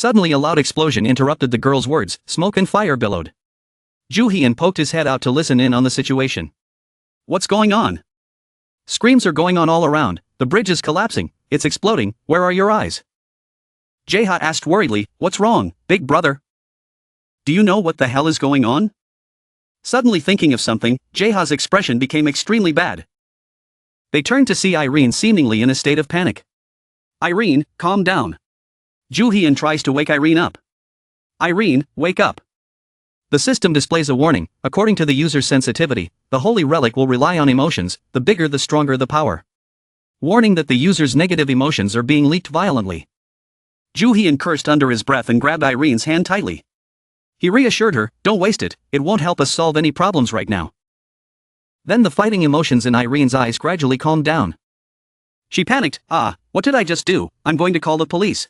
Suddenly a loud explosion interrupted the girl's words, smoke and fire billowed. Ju Hyun poked his head out to listen in on the situation. What's going on? Screams are going on all around, the bridge is collapsing, it's exploding, where are your eyes? Jae-ha asked worriedly, what's wrong, big brother? Do you know what the hell is going on? Suddenly thinking of something, Jae-ha's expression became extremely bad. They turned to see Irene seemingly in a state of panic. Irene, calm down. Ju Hyun tries to wake Irene up. Irene, wake up. The system displays a warning, according to the user's sensitivity, the holy relic will rely on emotions, the bigger the stronger the power. Warning that the user's negative emotions are being leaked violently. Ju Hyun cursed under his breath and grabbed Irene's hand tightly. He reassured her, don't waste it won't help us solve any problems right now. Then the fighting emotions in Irene's eyes gradually calmed down. She panicked, what did I just do? I'm going to call the police.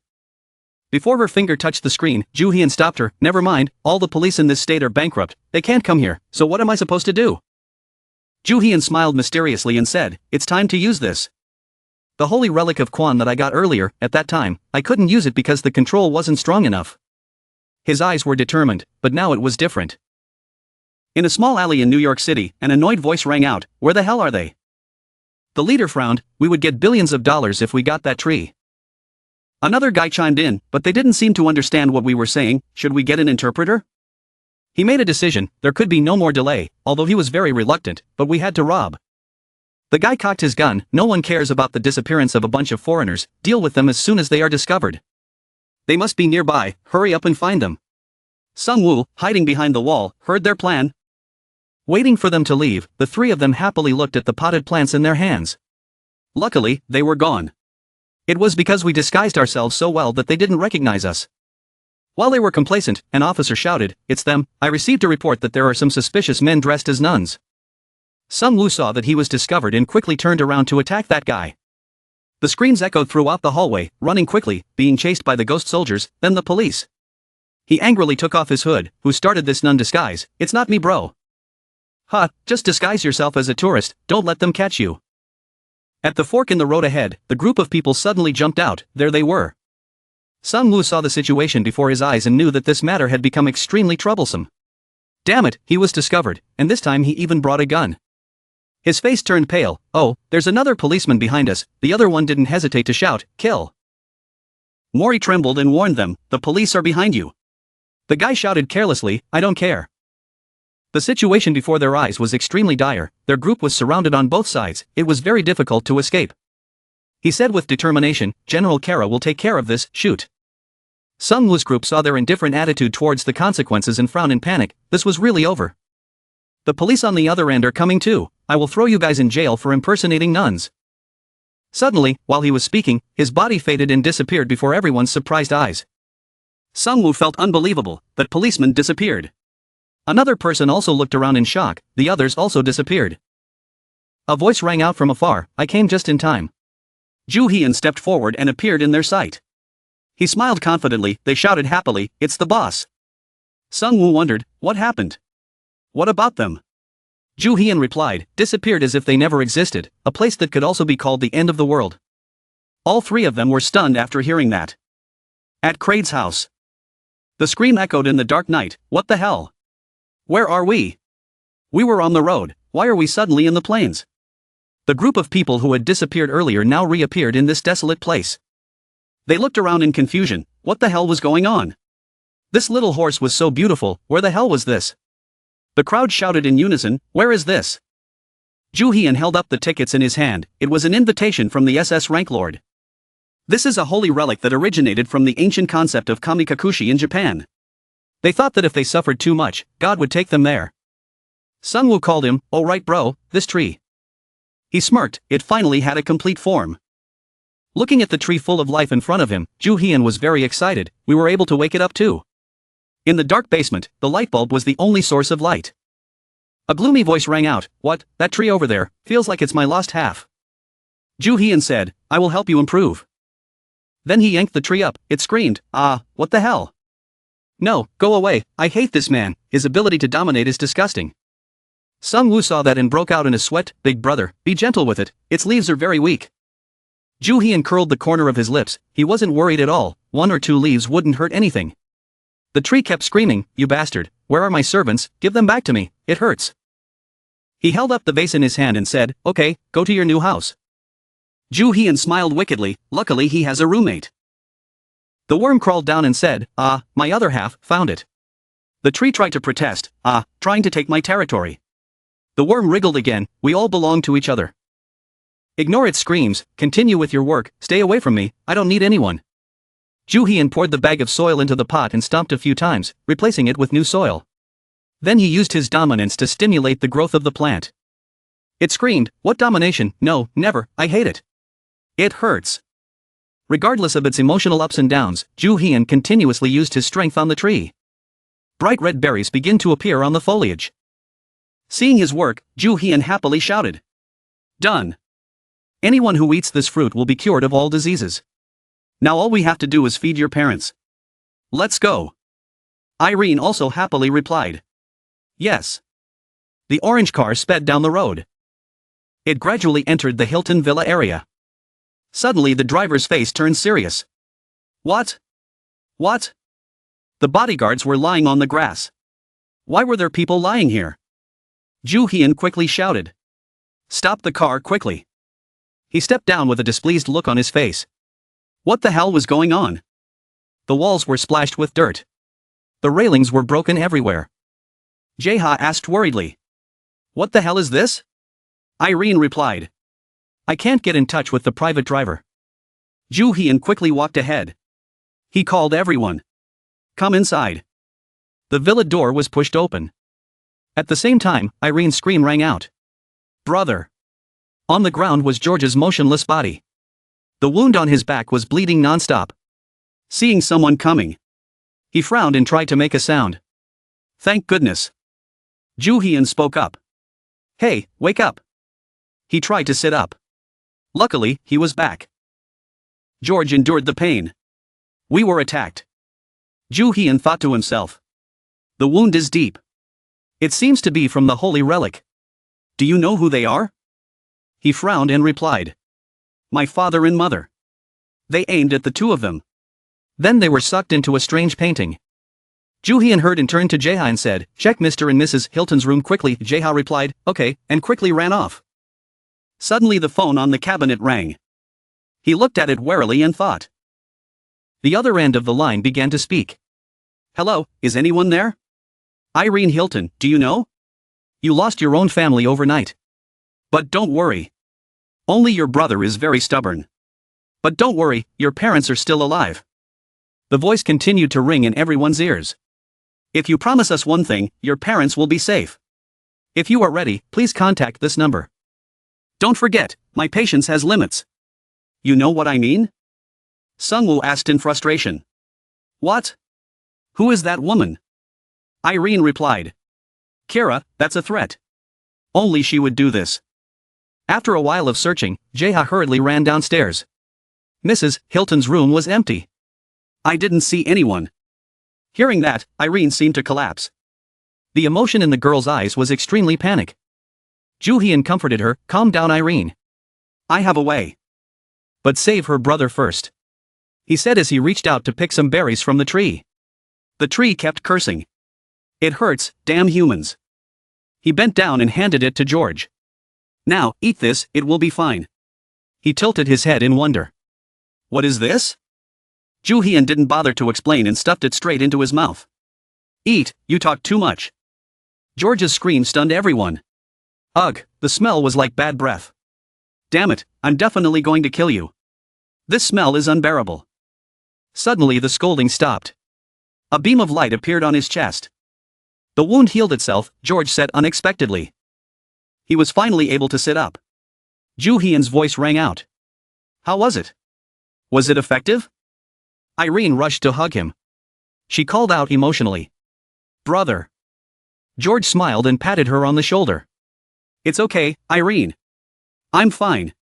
Before her finger touched the screen, Ju Hyun stopped her, never mind, all the police in this state are bankrupt, they can't come here, so what am I supposed to do? Ju Hyun smiled mysteriously and said, it's time to use this. The holy relic of Quan that I got earlier, at that time, I couldn't use it because the control wasn't strong enough. His eyes were determined, but now it was different. In a small alley in New York City, an annoyed voice rang out, where the hell are they? The leader frowned, we would get billions of dollars if we got that tree. Another guy chimed in, but they didn't seem to understand what we were saying, should we get an interpreter? He made a decision, there could be no more delay, although he was very reluctant, but we had to rob. The guy cocked his gun, no one cares about the disappearance of a bunch of foreigners, deal with them as soon as they are discovered. They must be nearby, hurry up and find them. Sung-woo, hiding behind the wall, heard their plan. Waiting for them to leave, the three of them happily looked at the potted plants in their hands. Luckily, they were gone. It was because we disguised ourselves so well that they didn't recognize us. While they were complacent, an officer shouted, it's them, I received a report that there are some suspicious men dressed as nuns. Sung-woo saw that he was discovered and quickly turned around to attack that guy. The screams echoed throughout the hallway, running quickly, being chased by the ghost soldiers, then the police. He angrily took off his hood, who started this nun disguise, it's not me bro. Just disguise yourself as a tourist, don't let them catch you. At the fork in the road ahead, the group of people suddenly jumped out, there they were. Sung-woo saw the situation before his eyes and knew that this matter had become extremely troublesome. Damn it, he was discovered, and this time he even brought a gun. His face turned pale, oh, there's another policeman behind us, the other one didn't hesitate to shout, kill. Mori trembled and warned them, the police are behind you. The guy shouted carelessly, I don't care. The situation before their eyes was extremely dire, their group was surrounded on both sides, it was very difficult to escape. He said with determination, General Cara will take care of this, shoot. Sung-woo's group saw their indifferent attitude towards the consequences and frowned in panic, this was really over. The police on the other end are coming too, I will throw you guys in jail for impersonating nuns. Suddenly, while he was speaking, his body faded and disappeared before everyone's surprised eyes. Sung-woo felt unbelievable, that policeman disappeared. Another person also looked around in shock, the others also disappeared. A voice rang out from afar, I came just in time. Ju Hyun stepped forward and appeared in their sight. He smiled confidently, they shouted happily, it's the boss. Sung-woo wondered, what happened? What about them? Ju Hyun replied, disappeared as if they never existed, a place that could also be called the end of the world. All three of them were stunned after hearing that. At Kraid's house. The scream echoed in the dark night, what the hell? Where are we? We were on the road, why are we suddenly in the plains? The group of people who had disappeared earlier now reappeared in this desolate place. They looked around in confusion, what the hell was going on? This little horse was so beautiful, where the hell was this? The crowd shouted in unison, where is this? Ju Hyun held up the tickets in his hand, it was an invitation from the SS Rank Lord. This is a holy relic that originated from the ancient concept of kamikakushi in Japan. They thought that if they suffered too much, God would take them there. Sung-woo called him, oh right bro, this tree. He smirked, it finally had a complete form. Looking at the tree full of life in front of him, Ju Hyun was very excited, we were able to wake it up too. In the dark basement, the light bulb was the only source of light. A gloomy voice rang out, what, that tree over there, feels like it's my lost half. Ju Hyun said, I will help you improve. Then he yanked the tree up, it screamed, what the hell? No, go away, I hate this man, his ability to dominate is disgusting. Sung-woo saw that and broke out in a sweat, big brother, be gentle with it, its leaves are very weak. Ju Hyun curled the corner of his lips. He wasn't worried at all. 1 or 2 leaves wouldn't hurt anything. The tree kept screaming, "You bastard, where are my servants? Give them back to me, it hurts." He held up the vase in his hand and said, "Okay, go to your new house." Ju Hyun smiled wickedly. Luckily he has a roommate. The worm crawled down and said, "My other half found it." The tree tried to protest, "Trying to take my territory." The worm wriggled again. "We all belong to each other. Ignore its screams, continue with your work, stay away from me, I don't need anyone." Ju Hyun poured the bag of soil into the pot and stomped a few times, replacing it with new soil. Then he used his dominance to stimulate the growth of the plant. It screamed, "What domination? No, never, I hate it. It hurts." Regardless of its emotional ups and downs, Ju Hyun continuously used his strength on the tree. Bright red berries began to appear on the foliage. Seeing his work, Ju Hyun happily shouted, "Done! Anyone who eats this fruit will be cured of all diseases. Now all we have to do is feed your parents. Let's go." Irene also happily replied, "Yes." The orange car sped down the road. It gradually entered the Hilton Villa area. Suddenly the driver's face turned serious. What? What? The bodyguards were lying on the grass. Why were there people lying here? Ju Hyun quickly shouted. "Stop the car quickly." He stepped down with a displeased look on his face. What the hell was going on? The walls were splashed with dirt. The railings were broken everywhere. Jaeha asked worriedly. "What the hell is this?" Irene replied. "I can't get in touch with the private driver." Ju Hyun quickly walked ahead. He called everyone. "Come inside." The villa door was pushed open. At the same time, Irene's scream rang out. "Brother!" On the ground was George's motionless body. The wound on his back was bleeding non-stop. Seeing someone coming, he frowned and tried to make a sound. "Thank goodness." Ju Hyun spoke up. "Hey, wake up." He tried to sit up. Luckily, he was back. George endured the pain. "We were attacked." Ju Hyun thought to himself. "The wound is deep. It seems to be from the holy relic. Do you know who they are?" He frowned and replied. "My father and mother. They aimed at the two of them. Then they were sucked into a strange painting." Ju Hyun heard and turned to Jaeha and said, "Check Mr. and Mrs. Hilton's room quickly." Jaeha replied, "Okay," and quickly ran off. Suddenly the phone on the cabinet rang. He looked at it warily and thought. The other end of the line began to speak. "Hello, is anyone there? Irene Hilton, do you know? You lost your own family overnight. But don't worry. Only your brother is very stubborn. But don't worry, your parents are still alive." The voice continued to ring in everyone's ears. "If you promise us one thing, your parents will be safe. If you are ready, please contact this number. Don't forget, my patience has limits." "You know what I mean?" Sungwoo asked in frustration. "What? Who is that woman?" Irene replied. "Cara, that's a threat. Only she would do this." After a while of searching, Jaeha hurriedly ran downstairs. Mrs. Hilton's room was empty. "I didn't see anyone." Hearing that, Irene seemed to collapse. The emotion in the girl's eyes was extremely panic. Ju Hyun comforted her, "Calm down, Irene. I have a way. But save her brother first," he said as he reached out to pick some berries from the tree. The tree kept cursing. "It hurts, damn humans." He bent down and handed it to George. "Now, eat this, it will be fine." He tilted his head in wonder. "What is this?" Ju Hyun didn't bother to explain and stuffed it straight into his mouth. "Eat, you talk too much." George's scream stunned everyone. Ugh, the smell was like bad breath. "Damn it, I'm definitely going to kill you. This smell is unbearable." Suddenly the scolding stopped. A beam of light appeared on his chest. The wound healed itself, George said unexpectedly. He was finally able to sit up. Ju Hyun's voice rang out. "How was it? Was it effective?" Irene rushed to hug him. She called out emotionally, "Brother." George smiled and patted her on the shoulder. "It's okay, Irene. I'm fine.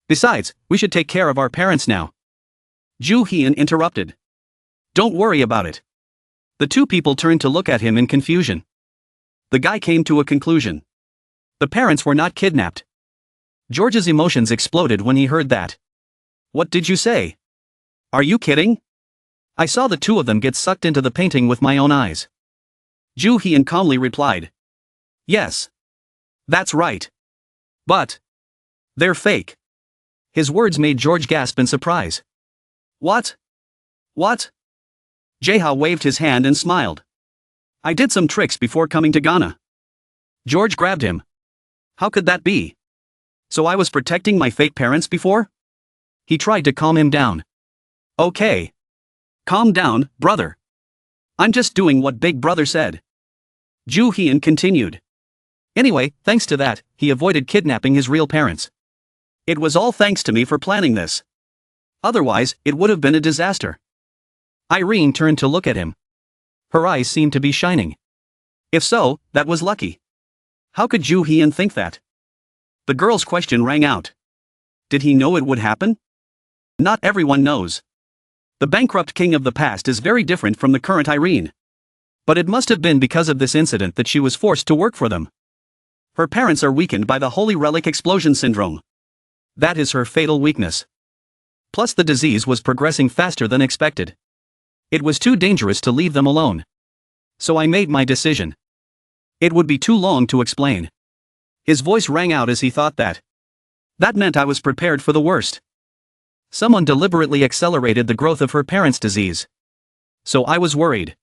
Besides, we should take care of our parents now." Ju Hyun interrupted. "Don't worry about it." The two people turned to look at him in confusion. The guy came to a conclusion. The parents were not kidnapped. George's emotions exploded when he heard that. What did you say? Are you kidding? I saw the two of them get sucked into the painting with my own eyes. Ju Hyun calmly replied. Yes. That's right. But they're fake. His words made George gasp in surprise. What? What? Jae-ha waved his hand and smiled. I did some tricks before coming to Ghana. George grabbed him. How could that be? So I was protecting my fake parents before? He tried to calm him down. Okay. Calm down, brother. I'm just doing what Big Brother said. Ju Hyun continued. Anyway, thanks to that, he avoided kidnapping his real parents. It was all thanks to me for planning this. Otherwise, it would have been a disaster. Irene turned to look at him. Her eyes seemed to be shining. If so, that was lucky. How could Ju Hyun think that? The girl's question rang out. Did he know it would happen? Not everyone knows. The bankrupt king of the past is very different from the current Irene. But it must have been because of this incident that she was forced to work for them. Her parents are weakened by the Holy Relic explosion syndrome. That is her fatal weakness. Plus the disease was progressing faster than expected. It was too dangerous to leave them alone. So I made my decision. It would be too long to explain. His voice rang out as he thought that. That meant I was prepared for the worst. Someone deliberately accelerated the growth of her parents' disease. So I was worried.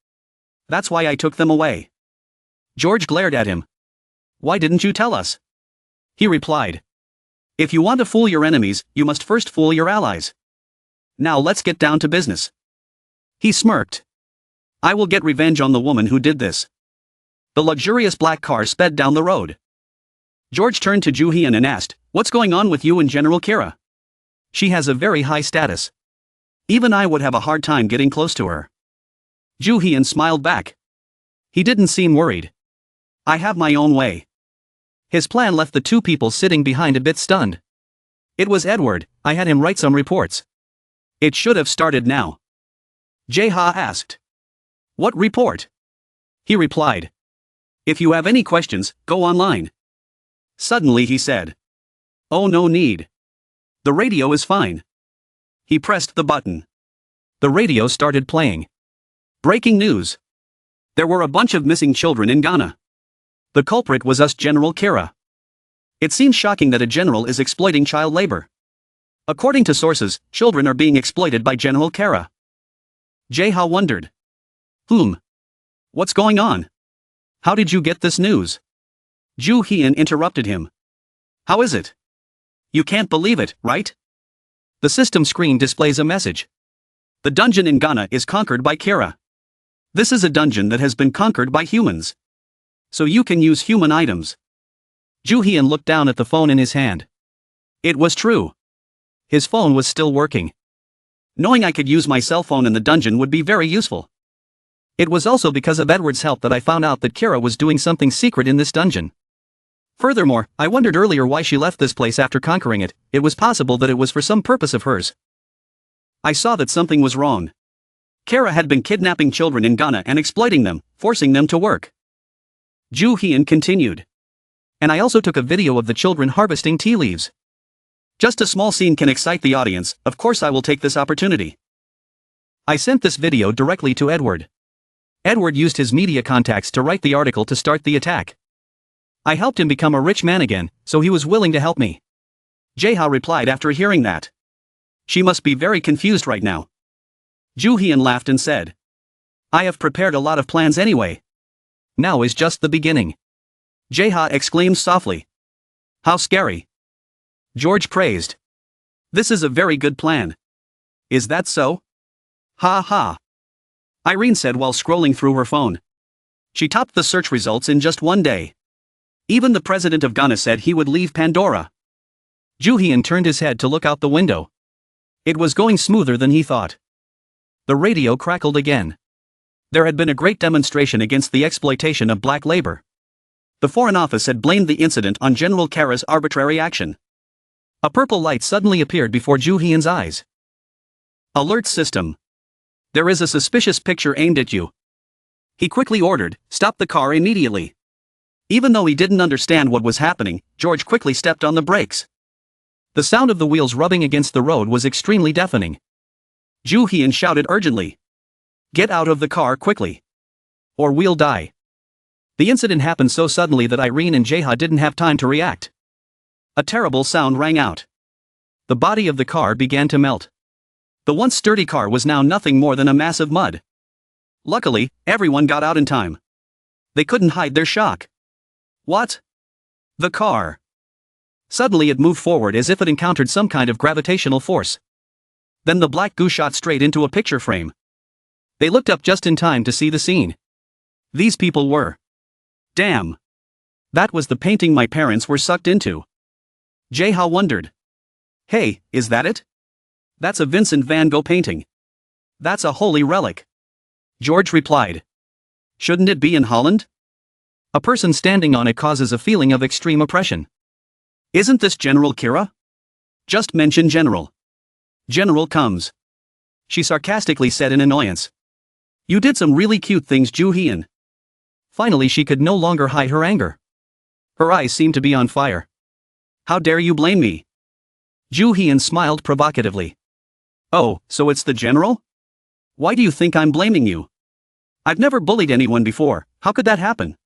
That's why I took them away. George glared at him. Why didn't you tell us? He replied. If you want to fool your enemies, you must first fool your allies. Now let's get down to business. He smirked. I will get revenge on the woman who did this. The luxurious black car sped down the road. George turned to Ju Hyun and asked, what's going on with you and General Cara? She has a very high status. Even I would have a hard time getting close to her. Ju Hyun smiled back. He didn't seem worried. I have my own way. His plan left the two people sitting behind a bit stunned. It was Edward. I had him write some reports. It should have started now. Jae-ha asked. What report? He replied. If you have any questions, go online. Suddenly he said. Oh, no need. The radio is fine. He pressed the button. The radio started playing. Breaking news. There were a bunch of missing children in Ghana. The culprit was us General Cara. It seems shocking that a general is exploiting child labor. According to sources, children are being exploited by General Cara. Jae-ha wondered. What's going on? How did you get this news? Ju Hyun interrupted him. How is it? You can't believe it, right? The system screen displays a message. The dungeon in Ghana is conquered by Cara. This is a dungeon that has been conquered by humans. So you can use human items. Ju Hyun looked down at the phone in his hand. It was true. His phone was still working. Knowing I could use my cell phone in the dungeon would be very useful. It was also because of Edward's help that I found out that Cara was doing something secret in this dungeon. Furthermore, I wondered earlier why she left this place after conquering it. It was possible that it was for some purpose of hers. I saw that something was wrong. Cara had been kidnapping children in Ghana and exploiting them, forcing them to work. Ju Hyun continued. And I also took a video of the children harvesting tea leaves. Just a small scene can excite the audience, of course I will take this opportunity. I sent this video directly to Edward. Edward used his media contacts to write the article to start the attack. I helped him become a rich man again, so he was willing to help me. Jae-ha replied after hearing that. She must be very confused right now. Ju Hyun laughed and said. I have prepared a lot of plans anyway. Now is just the beginning. Jae-ha exclaimed softly. How scary. George praised. This is a very good plan. Is that so? Ha ha. Irene said while scrolling through her phone. She topped the search results in just one day. Even the president of Ghana said he would leave Pandora. Ju Hyun turned his head to look out the window. It was going smoother than he thought. The radio crackled again. There had been a great demonstration against the exploitation of black labor. The Foreign Office had blamed the incident on General Cara's arbitrary action. A purple light suddenly appeared before Ju Hyun's eyes. Alert system. There is a suspicious picture aimed at you. He quickly ordered, stop the car immediately. Even though he didn't understand what was happening, George quickly stepped on the brakes. The sound of the wheels rubbing against the road was extremely deafening. Ju Hyun shouted urgently. Get out of the car quickly. Or we'll die. The incident happened so suddenly that Irene and Jaeha didn't have time to react. A terrible sound rang out. The body of the car began to melt. The once sturdy car was now nothing more than a mass of mud. Luckily, everyone got out in time. They couldn't hide their shock. What? The car. Suddenly it moved forward as if it encountered some kind of gravitational force. Then the black goo shot straight into a picture frame. They looked up just in time to see the scene. These people were. Damn. That was the painting my parents were sucked into. Jaeha wondered. Hey, is that it? That's a Vincent van Gogh painting. That's a holy relic. George replied. Shouldn't it be in Holland? A person standing on it causes a feeling of extreme oppression. Isn't this General Cara? Just mention General. General comes. She sarcastically said in annoyance. You did some really cute things, Ju Hyun. Finally she could no longer hide her anger. Her eyes seemed to be on fire. How dare you blame me? Ju Hyun smiled provocatively. Oh, so it's the General? Why do you think I'm blaming you? I've never bullied anyone before, how could that happen?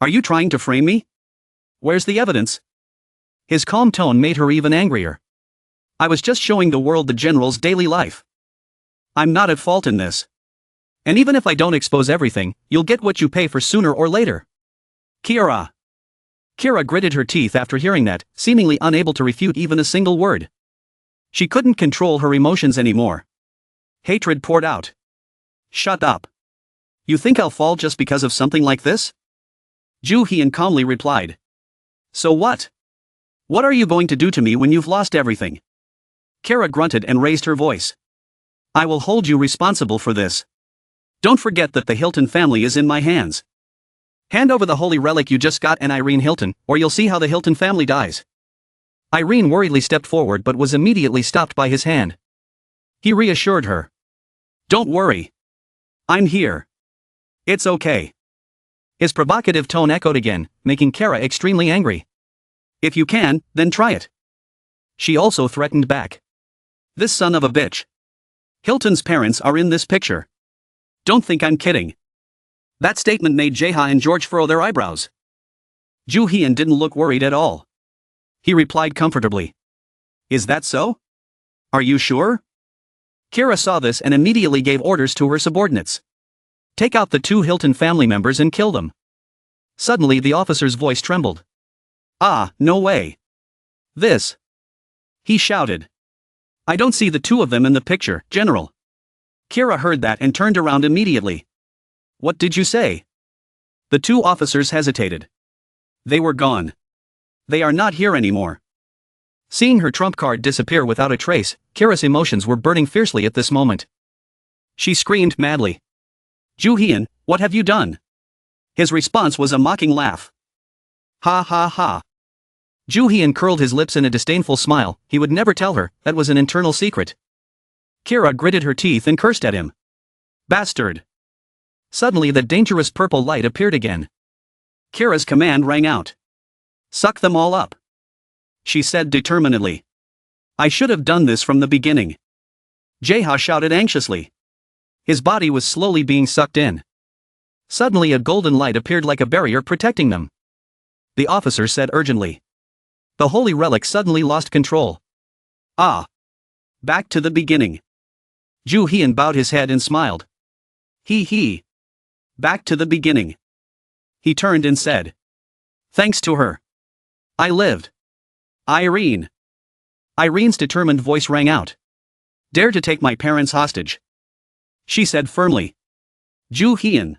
Are you trying to frame me? Where's the evidence? His calm tone made her even angrier. I was just showing the world the General's daily life. I'm not at fault in this. And even if I don't expose everything, you'll get what you pay for sooner or later. Cara. Cara gritted her teeth after hearing that, seemingly unable to refute even a single word. She couldn't control her emotions anymore. Hatred poured out. Shut up. You think I'll fall just because of something like this? Ju Hyun calmly replied. So what? What are you going to do to me when you've lost everything? Cara grunted and raised her voice. I will hold you responsible for this. Don't forget that the Hilton family is in my hands. Hand over the holy relic you just got and Irene Hilton, or you'll see how the Hilton family dies. Irene worriedly stepped forward but was immediately stopped by his hand. He reassured her. Don't worry. I'm here. It's okay. His provocative tone echoed again, making Cara extremely angry. If you can, then try it. She also threatened back. This son of a bitch. Hilton's parents are in this picture. Don't think I'm kidding. That statement made Jaeha and George furrow their eyebrows. Ju Hyun didn't look worried at all. He replied comfortably. Is that so? Are you sure? Cara saw this and immediately gave orders to her subordinates. Take out the two Hilton family members and kill them. Suddenly the officer's voice trembled. Ah, no way. This. He shouted. I don't see the two of them in the picture, General. Cara heard that and turned around immediately. What did you say? The two officers hesitated. They were gone. They are not here anymore. Seeing her trump card disappear without a trace, Cara's emotions were burning fiercely at this moment. She screamed madly. Ju Hyun, what have you done? His response was a mocking laugh. Ha ha ha. Ju Hyun curled his lips in a disdainful smile. He would never tell her, that was an internal secret. Cara gritted her teeth and cursed at him. Bastard. Suddenly the dangerous purple light appeared again. Cara's command rang out. Suck them all up. She said determinedly. I should have done this from the beginning. Jaeha shouted anxiously. His body was slowly being sucked in. Suddenly a golden light appeared like a barrier protecting them. The officer said urgently. The holy relic suddenly lost control. Ah. Back to the beginning. Ju Hyun bowed his head and smiled. He. Back to the beginning. He turned and said. Thanks to her. I lived. Irene. Irene's determined voice rang out. Dare to take my parents hostage. She said firmly. Ju Hyun.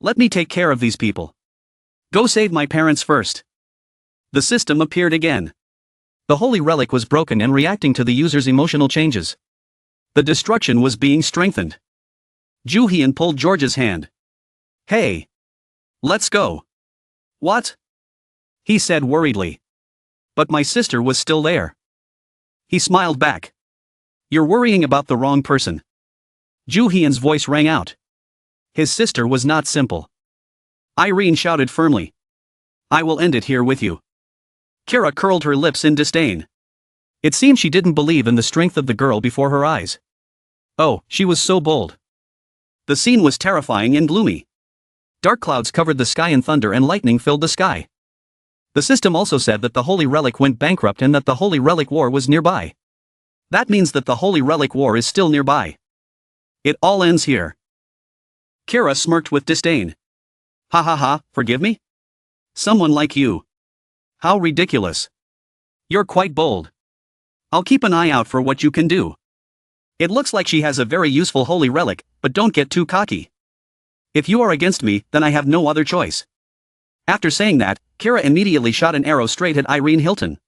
Let me take care of these people. Go save my parents first. The system appeared again. The holy relic was broken and reacting to the user's emotional changes. The destruction was being strengthened. Ju Hyun pulled George's hand. Hey. Let's go. What? He said worriedly. But my sister was still there. He smiled back. You're worrying about the wrong person. Ju Hyun's voice rang out. His sister was not simple. Irene shouted firmly. I will end it here with you. Cara curled her lips in disdain. It seemed she didn't believe in the strength of the girl before her eyes. Oh, she was so bold. The scene was terrifying and gloomy. Dark clouds covered the sky and thunder and lightning filled the sky. The system also said that the Holy Relic went bankrupt and that the Holy Relic War was nearby. That means that the Holy Relic War is still nearby. It all ends here. Cara smirked with disdain. Ha ha ha, forgive me? Someone like you. How ridiculous. You're quite bold. I'll keep an eye out for what you can do. It looks like she has a very useful holy relic, but don't get too cocky. If you are against me, then I have no other choice. After saying that, Cara immediately shot an arrow straight at Irene Hilton.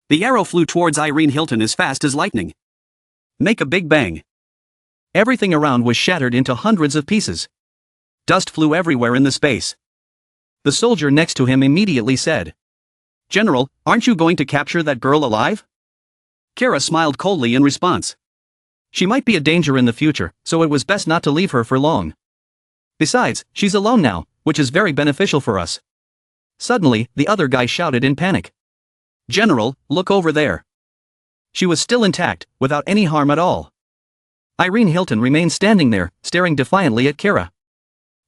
The arrow flew towards Irene Hilton as fast as lightning. Make a big bang. Everything around was shattered into hundreds of pieces. Dust flew everywhere in the space. The soldier next to him immediately said, "General, aren't you going to capture that girl alive?" Cara smiled coldly in response. She might be a danger in the future, so it was best not to leave her for long. Besides, she's alone now, which is very beneficial for us. Suddenly, the other guy shouted in panic. "General, look over there." She was still intact, without any harm at all. Irene Hilton remained standing there, staring defiantly at Cara.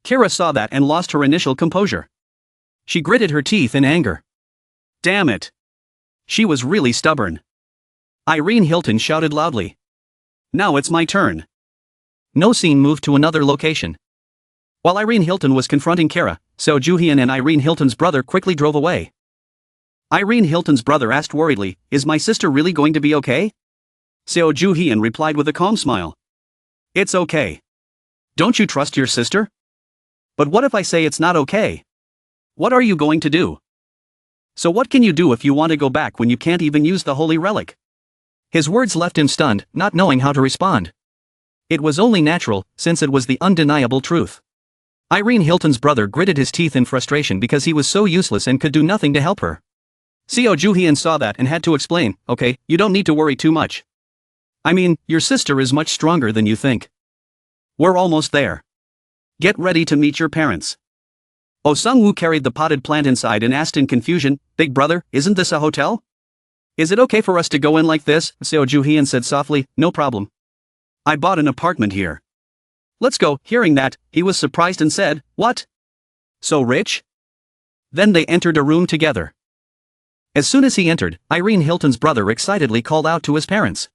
Cara saw that and lost her initial composure. She gritted her teeth in anger. Damn it! She was really stubborn. Irene Hilton shouted loudly. "Now it's my turn." No scene moved to another location. While Irene Hilton was confronting Cara, Seo Joo-hyun and Irene Hilton's brother quickly drove away. Irene Hilton's brother asked worriedly, "Is my sister really going to be okay?" Seo Joo-hyun replied with a calm smile. "It's okay. Don't you trust your sister?" "But what if I say it's not okay? What are you going to do?" "So what can you do if you want to go back when you can't even use the holy relic?" His words left him stunned, not knowing how to respond. It was only natural, since it was the undeniable truth. Irene Hilton's brother gritted his teeth in frustration because he was so useless and could do nothing to help her. Seo Joo-hyun saw that and had to explain, "Okay, you don't need to worry too much. I mean, your sister is much stronger than you think. We're almost there. Get ready to meet your parents." Oh Sung-woo carried the potted plant inside and asked in confusion, "Big brother, isn't this a hotel? Is it okay for us to go in like this?" Seo Joo-hyun said softly, "No problem. I bought an apartment here. Let's go." Hearing that, he was surprised and said, "What? So rich?" Then they entered a room together. As soon as he entered, Irene Hilton's brother excitedly called out to his parents.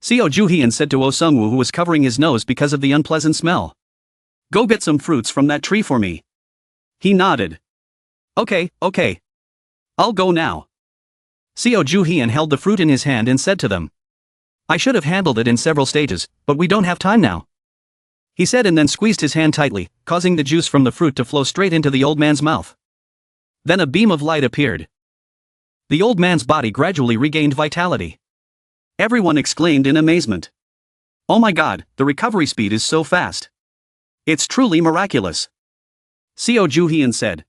Seo Joo-hyun said to Oh Sung-woo, who was covering his nose because of the unpleasant smell, "Go get some fruits from that tree for me." He nodded. Okay. I'll go now." Seo Joo-hyun held the fruit in his hand and said to them, "I should have handled it in several stages, but we don't have time now," he said, and then squeezed his hand tightly, causing the juice from the fruit to flow straight into the old man's mouth. Then a beam of light appeared. The old man's body gradually regained vitality. Everyone exclaimed in amazement. "Oh my god, the recovery speed is so fast. It's truly miraculous." Seo Joo-hyun said.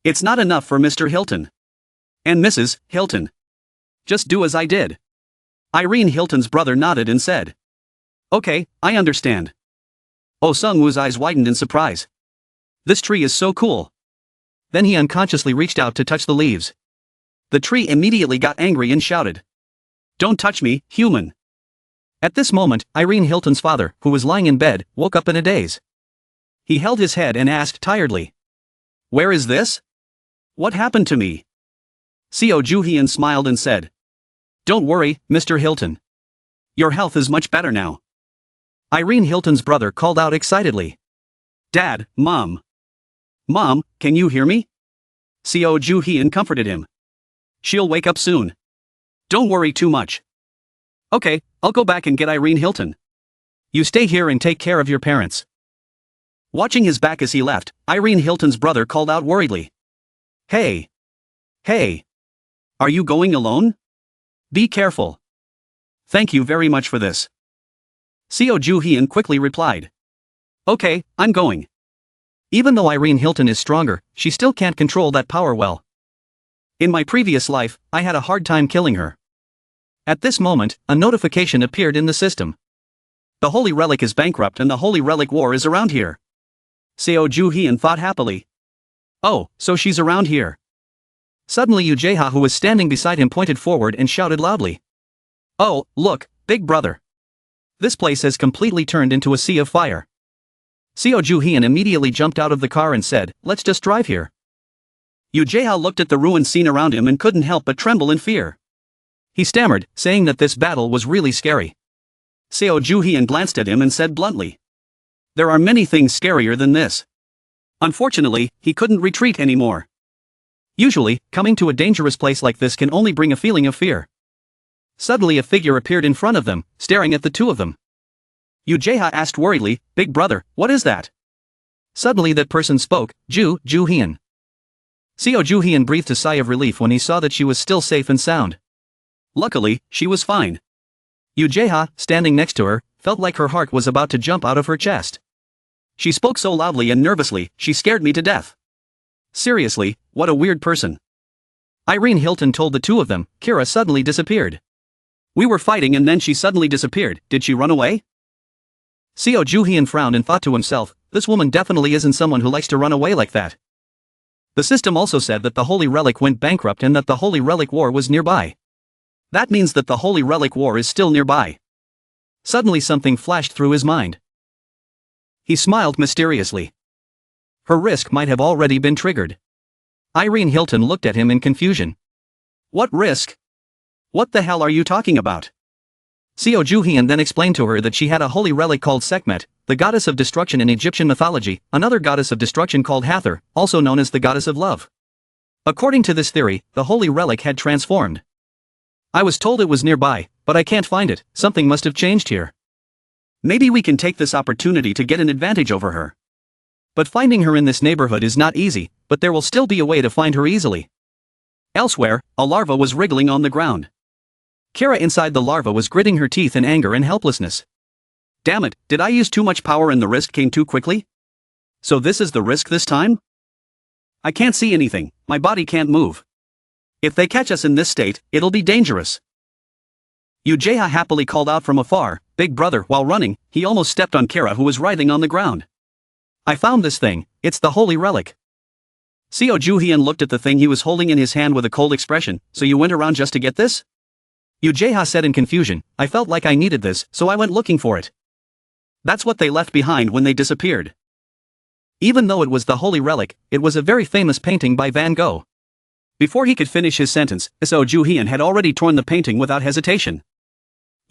"It's not enough for Mr. Hilton. And Mrs. Hilton. Just do as I did." Irene Hilton's brother nodded and said, "Okay, I understand." Oh Sung-woo's eyes widened in surprise. "This tree is so cool." Then he unconsciously reached out to touch the leaves. The tree immediately got angry and shouted, "Don't touch me, human." At this moment, Irene Hilton's father, who was lying in bed, woke up in a daze. He held his head and asked tiredly, "Where is this? What happened to me?" Seo Joo-hyun smiled and said, "Don't worry, Mr. Hilton. Your health is much better now." Irene Hilton's brother called out excitedly, "Dad, Mom. Mom, can you hear me?" Seo Joo-hyun comforted him. "She'll wake up soon. Don't worry too much." "Okay, I'll go back and get Irene Hilton. You stay here and take care of your parents." Watching his back as he left, Irene Hilton's brother called out worriedly, Hey! Are you going alone? Be careful. Thank you very much for this." Seo Joo-hyun quickly replied, "Okay, I'm going." Even though Irene Hilton is stronger, she still can't control that power well. "In my previous life, I had a hard time killing her." At this moment, a notification appeared in the system. "The Holy Relic is bankrupt and the Holy Relic War is around here." Seo Joo-hyun thought happily. "Oh, so she's around here." Suddenly Ujeha, who was standing beside him, pointed forward and shouted loudly. "Oh, look, big brother. This place has completely turned into a sea of fire." Seo Ju-hyun immediately jumped out of the car and said, "Let's just drive here." Ujeha looked at the ruined scene around him and couldn't help but tremble in fear. He stammered, saying that this battle was really scary. Seo Ju-hyun glanced at him and said bluntly, "There are many things scarier than this." Unfortunately, he couldn't retreat anymore. Usually, coming to a dangerous place like this can only bring a feeling of fear. Suddenly a figure appeared in front of them, staring at the two of them. Ujeha asked worriedly, "Big brother, what is that?" Suddenly that person spoke, Ju-hyun. Seo Ju-hyun breathed a sigh of relief when he saw that she was still safe and sound. Luckily, she was fine. Ujeha, standing next to her, felt like her heart was about to jump out of her chest. She spoke so loudly and nervously, she scared me to death. Seriously, what a weird person. Irene Hilton told the two of them. Cara suddenly disappeared. "We were fighting and then she suddenly disappeared. Did she run away?" Seo Ju-hyun frowned and thought to himself, this woman definitely isn't someone who likes to run away like that. The system also said that the Holy Relic went bankrupt and that the Holy Relic War was nearby. That means that the Holy Relic War is still nearby. Suddenly something flashed through his mind. He smiled mysteriously. Her risk might have already been triggered. Irene Hilton looked at him in confusion. "What risk? What the hell are you talking about?" Seo Ju-hyun then explained to her that she had a holy relic called Sekhmet, the goddess of destruction in Egyptian mythology, another goddess of destruction called Hathor, also known as the goddess of love. According to this theory, the holy relic had transformed. "I was told it was nearby, but I can't find it. Something must have changed here. Maybe we can take this opportunity to get an advantage over her. But finding her in this neighborhood is not easy, but there will still be a way to find her easily." Elsewhere, a larva was wriggling on the ground. Cara inside the larva was gritting her teeth in anger and helplessness. "Damn it, did I use too much power and the risk came too quickly? So this is the risk this time? I can't see anything, my body can't move. If they catch us in this state, it'll be dangerous." Ujeha happily called out from afar, "Big brother," while running, he almost stepped on Cara who was writhing on the ground. "I found this thing, it's the holy relic." Seo Ju-hyun looked at the thing he was holding in his hand with a cold expression. "So you went around just to get this?" Ujeha said in confusion, "I felt like I needed this, so I went looking for it." That's what they left behind when they disappeared. Even though it was the holy relic, it was a very famous painting by Van Gogh. Before he could finish his sentence, Seo Ju-hyun had already torn the painting without hesitation.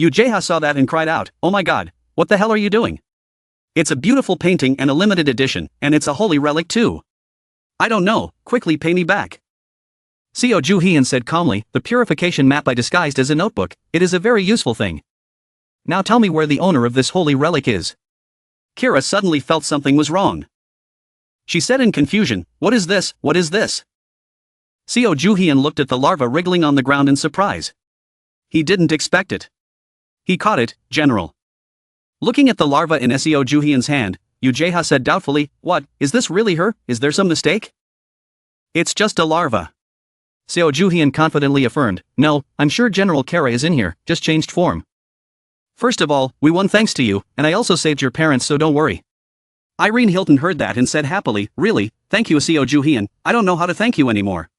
Ujeha saw that and cried out, "Oh my god, what the hell are you doing? It's a beautiful painting and a limited edition, and it's a holy relic too. I don't know, quickly pay me back." Seo Ju-hyun said calmly, "The purification map I disguised as a notebook, it is a very useful thing. Now tell me where the owner of this holy relic is." Cara suddenly felt something was wrong. She said in confusion, "What is this, what is this?" Seo Ju-hyun looked at the larva wriggling on the ground in surprise. He didn't expect it. He caught it, General. Looking at the larva in Seo Ju-hyun's hand, Ujeha said doubtfully, "What, is this really her? Is there some mistake?" "It's just a larva." Seo Ju-hyun confidently affirmed, "No, I'm sure General Cara is in here, just changed form. First of all, we won thanks to you, and I also saved your parents, so don't worry." Irene Hilton heard that and said happily, "Really, thank you Seo Ju-hyun, I don't know how to thank you anymore."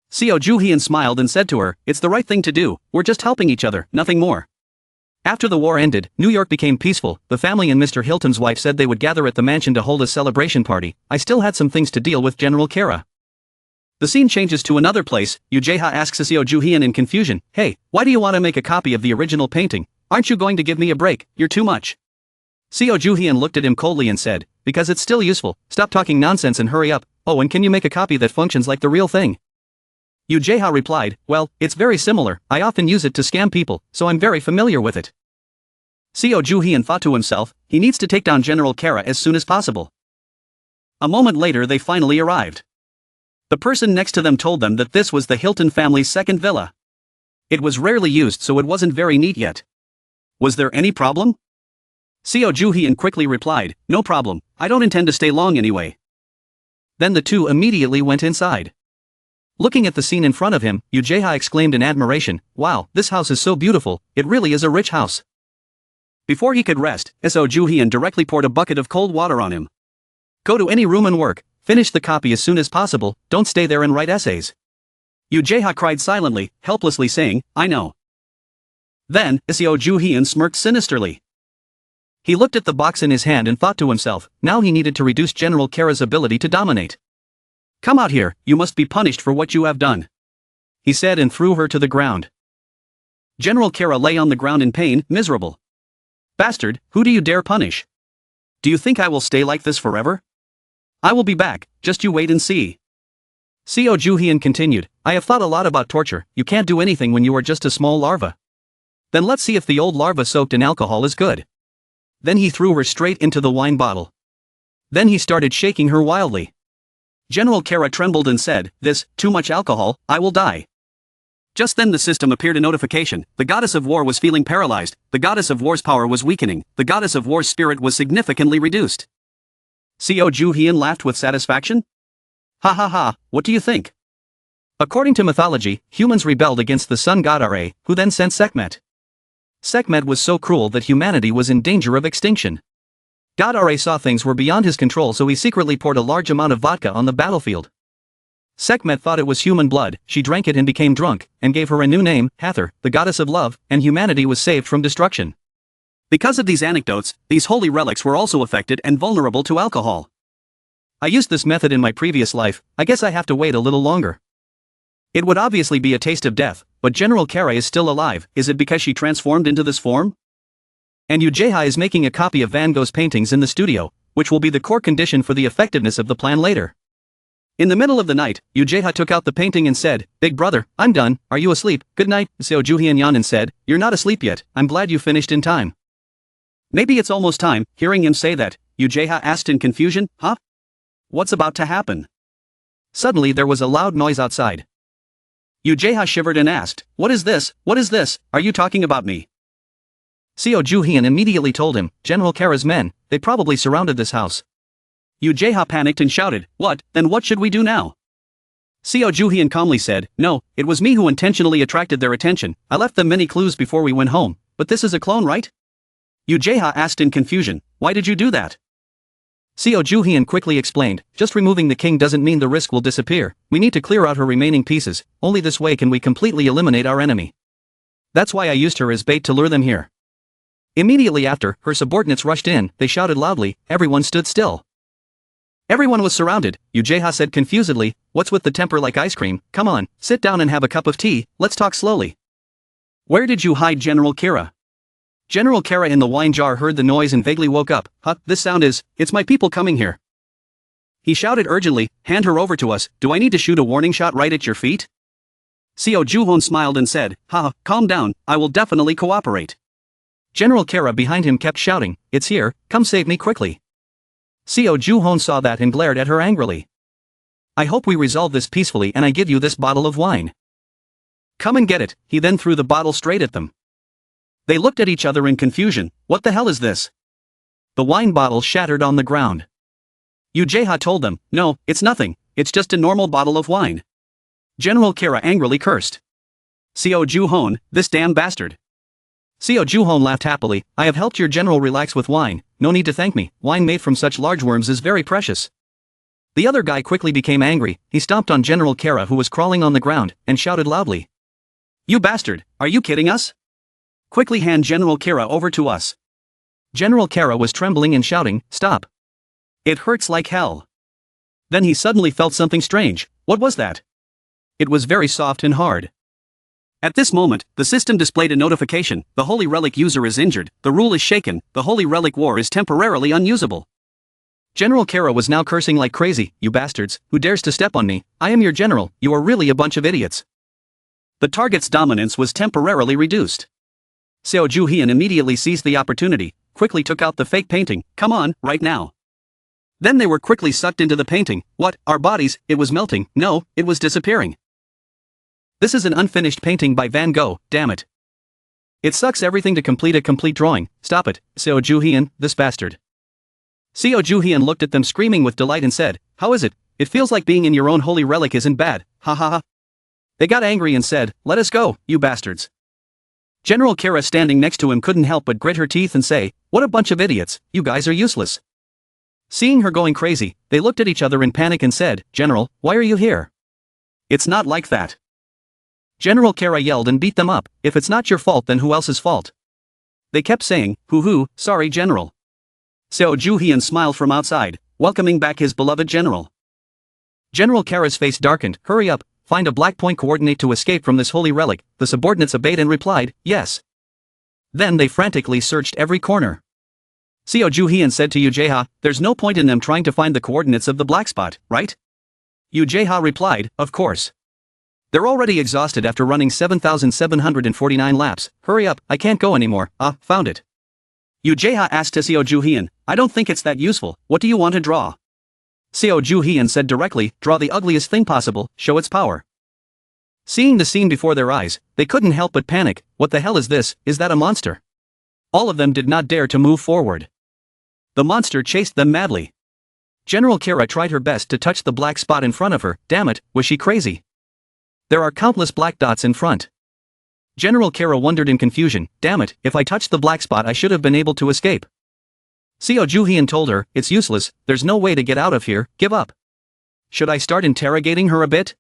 Seo Ju-hyun smiled and said to her, "It's the right thing to do, we're just helping each other, nothing more." After the war ended, New York became peaceful. The family and Mr. Hilton's wife said they would gather at the mansion to hold a celebration party. I still had some things to deal with General Cara. The scene changes to another place. Ujeha asks Seo Ju-hyun in confusion, "Hey, why do you want to make a copy of the original painting? Aren't you going to give me a break? You're too much." Seo Ju-hyun looked at him coldly and said, "Because it's still useful, stop talking nonsense and hurry up. Oh, and can you make a copy that functions like the real thing?" Ujeha replied, "Well, it's very similar, I often use it to scam people, so I'm very familiar with it." Seo Ju-hyun thought to himself, he needs to take down General Cara as soon as possible. A moment later they finally arrived. The person next to them told them that this was the Hilton family's second villa. It was rarely used, so it wasn't very neat yet. Was there any problem? Seo Ju-hyun quickly replied, "No problem, I don't intend to stay long anyway." Then the two immediately went inside. Looking at the scene in front of him, Ujeha exclaimed in admiration, "Wow, this house is so beautiful, it really is a rich house." Before he could rest, Seo Ju-hyun directly poured a bucket of cold water on him. "Go to any room and work, finish the copy as soon as possible, don't stay there and write essays. Ujeha cried silently, helplessly saying, I know. Then, Seo Ju-hyun smirked sinisterly. He looked at the box in his hand and thought to himself, now he needed to reduce General Cara's ability to dominate. Come out here, you must be punished for what you have done. He said and threw her to the ground. General Cara lay on the ground in pain, miserable. Bastard, who do you dare punish? Do you think I will stay like this forever? I will be back, just you wait and see. Seo Ju-hyun continued, I have thought a lot about torture, you can't do anything when you are just a small larva. Then let's see if the old larva soaked in alcohol is good. Then he threw her straight into the wine bottle. Then he started shaking her wildly. General Cara trembled and said, this, too much alcohol, I will die. Just then the system appeared a notification, the goddess of war was feeling paralyzed, the goddess of war's power was weakening, the goddess of war's spirit was significantly reduced. Seo Ju-hyun laughed with satisfaction. Ha ha ha, what do you think? According to mythology, humans rebelled against the sun god Ra, who then sent Sekhmet. Sekhmet was so cruel that humanity was in danger of extinction. God Ra saw things were beyond his control, so he secretly poured a large amount of vodka on the battlefield. Sekhmet thought it was human blood, she drank it and became drunk, and gave her a new name, Hathor, the goddess of love, and humanity was saved from destruction. Because of these anecdotes, these holy relics were also affected and vulnerable to alcohol. I used this method in my previous life, I guess I have to wait a little longer. It would obviously be a taste of death, but General Cara is still alive, is it because she transformed into this form? And Ujeha is making a copy of Van Gogh's paintings in the studio, which will be the core condition for the effectiveness of the plan later. In the middle of the night, Ujeha took out the painting and said, Big brother, I'm done, are you asleep? Good night. Seo Ju-hyun yawned and said, You're not asleep yet, I'm glad you finished in time. Maybe it's almost time. Hearing him say that, Ujeha asked in confusion, huh? What's about to happen? Suddenly there was a loud noise outside. Ujeha shivered and asked, What is this? What is this? Are you talking about me? Seo Ju-hyun immediately told him, General Cara's men, they probably surrounded this house. Ujeha panicked and shouted, What, then what should we do now? Seo Ju-hyun calmly said, No, it was me who intentionally attracted their attention, I left them many clues before we went home, but this is a clone, right? Ujeha asked in confusion, Why did you do that? Seo Ju-hyun quickly explained, Just removing the king doesn't mean the risk will disappear, we need to clear out her remaining pieces, only this way can we completely eliminate our enemy. That's why I used her as bait to lure them here. Immediately after, her subordinates rushed in, they shouted loudly, everyone stood still. Everyone was surrounded, Ujeha said confusedly, What's with the temper like ice cream, come on, sit down and have a cup of tea, let's talk slowly. Where did you hide General Cara? General Cara in the wine jar heard the noise and vaguely woke up, this sound is, it's my people coming here. He shouted urgently, Hand her over to us, do I need to shoot a warning shot right at your feet? Seo Ju-hyun smiled and said, calm down, I will definitely cooperate. General Cara behind him kept shouting, It's here, come save me quickly. Seo Ju-hyun saw that and glared at her angrily. I hope we resolve this peacefully and I give you this bottle of wine. Come and get it, he then threw the bottle straight at them. They looked at each other in confusion, what the hell is this? The wine bottle shattered on the ground. Ujeha told them, No, it's nothing, it's just a normal bottle of wine. General Cara angrily cursed. Seo Ju-hyun, this damn bastard. Seo Ju-hyun laughed happily, I have helped your general relax with wine, no need to thank me, wine made from such large worms is very precious. The other guy quickly became angry, he stomped on General Cara who was crawling on the ground, and shouted loudly. You bastard, are you kidding us? Quickly hand General Cara over to us. General Cara was trembling and shouting, Stop. It hurts like hell. Then he suddenly felt something strange, what was that? It was very soft and hard. At this moment, the system displayed a notification, the Holy Relic user is injured, the rule is shaken, the Holy Relic war is temporarily unusable. General Cara was now cursing like crazy, You bastards, who dares to step on me, I am your general, you are really a bunch of idiots. The target's dominance was temporarily reduced. Seo Ju-hyun immediately seized the opportunity, quickly took out the fake painting, come on, right now. Then they were quickly sucked into the painting, what, our bodies, it was melting, no, it was disappearing. This is an unfinished painting by Van Gogh, damn it. It sucks everything to complete a complete drawing, stop it, Seo Ju-hyun, this bastard. Seo Ju-hyun looked at them screaming with delight and said, How is it? It feels like being in your own holy relic isn't bad, ha ha ha. They got angry and said, Let us go, you bastards. General Cara standing next to him couldn't help but grit her teeth and say, What a bunch of idiots, you guys are useless. Seeing her going crazy, they looked at each other in panic and said, General, why are you here? It's not like that. General Cara yelled and beat them up. If it's not your fault, then who else's fault? They kept saying, hoo, sorry General. Seo Ju-hyun smiled from outside, welcoming back his beloved general. General Cara's face darkened. Hurry up, find a black point coordinate to escape from this holy relic. The subordinates obeyed and replied, yes. Then they frantically searched every corner. Seo Ju-hyun said to Yu Jae-ha, there's no point in them trying to find the coordinates of the black spot, right? Yu Jae-ha replied, of course. They're already exhausted after running 7,749 laps. Hurry up, I can't go anymore. Found it. Yu Jae-ha asked Seo Ju-hyun, I don't think it's that useful, what do you want to draw? Seo Ju-hyun said directly, draw the ugliest thing possible, show its power. Seeing the scene before their eyes, they couldn't help but panic. What the hell is this? Is that a monster? All of them did not dare to move forward. The monster chased them madly. General Cara tried her best to touch the black spot in front of her. Damn it, was she crazy? There are countless black dots in front. General Cara wondered in confusion, damn it, if I touched the black spot I should have been able to escape. Seo Ju-hyun told her, it's useless, there's no way to get out of here, give up. Should I start interrogating her a bit?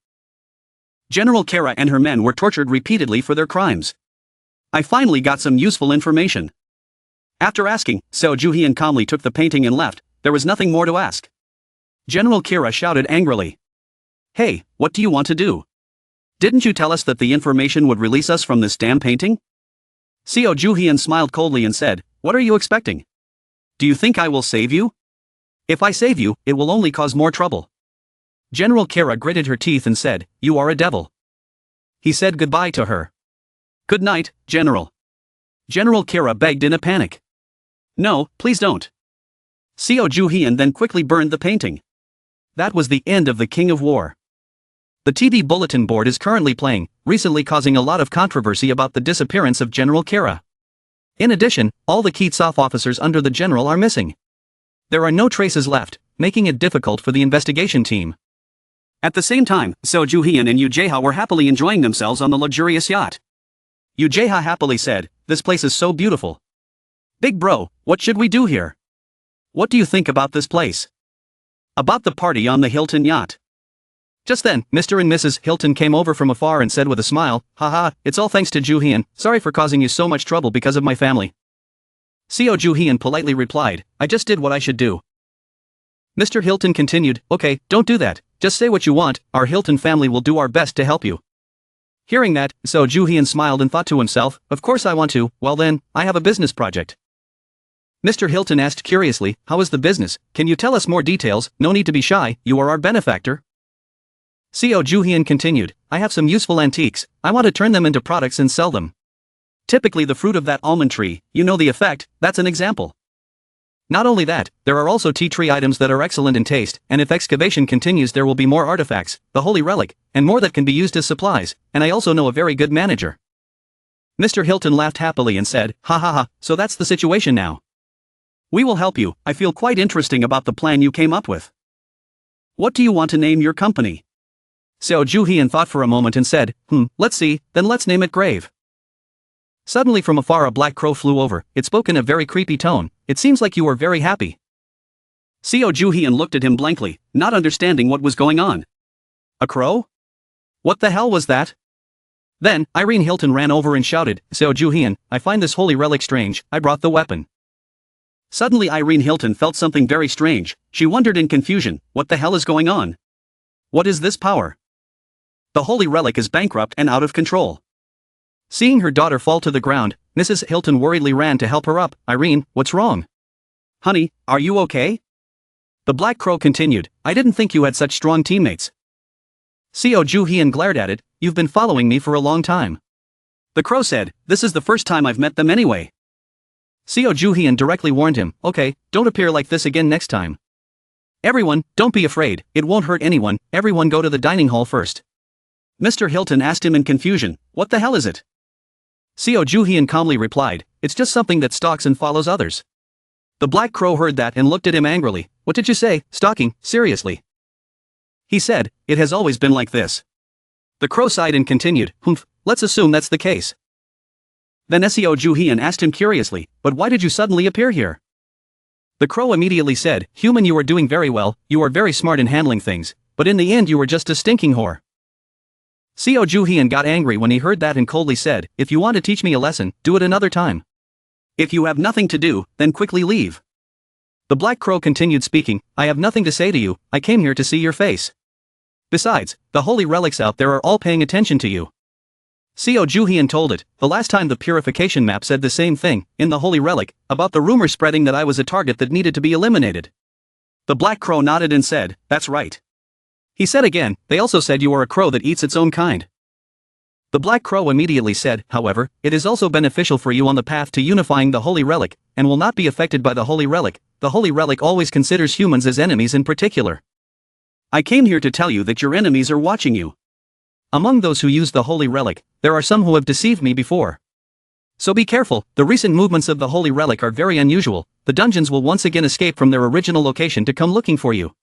General Cara and her men were tortured repeatedly for their crimes. I finally got some useful information. After asking, Seo Ju-hyun calmly took the painting and left. There was nothing more to ask. General Cara shouted angrily. Hey, what do you want to do? Didn't you tell us that the information would release us from this damn painting? Seo Ju-hyun smiled coldly and said, what are you expecting? Do you think I will save you? If I save you, it will only cause more trouble. General Cara gritted her teeth and said, you are a devil. He said goodbye to her. Good night, General. General Cara begged in a panic. No, please don't. Seo Ju-hyun then quickly burned the painting. That was the end of the King of War. The TV bulletin board is currently playing, recently causing a lot of controversy about the disappearance of General Cara. In addition, all the key staff officers under the general are missing. There are no traces left, making it difficult for the investigation team. At the same time, Seo Ju-hyun and Yu Jae-ha were happily enjoying themselves on the luxurious yacht. Yu Jae-ha happily said, this place is so beautiful. Big bro, what should we do here? What do you think about this place? About the party on the Hilton yacht. Just then, Mr. and Mrs. Hilton came over from afar and said with a smile, haha, it's all thanks to Ju-hyun, sorry for causing you so much trouble because of my family. Seo Ju-hyun politely replied, I just did what I should do. Mr. Hilton continued, okay, don't do that, just say what you want, our Hilton family will do our best to help you. Hearing that, Seo Ju-hyun smiled and thought to himself, of course I want to, well then, I have a business project. Mr. Hilton asked curiously, how is the business, can you tell us more details, no need to be shy, you are our benefactor. Seo Ju-hyun continued, I have some useful antiques, I want to turn them into products and sell them. Typically the fruit of that almond tree, you know the effect, that's an example. Not only that, there are also tea tree items that are excellent in taste, and if excavation continues there will be more artifacts, the holy relic, and more that can be used as supplies, and I also know a very good manager. Mr. Hilton laughed happily and said, ha ha ha, so that's the situation now. We will help you, I feel quite interesting about the plan you came up with. What do you want to name your company? Seo Ju-hyun thought for a moment and said, let's see, then let's name it Grave. Suddenly from afar a black crow flew over, it spoke in a very creepy tone, it seems like you are very happy. Seo Ju-hyun looked at him blankly, not understanding what was going on. A crow? What the hell was that? Then, Irene Hilton ran over and shouted, Seo Ju-hyun, I find this holy relic strange, I brought the weapon. Suddenly Irene Hilton felt something very strange, she wondered in confusion, what the hell is going on? What is this power? The holy relic is bankrupt and out of control. Seeing her daughter fall to the ground, Mrs. Hilton worriedly ran to help her up. Irene, what's wrong? Honey, are you okay? The black crow continued, I didn't think you had such strong teammates. Seo Ju-hyun glared at it, you've been following me for a long time. The crow said, this is the first time I've met them anyway. Seo Ju-hyun directly warned him, okay, don't appear like this again next time. Everyone, don't be afraid, it won't hurt anyone, everyone go to the dining hall first. Mr. Hilton asked him in confusion, what the hell is it? Seo Ju-hyun calmly replied, it's just something that stalks and follows others. The black crow heard that and looked at him angrily, what did you say, stalking, seriously? He said, it has always been like this. The crow sighed and continued, let's assume that's the case. Then Seo Ju-hyun asked him curiously, but why did you suddenly appear here? The crow immediately said, human, you are doing very well, you are very smart in handling things, but in the end you were just a stinking whore. Seo Juhian got angry when he heard that and coldly said, "If you want to teach me a lesson, do it another time. If you have nothing to do, then quickly leave." The Black Crow continued speaking, "I have nothing to say to you, I came here to see your face. Besides, the holy relics out there are all paying attention to you." Seo Juhian told it, "The last time the purification map said the same thing, in the holy relic, about the rumor spreading that I was a target that needed to be eliminated." The Black Crow nodded and said, "That's right." He said again, "They also said you are a crow that eats its own kind." The Black Crow immediately said, "However, it is also beneficial for you on the path to unifying the holy relic, and will not be affected by the holy relic. The holy relic always considers humans as enemies in particular. I came here to tell you that your enemies are watching you. Among those who use the holy relic, there are some who have deceived me before. So be careful, the recent movements of the holy relic are very unusual, the dungeons will once again escape from their original location to come looking for you."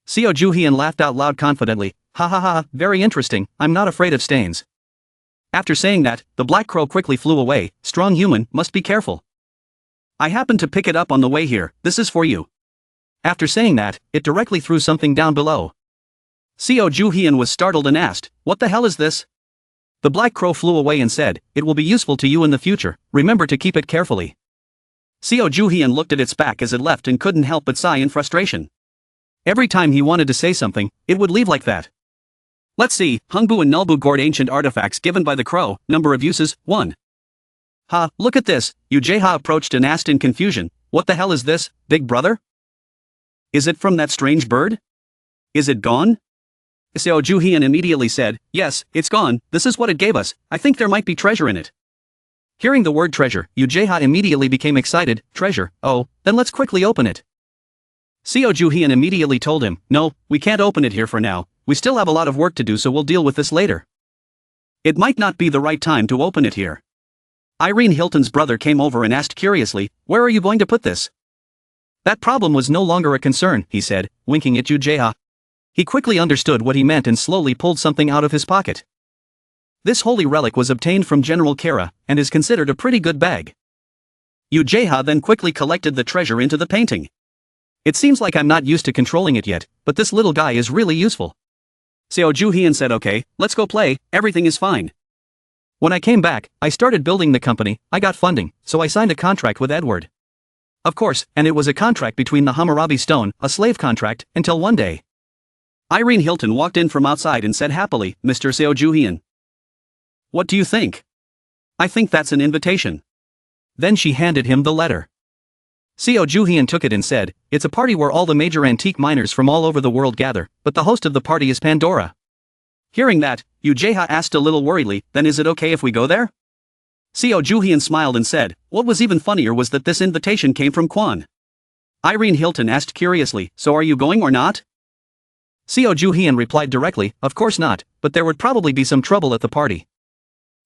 Seo Juhian laughed out loud confidently, "Ha ha ha, very interesting, I'm not afraid of stains." After saying that, the Black Crow quickly flew away. "Strong human, must be careful. I happened to pick it up on the way here, this is for you." After saying that, it directly threw something down below. Seo Juhian was startled and asked, "What the hell is this?" The Black Crow flew away and said, "It will be useful to you in the future, remember to keep it carefully." Seo Juhian looked at its back as it left and couldn't help but sigh in frustration. Every time he wanted to say something, it would leave like that. Let's see, Hungbu and Nulbu Gourd ancient artifacts given by the crow, number of uses, 1. "Ha, look at this," Ujeha approached and asked in confusion, "What the hell is this, big brother? Is it from that strange bird? Is it gone?" Seo Juhian immediately said, "Yes, it's gone, this is what it gave us, I think there might be treasure in it." Hearing the word treasure, Ujeha immediately became excited, "Treasure, oh, then let's quickly open it." Seo Juhian immediately told him, "No, we can't open it here for now, we still have a lot of work to do so we'll deal with this later. It might not be the right time to open it here." Irene Hilton's brother came over and asked curiously, "Where are you going to put this?" That problem was no longer a concern, he said, winking at Ujeha. He quickly understood what he meant and slowly pulled something out of his pocket. This holy relic was obtained from General Cara, and is considered a pretty good bag. Ujeha then quickly collected the treasure into the painting. "It seems like I'm not used to controlling it yet, but this little guy is really useful." Seo Juhian said, "Okay, let's go play, everything is fine." When I came back, I started building the company, I got funding, so I signed a contract with Edward. Of course, and it was a contract between the Hammurabi stone, a slave contract, until one day. Irene Hilton walked in from outside and said happily, "Mr. Seo Juhian. What do you think?" "I think that's an invitation." Then she handed him the letter. Seo Juhian took it and said, "It's a party where all the major antique miners from all over the world gather, but the host of the party is Pandora." Hearing that, Ujeha asked a little worriedly, "Then is it okay if we go there?" Seo Juhian smiled and said, "What was even funnier was that this invitation came from Quan." Irene Hilton asked curiously, "So are you going or not?" Seo Juhian replied directly, "Of course not, but there would probably be some trouble at the party."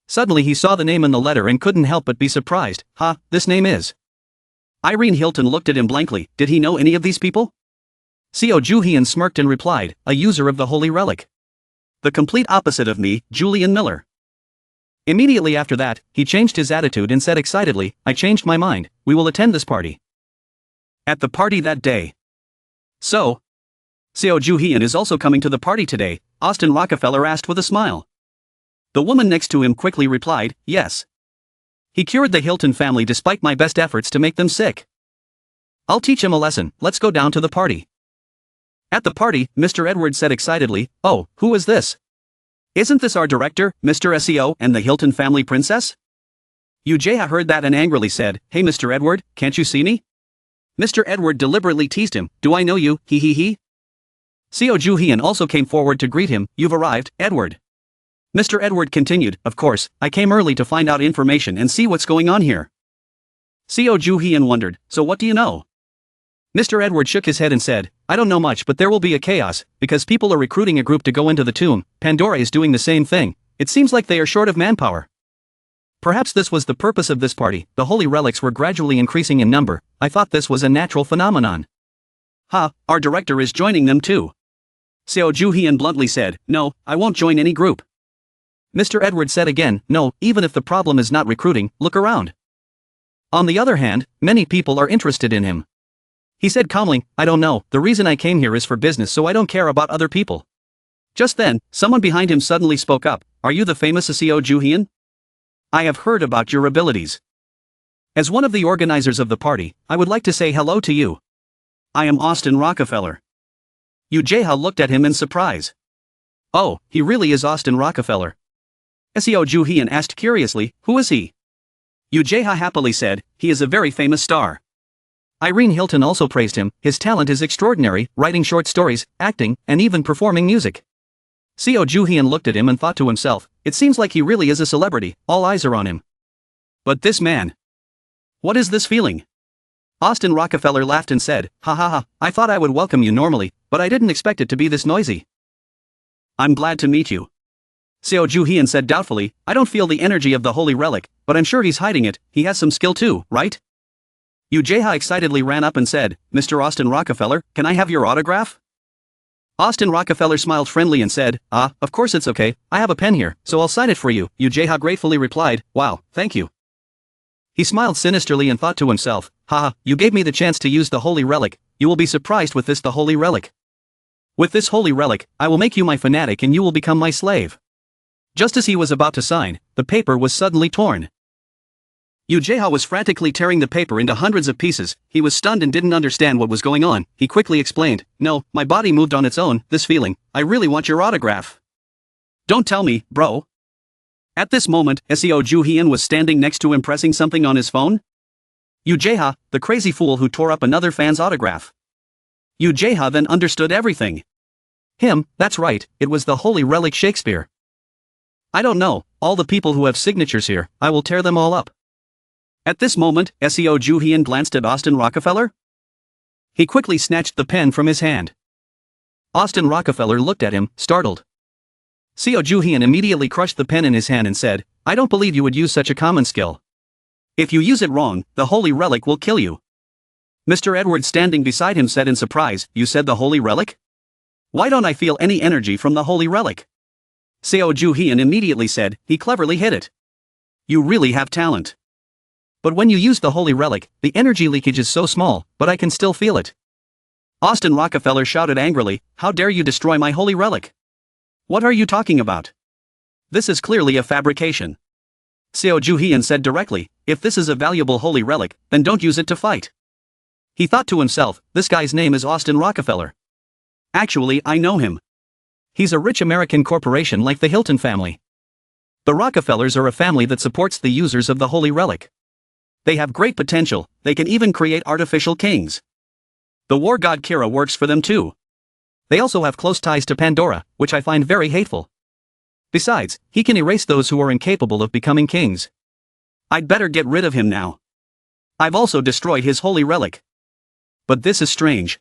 Suddenly he saw the name in the letter and couldn't help but be surprised. "Ha, this name is..." Irene Hilton looked at him blankly, did he know any of these people? Seo Juhian smirked and replied, "A user of the holy relic. The complete opposite of me, Julian Miller." Immediately after that, he changed his attitude and said excitedly, "I changed my mind, we will attend this party." At the party that day. "So? Seo Juhian is also coming to the party today?" Austin Rockefeller asked with a smile. The woman next to him quickly replied, "Yes. He cured the Hilton family despite my best efforts to make them sick. I'll teach him a lesson, let's go down to the party." At the party, Mr. Edward said excitedly, "Oh, who is this? Isn't this our director, Mr. SEO, and the Hilton family princess?" Ujeha heard that and angrily said, "Hey Mr. Edward, can't you see me?" Mr. Edward deliberately teased him, "Do I know you, he he he?" Seo Juhian also came forward to greet him, "You've arrived, Edward." Mr. Edward continued, "Of course, I came early to find out information and see what's going on here." Seo Juhian wondered, "So what do you know?" Mr. Edward shook his head and said, "I don't know much, but there will be a chaos, because people are recruiting a group to go into the tomb. Pandora is doing the same thing. It seems like they are short of manpower. Perhaps this was the purpose of this party, the holy relics were gradually increasing in number, I thought this was a natural phenomenon." "Ha, our director is joining them too." Seo Juhian bluntly said, "No, I won't join any group." Mr. Edward said again, "No, even if the problem is not recruiting, look around. On the other hand, many people are interested in him." He said calmly, "I don't know, the reason I came here is for business, so I don't care about other people. Just then, someone behind him suddenly spoke up. Are you the famous Seo Ju-hyun? I have heard about your abilities. As one of the organizers of the party, I would like to say hello to you. I am Austin Rockefeller. Yu Jae-ha looked at him in surprise. Oh, he really is Austin Rockefeller. Seo Ju-hyun asked curiously, who is he? Yu Jae-ha happily said, he is a very famous star. Irene Hilton also praised him, his talent is extraordinary, writing short stories, acting, and even performing music. Seo Ju-hyun looked at him and thought to himself, it seems like he really is a celebrity, all eyes are on him. But this man. What is this feeling? Austin Rockefeller laughed and said, ha ha ha, I thought I would welcome you normally, but I didn't expect it to be this noisy. I'm glad to meet you. Seo Ju-hyun said doubtfully, I don't feel the energy of the holy relic, but I'm sure he's hiding it, he has some skill too, right? Yu Jae-ha excitedly ran up and said, Mr. Austin Rockefeller, can I have your autograph? Austin Rockefeller smiled friendly and said, of course it's okay, I have a pen here, so I'll sign it for you. Yu Jae-ha gratefully replied, wow, thank you. He smiled sinisterly and thought to himself, haha, you gave me the chance to use the holy relic, you will be surprised with this the holy relic. With this holy relic, I will make you my fanatic and you will become my slave. Just as he was about to sign, the paper was suddenly torn. Yu Jae-ha was frantically tearing the paper into hundreds of pieces, he was stunned and didn't understand what was going on, he quickly explained, no, my body moved on its own, this feeling, I really want your autograph. Don't tell me, bro. At this moment, Seo Ju-hyun was standing next to him pressing something on his phone. Yu Jae-ha, the crazy fool who tore up another fan's autograph. Yu Jae-ha then understood everything. Him, that's right, it was the holy relic Shakespeare. I don't know, all the people who have signatures here, I will tear them all up. At this moment, Seo Ju-hyun glanced at Austin Rockefeller. He quickly snatched the pen from his hand. Austin Rockefeller looked at him, startled. Seo Ju-hyun immediately crushed the pen in his hand and said, I don't believe you would use such a common skill. If you use it wrong, the holy relic will kill you. Mr. Edward standing beside him said in surprise, you said the holy relic? Why don't I feel any energy from the holy relic? Seo Ju-hyun immediately said, he cleverly hid it. You really have talent. But when you use the holy relic, the energy leakage is so small, but I can still feel it. Austin Rockefeller shouted angrily, how dare you destroy my holy relic? What are you talking about? This is clearly a fabrication. Seo Ju-hyun said directly, if this is a valuable holy relic, then don't use it to fight. He thought to himself, this guy's name is Austin Rockefeller. Actually, I know him. He's a rich American corporation like the Hilton family. The Rockefellers are a family that supports the users of the holy relic. They have great potential, they can even create artificial kings. The war god Cara works for them too. They also have close ties to Pandora, which I find very hateful. Besides, he can erase those who are incapable of becoming kings. I'd better get rid of him now. I've also destroyed his holy relic. But this is strange.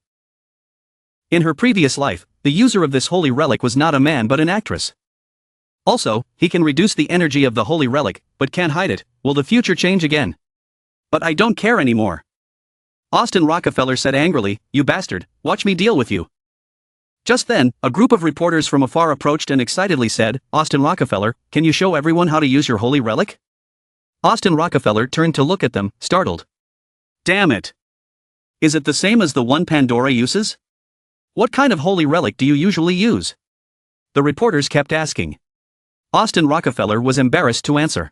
In her previous life, the user of this holy relic was not a man but an actress. Also, he can reduce the energy of the holy relic, but can't hide it. Will the future change again? But I don't care anymore. Austin Rockefeller said angrily, you bastard, watch me deal with you. Just then, a group of reporters from afar approached and excitedly said, Austin Rockefeller, can you show everyone how to use your holy relic? Austin Rockefeller turned to look at them, startled. Damn it! Is it the same as the one Pandora uses? What kind of holy relic do you usually use? The reporters kept asking. Austin Rockefeller was embarrassed to answer.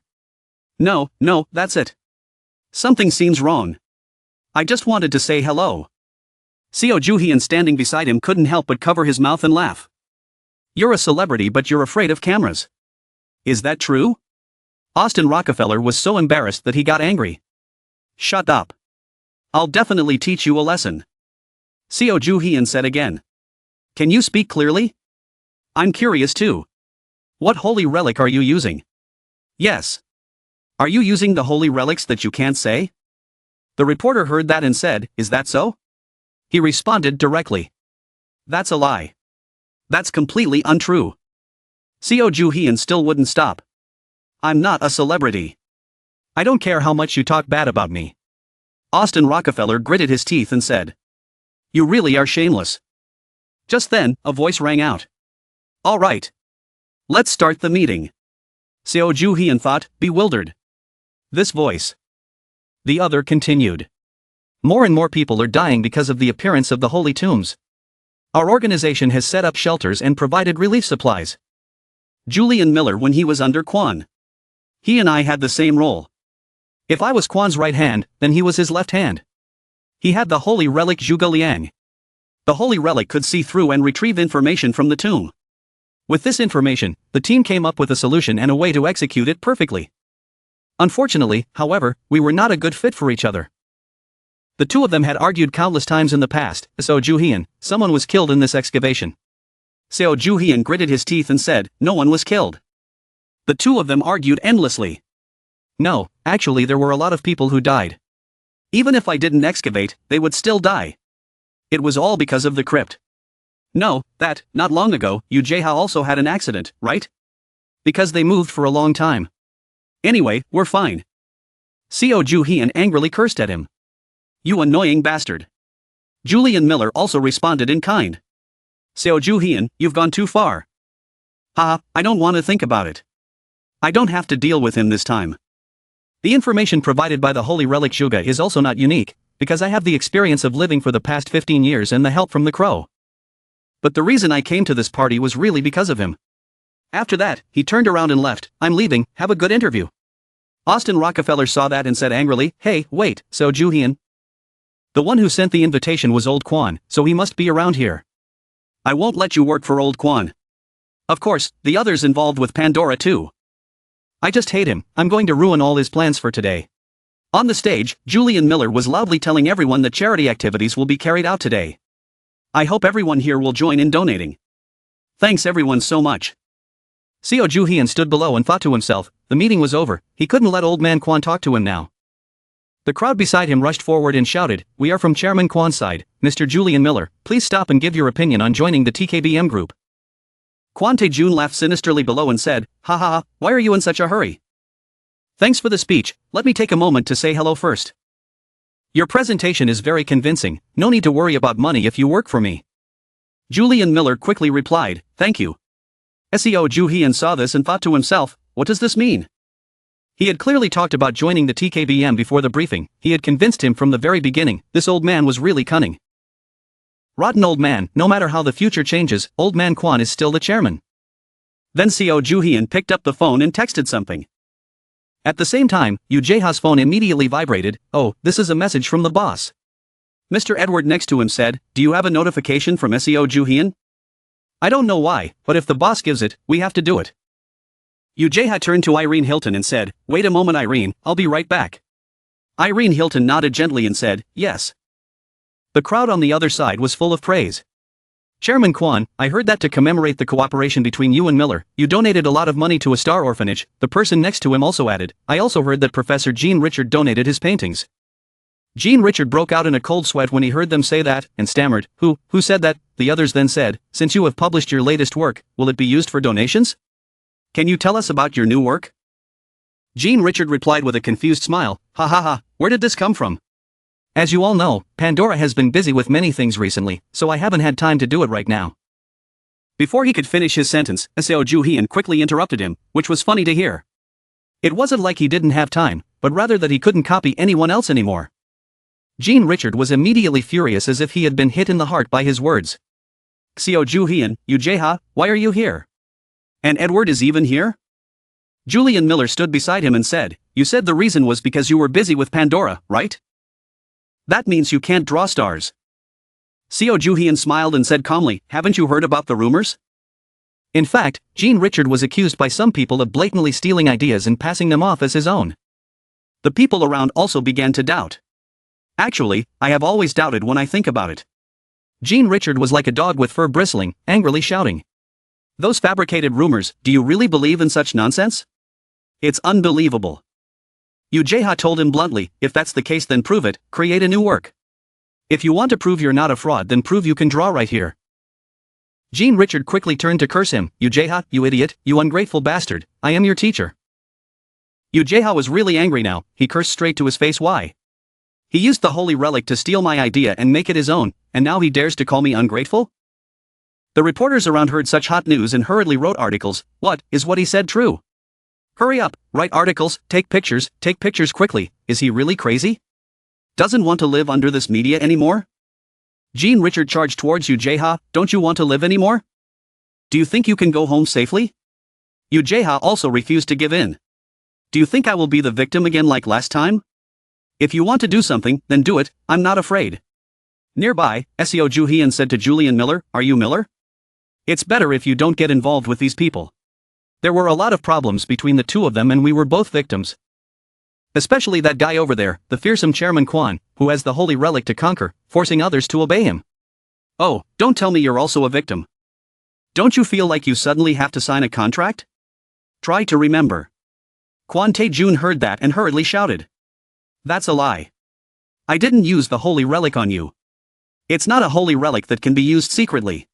No, that's it. Something seems wrong. I just wanted to say hello. Seo Ju-hyun standing beside him couldn't help but cover his mouth and laugh. You're a celebrity but you're afraid of cameras. Is that true? Austin Rockefeller was so embarrassed that he got angry. Shut up. I'll definitely teach you a lesson. Seo Ju-hyun said again. Can you speak clearly? I'm curious too. What holy relic are you using? Yes. Are you using the holy relics that you can't say? The reporter heard that and said, is that so? He responded directly. That's a lie. That's completely untrue. Seo Ju-hyun still wouldn't stop. I'm not a celebrity. I don't care how much you talk bad about me. Austin Rockefeller gritted his teeth and said. You really are shameless. Just then, a voice rang out. All right. Let's start the meeting. Seo Ju-hyun thought, bewildered. This voice. The other continued. More and more people are dying because of the appearance of the holy tombs. Our organization has set up shelters and provided relief supplies. Julian Miller when he was under Quan. He and I had the same role. If I was Quan's right hand, then he was his left hand. He had the holy relic Zhuge Liang. The holy relic could see through and retrieve information from the tomb. With this information, the team came up with a solution and a way to execute it perfectly. Unfortunately, however, we were not a good fit for each other. The two of them had argued countless times in the past, so Juhian, someone was killed in this excavation. Seo Juhian gritted his teeth and said, no one was killed. The two of them argued endlessly. No, actually there were a lot of people who died. Even if I didn't excavate, they would still die. It was all because of the crypt. No, not long ago, Ujeha also had an accident, right? Because they moved for a long time. Anyway, we're fine. Seo Juhian angrily cursed at him. You annoying bastard. Julian Miller also responded in kind. Seo Juhian, you've gone too far. Haha, I don't want to think about it. I don't have to deal with him this time. The information provided by the Holy Relic Zhuge is also not unique, because I have the experience of living for the past 15 years and the help from the crow. But the reason I came to this party was really because of him. After that, he turned around and left. I'm leaving, have a good interview. Austin Rockefeller saw that and said angrily, hey, wait, Seo Juhian. The one who sent the invitation was Old Quan, so he must be around here. I won't let you work for Old Quan. Of course, the others involved with Pandora too. I just hate him, I'm going to ruin all his plans for today. On the stage, Julian Miller was loudly telling everyone that charity activities will be carried out today. I hope everyone here will join in donating. Thanks everyone so much. Seo Juhian stood below and thought to himself, the meeting was over, he couldn't let Old Man Quan talk to him now. The crowd beside him rushed forward and shouted, we are from Chairman Quan's side, Mr. Julian Miller, please stop and give your opinion on joining the TKBM group. Quan Tae-jun laughed sinisterly below and said, ha ha ha, why are you in such a hurry? Thanks for the speech, let me take a moment to say hello first. Your presentation is very convincing, no need to worry about money if you work for me. Julian Miller quickly replied, thank you. Seo Juhian saw this and thought to himself, what does this mean? He had clearly talked about joining the TKBM before the briefing, he had convinced him from the very beginning, this old man was really cunning. Rotten old man, no matter how the future changes, Old Man Quan is still the chairman. Then Seo Juhian picked up the phone and texted something. At the same time, Ujeha's phone immediately vibrated, oh, this is a message from the boss. Mr. Edward next to him said, do you have a notification from Seo Juhian? I don't know why, but if the boss gives it, we have to do it. Ujeha turned to Irene Hilton and said, wait a moment Irene, I'll be right back. Irene Hilton nodded gently and said, yes. The crowd on the other side was full of praise. Chairman Quan, I heard that to commemorate the cooperation between you and Miller, you donated a lot of money to a star orphanage, the person next to him also added, I also heard that Professor Jean Richard donated his paintings. Jean Richard broke out in a cold sweat when he heard them say that, and stammered, who said that? The others then said, since you have published your latest work, will it be used for donations? Can you tell us about your new work? Jean Richard replied with a confused smile, ha ha ha, where did this come from? As you all know, Pandora has been busy with many things recently, so I haven't had time to do it right now. Before he could finish his sentence, Seo Juhian quickly interrupted him, which was funny to hear. It wasn't like he didn't have time, but rather that he couldn't copy anyone else anymore. Jean Richard was immediately furious as if he had been hit in the heart by his words. Seo Juhian, Ujeha, why are you here? And Edward is even here? Julian Miller stood beside him and said, you said the reason was because you were busy with Pandora, right? That means you can't draw stars. Seo Juhian smiled and said calmly, haven't you heard about the rumors? In fact, Jean Richard was accused by some people of blatantly stealing ideas and passing them off as his own. The people around also began to doubt. Actually, I have always doubted when I think about it. Jean Richard was like a dog with fur bristling, angrily shouting. Those fabricated rumors, do you really believe in such nonsense? It's unbelievable. Ujeha told him bluntly, if that's the case then prove it, create a new work. If you want to prove you're not a fraud then prove you can draw right here. Jean Richard quickly turned to curse him, Ujeha, you idiot, you ungrateful bastard, I am your teacher. Ujeha was really angry now, he cursed straight to his face why? He used the holy relic to steal my idea and make it his own, and now he dares to call me ungrateful? The reporters around heard such hot news and hurriedly wrote articles, is what he said true? Hurry up, write articles, take pictures quickly, is he really crazy? Doesn't want to live under this media anymore? Jean Richard charged towards you. Jaeha, don't you want to live anymore? Do you think you can go home safely? Yu Jaeha also refused to give in. Do you think I will be the victim again like last time? If you want to do something, then do it, I'm not afraid. Nearby, Seo Ju-hyun said to Julian Miller, are you Miller? It's better if you don't get involved with these people. There were a lot of problems between the two of them and we were both victims. Especially that guy over there, the fearsome Chairman Kwan, who has the holy relic to conquer, forcing others to obey him. Oh, don't tell me you're also a victim. Don't you feel like you suddenly have to sign a contract? Try to remember. Kwon Tae-jun heard that and hurriedly shouted. That's a lie. I didn't use the holy relic on you. It's not a holy relic that can be used secretly.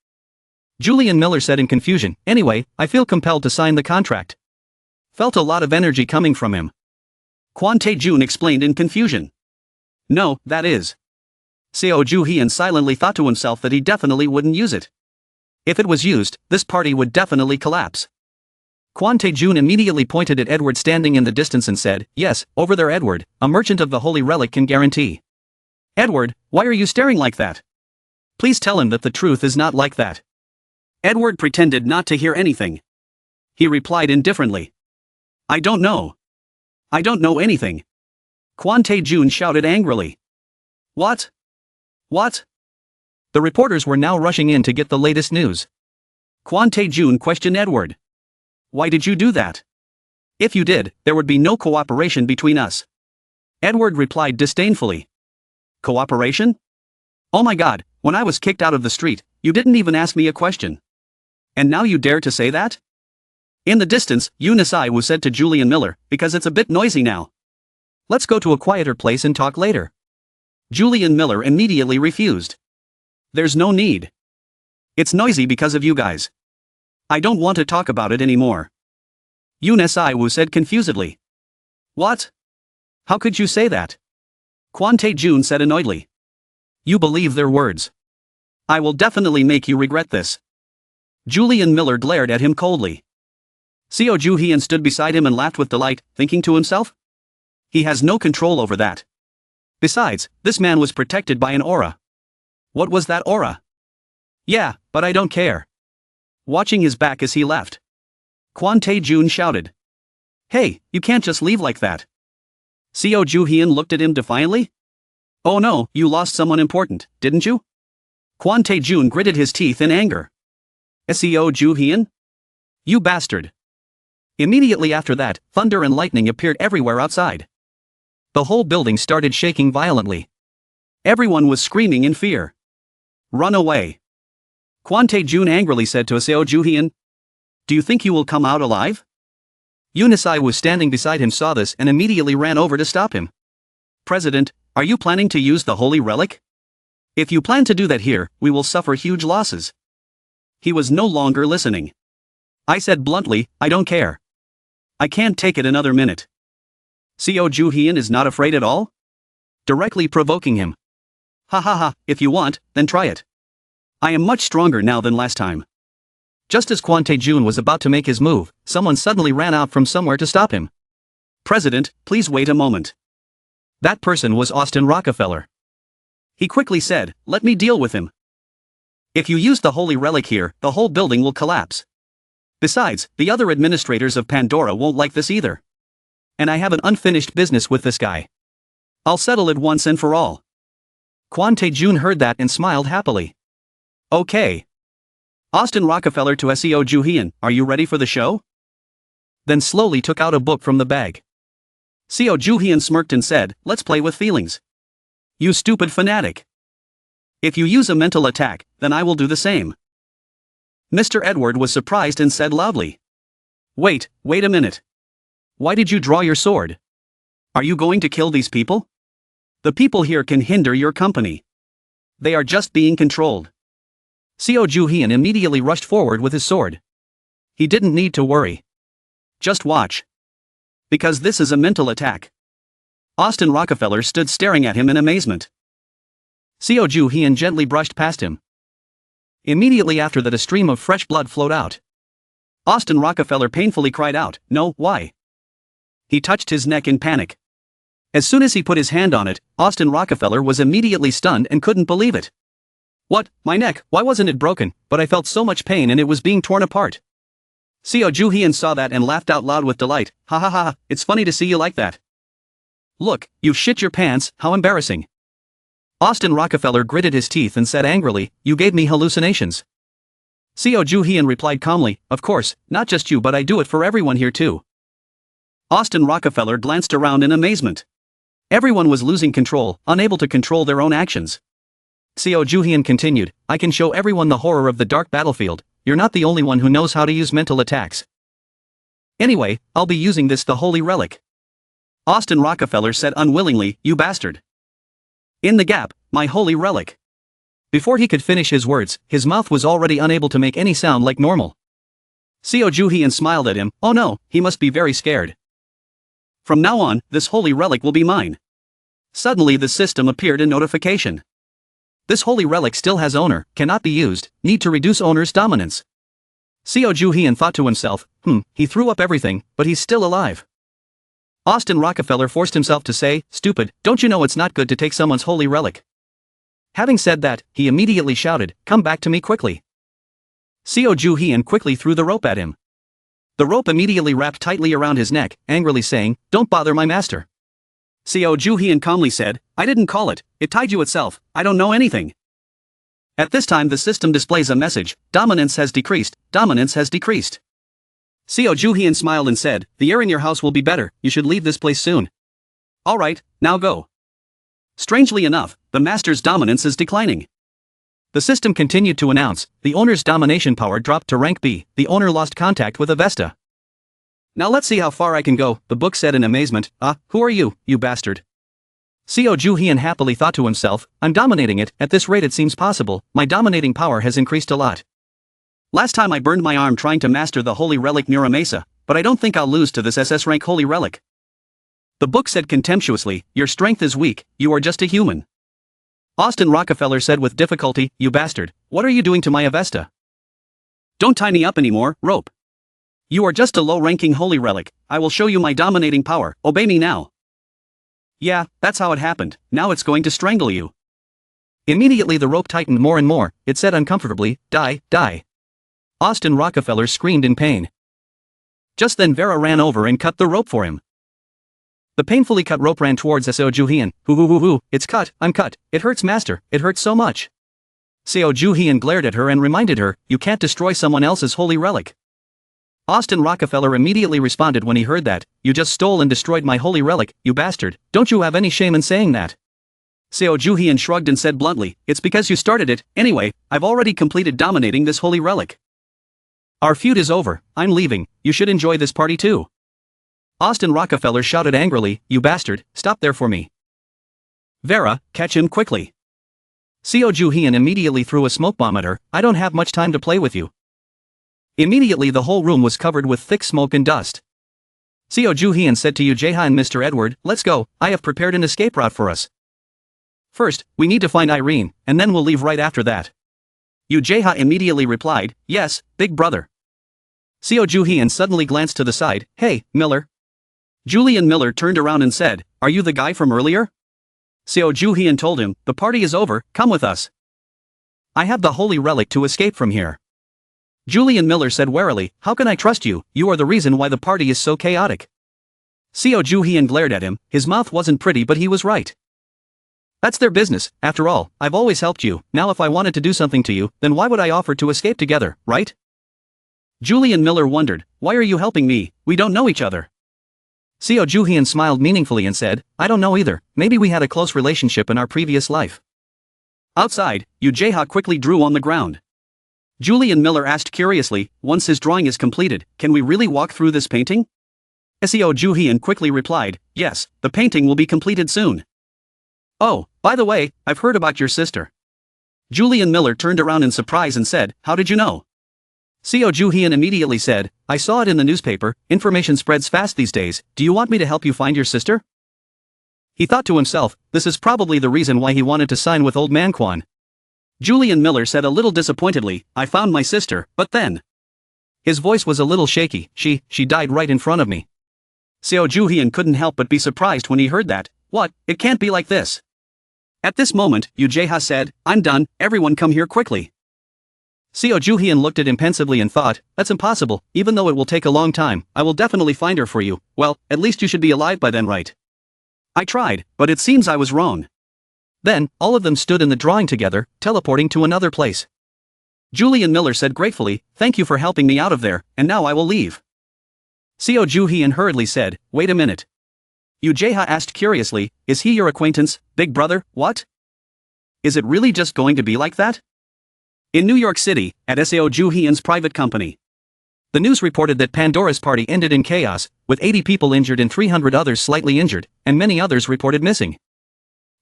Julian Miller said in confusion, anyway, I feel compelled to sign the contract. Felt a lot of energy coming from him. Kwon Tae-jun explained in confusion. No, that is. Seo Ju-hyun silently thought to himself that he definitely wouldn't use it. If it was used, this party would definitely collapse. Kwon Tae-jun immediately pointed at Edward standing in the distance and said, yes, over there Edward, a merchant of the holy relic can guarantee. Edward, why are you staring like that? Please tell him that the truth is not like that. Edward pretended not to hear anything. He replied indifferently. I don't know. I don't know anything. Kwon Tae-jun shouted angrily. What? What? The reporters were now rushing in to get the latest news. Kwon Tae-jun questioned Edward. Why did you do that? If you did, there would be no cooperation between us. Edward replied disdainfully. Cooperation? Oh my god, when I was kicked out of the street, you didn't even ask me a question. And now you dare to say that? In the distance, Yoon Isai said to Julian Miller, because it's a bit noisy now. Let's go to a quieter place and talk later. Julian Miller immediately refused. There's no need. It's noisy because of you guys. I don't want to talk about it anymore. Yoon Isai said confusedly. What? How could you say that? Kwon Tae-jun said annoyedly. You believe their words. I will definitely make you regret this. Julian Miller glared at him coldly. Seo Ju-hyun stood beside him and laughed with delight, thinking to himself. He has no control over that. Besides, this man was protected by an aura. What was that aura? Yeah, but I don't care. Watching his back as he left. Kwon Tae-jun shouted. Hey, you can't just leave like that. Seo Ju-hyun looked at him defiantly. Oh no, you lost someone important, didn't you? Kwon Tae-jun gritted his teeth in anger. Seo Ju-hyun? You bastard. Immediately after that, thunder and lightning appeared everywhere outside. The whole building started shaking violently. Everyone was screaming in fear. Run away. Kwon Tae-jun angrily said to Seo Ju-hyun. Do you think you will come out alive? Yoon Isai standing beside him saw this and immediately ran over to stop him. President, are you planning to use the holy relic? If you plan to do that here, we will suffer huge losses. He was no longer listening. I said bluntly, I don't care. I can't take it another minute. Seo Ju-hyun is not afraid at all? Directly provoking him. Ha ha ha, if you want, then try it. I am much stronger now than last time. Just as Kwon Tae-jun was about to make his move, someone suddenly ran out from somewhere to stop him. President, please wait a moment. That person was Austin Rockefeller. He quickly said, let me deal with him. If you use the holy relic here, the whole building will collapse. Besides, the other administrators of Pandora won't like this either. And I have an unfinished business with this guy. I'll settle it once and for all. Kwon Tae-jun heard that and smiled happily. Okay. Austin Rockefeller to Seo Ju-hyun, are you ready for the show? Then slowly took out a book from the bag. Seo Ju-hyun smirked and said, let's play with feelings. You stupid fanatic. If you use a mental attack, then I will do the same. Mr. Edward was surprised and said loudly. Wait a minute. Why did you draw your sword? Are you going to kill these people? The people here can hinder your company. They are just being controlled. Seo Ju-hyun immediately rushed forward with his sword. He didn't need to worry. Just watch. Because this is a mental attack. Austin Rockefeller stood staring at him in amazement. Seo Ju-hyun gently brushed past him. Immediately after that, a stream of fresh blood flowed out. Austin Rockefeller painfully cried out, no, why? He touched his neck in panic. As soon as he put his hand on it, Austin Rockefeller was immediately stunned and couldn't believe it. What, my neck, why wasn't it broken, but I felt so much pain and it was being torn apart. Seo Ju-hyun saw that and laughed out loud with delight. Ha ha ha, it's funny to see you like that. Look, you shit your pants, how embarrassing. Austin Rockefeller gritted his teeth and said angrily, you gave me hallucinations. Seo Ju-hyun replied calmly, of course, not just you but I do it for everyone here too. Austin Rockefeller glanced around in amazement. Everyone was losing control, unable to control their own actions. Seo Ju-hyun continued, I can show everyone the horror of the dark battlefield, you're not the only one who knows how to use mental attacks. Anyway, I'll be using this the holy relic. Austin Rockefeller said unwillingly, you bastard. In the gap, my holy relic. Before he could finish his words, his mouth was already unable to make any sound like normal. Seo Ju-hyun smiled at him, oh no, he must be very scared. From now on, this holy relic will be mine. Suddenly the system appeared in notification. This holy relic still has owner, cannot be used, need to reduce owner's dominance. Seo Ju-hyun thought to himself, he threw up everything, but he's still alive. Austin Rockefeller forced himself to say, stupid, don't you know it's not good to take someone's holy relic? Having said that, he immediately shouted, come back to me quickly. Seo Ju-hyun quickly threw the rope at him. The rope immediately wrapped tightly around his neck, angrily saying, don't bother my master. Seo Ju-hyun calmly said, I didn't call it, it tied you itself, I don't know anything. At this time the system displays a message, dominance has decreased, dominance has decreased. Seo Ju-hyun smiled and said, the air in your house will be better, you should leave this place soon. Alright, now go. Strangely enough, the master's dominance is declining. The system continued to announce, the owner's domination power dropped to rank B, the owner lost contact with Avesta. Now let's see how far I can go, the book said in amazement, who are you, you bastard? Seo Ju-hyun happily thought to himself, I'm dominating it, at this rate it seems possible, my dominating power has increased a lot. Last time I burned my arm trying to master the holy relic Muramasa, but I don't think I'll lose to this SS rank holy relic. The book said contemptuously, your strength is weak, you are just a human. Austin Rockefeller said with difficulty, you bastard, what are you doing to my Avesta? Don't tie me up anymore, rope. You are just a low-ranking holy relic, I will show you my dominating power, obey me now. Yeah, that's how it happened, now it's going to strangle you. Immediately the rope tightened more and more, it said uncomfortably, die, die. Austin Rockefeller screamed in pain. Just then Vera ran over and cut the rope for him. The painfully cut rope ran towards Seo Ju-hyun, hoo, it's cut, I'm cut, it hurts master, it hurts so much. Seo Ju-hyun glared at her and reminded her, you can't destroy someone else's holy relic. Austin Rockefeller immediately responded when he heard that, you just stole and destroyed my holy relic, you bastard, don't you have any shame in saying that? Seo Ju-hyun shrugged and said bluntly, it's because you started it, anyway, I've already completed dominating this holy relic. Our feud is over, I'm leaving, you should enjoy this party too. Austin Rockefeller shouted angrily, you bastard, stop there for me. Vera, catch him quickly. Seo Ju-hyun immediately threw a smoke bomb at her, I don't have much time to play with you. Immediately the whole room was covered with thick smoke and dust. Seo Ju-hyun said to Yu Jae-ha and Mr. Edward, let's go, I have prepared an escape route for us. First, we need to find Irene, and then we'll leave right after that. Yu Jae-ha immediately replied, yes, big brother. Seo Ju-hyun suddenly glanced to the side, hey, Miller. Julian Miller turned around and said, are you the guy from earlier? Seo Ju-hyun told him, the party is over, come with us. I have the holy relic to escape from here. Julian Miller said warily, how can I trust you, you are the reason why the party is so chaotic. Seo Ju-hyun glared at him, his mouth wasn't pretty but he was right. That's their business, after all, I've always helped you, now if I wanted to do something to you, then why would I offer to escape together, right? Julian Miller wondered, why are you helping me, we don't know each other. Seo Ju-hyun smiled meaningfully and said, I don't know either, maybe we had a close relationship in our previous life. Outside, Yu Jae-ha quickly drew on the ground. Julian Miller asked curiously, once his drawing is completed, can we really walk through this painting? Seo Ju-hyun quickly replied, yes, the painting will be completed soon. Oh, by the way, I've heard about your sister. Julian Miller turned around in surprise and said, how did you know? Seo Ju-hyun immediately said, I saw it in the newspaper, information spreads fast these days, do you want me to help you find your sister? He thought to himself, this is probably the reason why he wanted to sign with old man Kwan. Julian Miller said a little disappointedly, I found my sister, but then. His voice was a little shaky, she died right in front of me. Seo Ju-hyun couldn't help but be surprised when he heard that, what, it can't be like this. At this moment, Ujeha said, I'm done, everyone come here quickly. Seo Juhyun looked at him pensively and thought, that's impossible, even though it will take a long time, I will definitely find her for you, well, at least you should be alive by then, right? I tried, but it seems I was wrong. Then, all of them stood in the drawing together, teleporting to another place. Julian Miller said gratefully, thank you for helping me out of there, and now I will leave. Seo Juhyun hurriedly said, wait a minute. Ujeha asked curiously, is he your acquaintance, big brother, what? Is it really just going to be like that? In New York City, at Seo Juhyun's private company. The news reported that Pandora's party ended in chaos, with 80 people injured and 300 others slightly injured, and many others reported missing.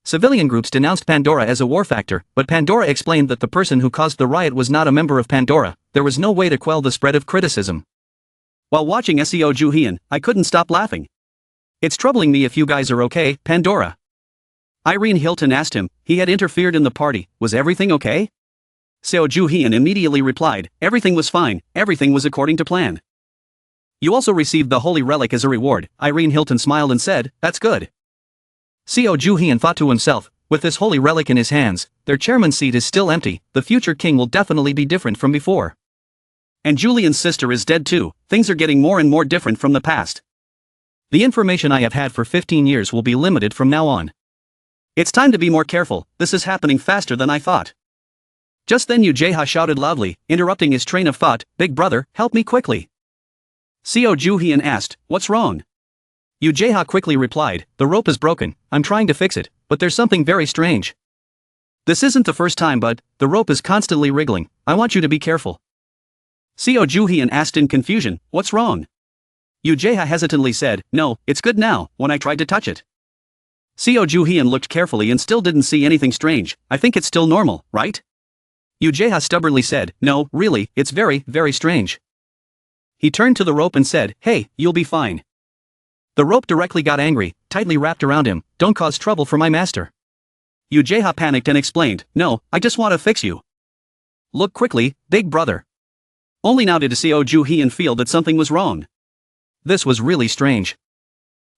Civilian groups denounced Pandora as a war factor, but Pandora explained that the person who caused the riot was not a member of Pandora, there was no way to quell the spread of criticism. While watching Seo Juhyun, I couldn't stop laughing. It's troubling me if you guys are okay, Pandora. Irene Hilton asked him, he had interfered in the party, was everything okay? Seo Juhyun immediately replied, everything was fine, everything was according to plan. You also received the holy relic as a reward, Irene Hilton smiled and said, that's good. Seo Juhyun thought to himself, with this holy relic in his hands, their chairman's seat is still empty, the future king will definitely be different from before. And Julian's sister is dead too, things are getting more and more different from the past. The information I have had for 15 years will be limited from now on. It's time to be more careful, this is happening faster than I thought. Just then Ujeha shouted loudly, interrupting his train of thought, big brother, help me quickly. Seo Juhyun asked, what's wrong? Ujeha quickly replied, the rope is broken, I'm trying to fix it, but there's something very strange. This isn't the first time but, the rope is constantly wriggling, I want you to be careful. Seo Juhyun asked in confusion, what's wrong? Ujeha hesitantly said, no, it's good now, when I tried to touch it. Seo Juhyun looked carefully and still didn't see anything strange, I think it's still normal, right? Ujeha stubbornly said, no, really, it's very, very strange. He turned to the rope and said, hey, you'll be fine. The rope directly got angry, tightly wrapped around him, don't cause trouble for my master. Ujeha panicked and explained, no, I just want to fix you. Look quickly, big brother. Only now did Seo Juhyun feel that something was wrong. This was really strange.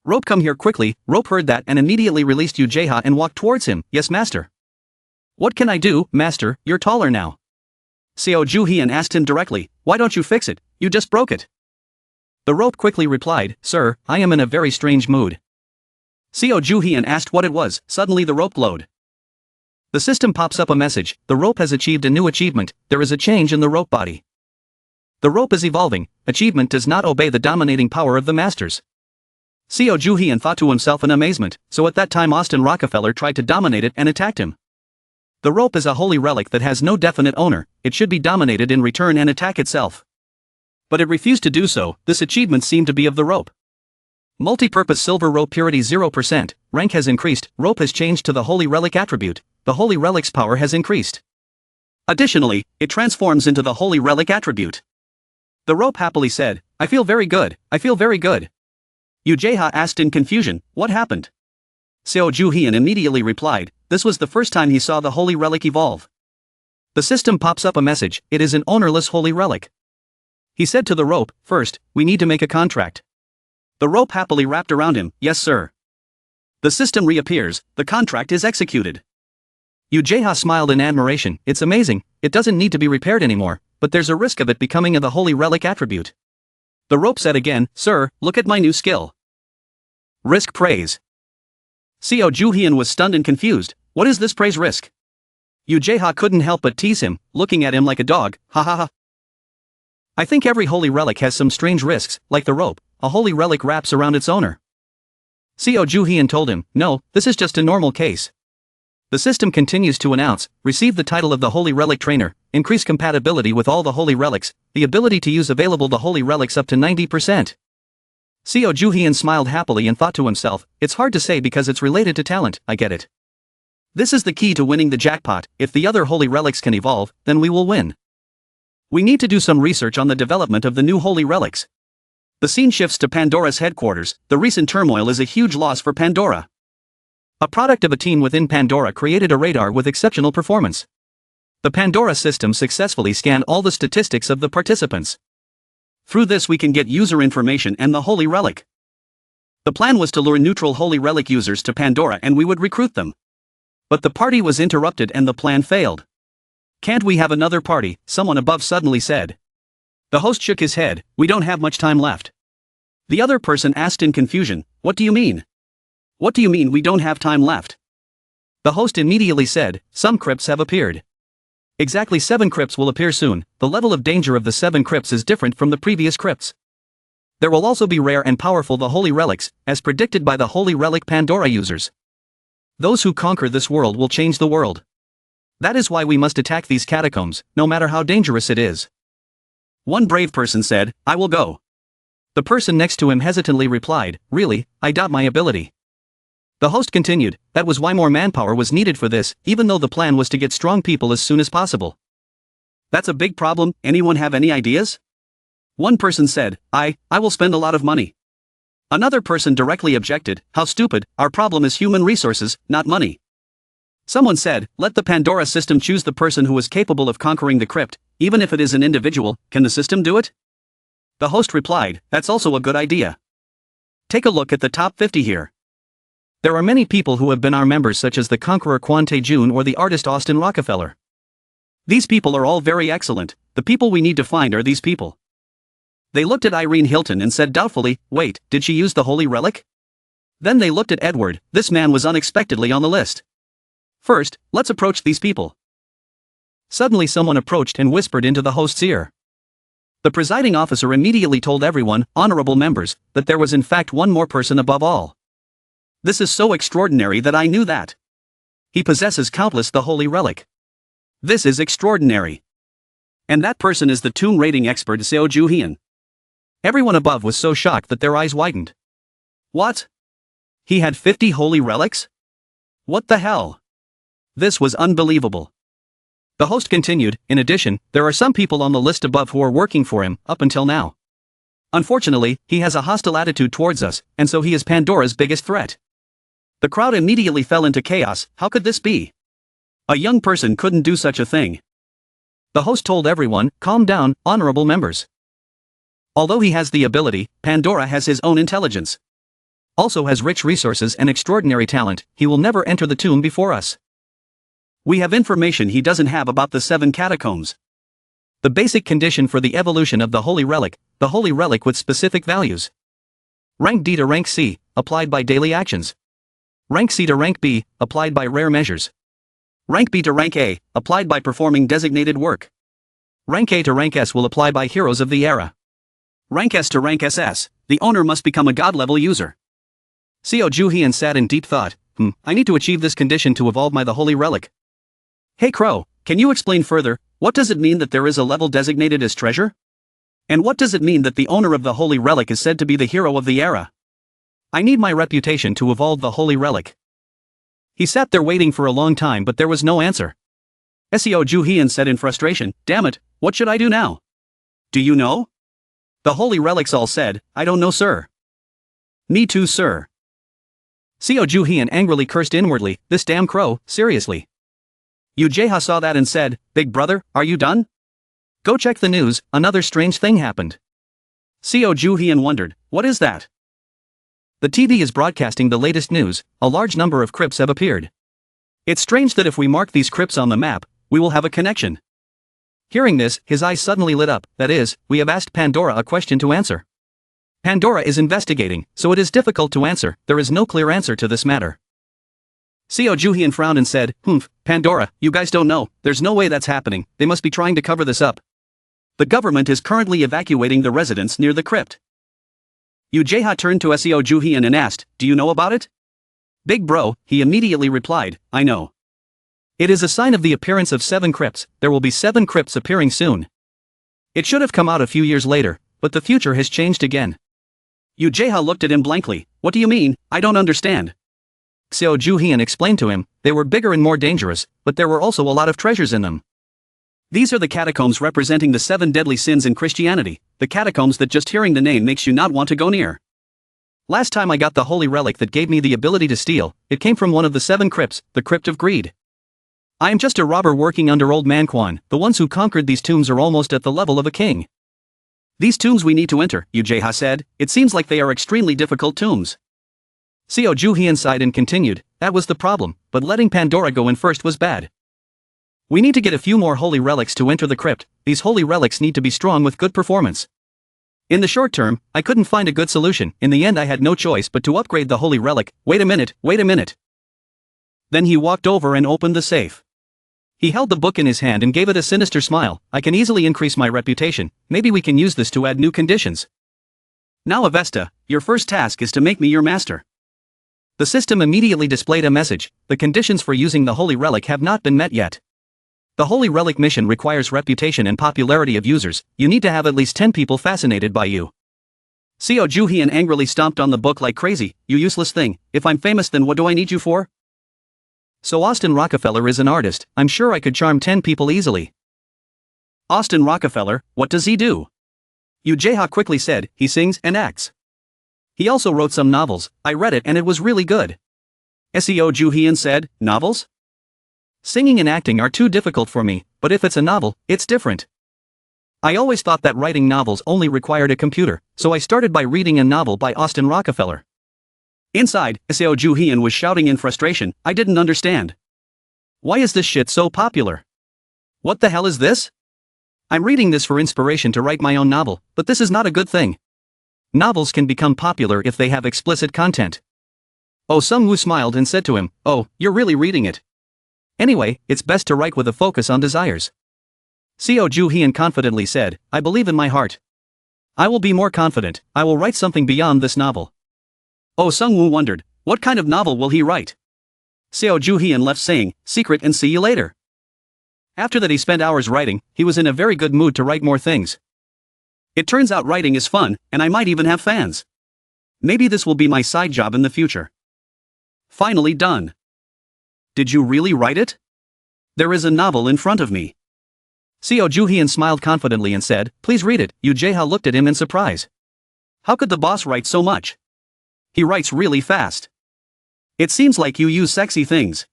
Rope, come here quickly. Rope heard that and immediately released Ujeha and walked towards him. Yes, master. What can I do, master, you're taller now. Seo Juhyun asked him directly, why don't you fix it, you just broke it. The rope quickly replied, sir, I am in a very strange mood. Seo Juhyun asked what it was, suddenly the rope glowed. The system pops up a message, the rope has achieved a new achievement, there is a change in the rope body. The rope is evolving, achievement does not obey the dominating power of the masters. Seo Juhyun thought to himself in amazement, so at that time Austin Rockefeller tried to dominate it and attacked him. The rope is a holy relic that has no definite owner, it should be dominated in return and attack itself. But it refused to do so, this achievement seemed to be of the rope. Multi-purpose silver rope purity 0%, rank has increased, rope has changed to the holy relic attribute, the holy relic's power has increased. Additionally, it transforms into the holy relic attribute. The rope happily said, I feel very good, I feel very good. Ujeha asked in confusion, what happened? Seo Juhyun immediately replied, this was the first time he saw the holy relic evolve. The system pops up a message, it is an ownerless holy relic. He said to the rope, first, we need to make a contract. The rope happily wrapped around him, yes sir. The system reappears, the contract is executed. Ujeha smiled in admiration, it's amazing, it doesn't need to be repaired anymore, but there's a risk of it becoming the holy relic attribute. The rope said again, sir, look at my new skill. Risk praise. Seo Juhyun was stunned and confused, what is this praise risk? Ujeha couldn't help but tease him, looking at him like a dog, ha ha ha. I think every holy relic has some strange risks, like the rope, a holy relic wraps around its owner. Seo Juhyun told him, no, this is just a normal case. The system continues to announce, receive the title of the Holy Relic Trainer, increase compatibility with all the Holy Relics, the ability to use available the Holy Relics up to 90%. Seo Juhyun smiled happily and thought to himself, it's hard to say because it's related to talent, I get it. This is the key to winning the jackpot, if the other Holy Relics can evolve, then we will win. We need to do some research on the development of the new Holy Relics. The scene shifts to Pandora's headquarters, the recent turmoil is a huge loss for Pandora. A product of a team within Pandora created a radar with exceptional performance. The Pandora system successfully scanned all the statistics of the participants. Through this we can get user information and the Holy Relic. The plan was to lure neutral Holy Relic users to Pandora and we would recruit them. But the party was interrupted and the plan failed. "Can't we have another party?" someone above suddenly said. The host shook his head. "We don't have much time left." The other person asked in confusion, "What do you mean? What do you mean we don't have time left?" The host immediately said, "Some crypts have appeared. Exactly 7 crypts will appear soon. The level of danger of the 7 crypts is different from the previous crypts. There will also be rare and powerful the holy relics, as predicted by the holy relic Pandora users. Those who conquer this world will change the world. That is why we must attack these catacombs, no matter how dangerous it is." One brave person said, "I will go." The person next to him hesitantly replied, "Really, I doubt my ability." The host continued, "That was why more manpower was needed for this, even though the plan was to get strong people as soon as possible." "That's a big problem. Anyone have any ideas?" One person said, I will spend a lot of money." Another person directly objected, "How stupid, our problem is human resources, not money." Someone said, "Let the Pandora system choose the person who is capable of conquering the crypt, even if it is an individual. Can the system do it?" The host replied, "That's also a good idea. Take a look at the top 50 here. There are many people who have been our members, such as the conqueror Kwon Tae-jun or the artist Austin Rockefeller. These people are all very excellent. The people we need to find are these people." They looked at Irene Hilton and said doubtfully, "Wait, did she use the holy relic?" Then they looked at Edward. This man was unexpectedly on the list. "First, let's approach these people." Suddenly someone approached and whispered into the host's ear. The presiding officer immediately told everyone, "Honorable members, that there was in fact one more person above all. This is so extraordinary that I knew that. He possesses countless the holy relic. This is extraordinary. And that person is the tomb raiding expert Seo Ju-hyun." Everyone above was so shocked that their eyes widened. What? He had 50 holy relics? What the hell? This was unbelievable. The host continued, "In addition, there are some people on the list above who are working for him, up until now. Unfortunately, he has a hostile attitude towards us, and so he is Pandora's biggest threat." The crowd immediately fell into chaos. How could this be? A young person couldn't do such a thing. The host told everyone, "Calm down, honorable members. Although he has the ability, Pandora has his own intelligence. Also has rich resources and extraordinary talent. He will never enter the tomb before us. We have information he doesn't have about the 7 catacombs. The basic condition for the evolution of the holy relic with specific values. Rank D to rank C, applied by daily actions. Rank C to rank B, applied by rare measures. Rank B to rank A, applied by performing designated work. Rank A to rank S will apply by heroes of the era. Rank S to rank SS, the owner must become a god-level user." Seo Ju-hyun sat in deep thought. I need to achieve this condition to evolve the holy relic. Hey Crow, can you explain further, what does it mean that there is a level designated as treasure? And what does it mean that the owner of the holy relic is said to be the hero of the era? I need my reputation to evolve the holy relic." He sat there waiting for a long time, but there was no answer. Seo Ju-hyun said in frustration, "Damn it, what should I do now?" "Do you know?" The holy relics all said, "I don't know, sir." "Me too, sir." Seo Ju-hyun angrily cursed inwardly, "This damn crow, seriously." Yu Jae-ha saw that and said, "Big brother, are you done? Go check the news, another strange thing happened." Seo Ju-hyun wondered, "What is that?" The TV is broadcasting the latest news. A large number of crypts have appeared. It's strange that if we mark these crypts on the map, we will have a connection. Hearing this, his eyes suddenly lit up. That is, we have asked Pandora a question to answer. Pandora is investigating, so it is difficult to answer. There is no clear answer to this matter. Seo Ju-hyun frowned and said, Pandora, you guys don't know, there's no way that's happening, they must be trying to cover this up. The government is currently evacuating the residents near the crypt." Yu Jae-ha turned to Seo Ju-hyun and asked, "Do you know about it?" "Big bro," he immediately replied, "I know. It is a sign of the appearance of 7 crypts. There will be 7 crypts appearing soon. It should have come out a few years later, but the future has changed again." Yu Jae-ha looked at him blankly. "What do you mean? I don't understand." Seo Ju-hyun explained to him, "They were bigger and more dangerous, but there were also a lot of treasures in them. These are the catacombs representing the 7 deadly sins in Christianity, the catacombs that just hearing the name makes you not want to go near. Last time I got the holy relic that gave me the ability to steal, it came from one of the 7 crypts, the Crypt of Greed. I am just a robber working under old man Kwan. The ones who conquered these tombs are almost at the level of a king. These tombs we need to enter," Yu Jae-ha said. "It seems like they are extremely difficult tombs." Seo Ju-hyun sighed and continued, that was the problem, but letting Pandora go in first was bad. We need to get a few more holy relics to enter the crypt. These holy relics need to be strong with good performance. In the short term, I couldn't find a good solution. In the end I had no choice but to upgrade the holy relic. Wait a minute. Then he walked over and opened the safe. He held the book in his hand and gave it a sinister smile. I can easily increase my reputation. Maybe we can use this to add new conditions. Now Avesta, your first task is to make me your master. The system immediately displayed a message. The conditions for using the holy relic have not been met yet. The holy relic mission requires reputation and popularity of users. You need to have at least 10 people fascinated by you. Seo Juhyeon angrily stomped on the book like crazy. You useless thing. If I'm famous, then what do I need you for? So Austin Rockefeller is an artist. I'm sure I could charm 10 people easily. Austin Rockefeller, what does he do? Yoo Jae-ha quickly said. He sings and acts. He also wrote some novels. I read it and it was really good. Seo Juhyeon said. Novels? Singing and acting are too difficult for me, but if it's a novel, it's different. I always thought that writing novels only required a computer, so I started by reading a novel by Austin Rockefeller. Inside, Seo Juhyeon was shouting in frustration. I didn't understand. Why is this shit so popular? What the hell is this? I'm reading this for inspiration to write my own novel, but this is not a good thing. Novels can become popular if they have explicit content. Oh Sung-woo smiled and said to him, oh, you're really reading it. Anyway, it's best to write with a focus on desires. Seo Juhyeon confidently said, I believe in my heart. I will be more confident. I will write something beyond this novel. Oh Sung-woo wondered, what kind of novel will he write? Seo Juhyeon left saying, secret and see you later. After that he spent hours writing. He was in a very good mood to write more things. It turns out writing is fun, and I might even have fans. Maybe this will be my side job in the future. Finally done. Did you really write it? There is a novel in front of me. Seo Juhyeon smiled confidently and said, please read it. Yoo Jae-ha looked at him in surprise. How could the boss write so much? He writes really fast. It seems like you use sexy things.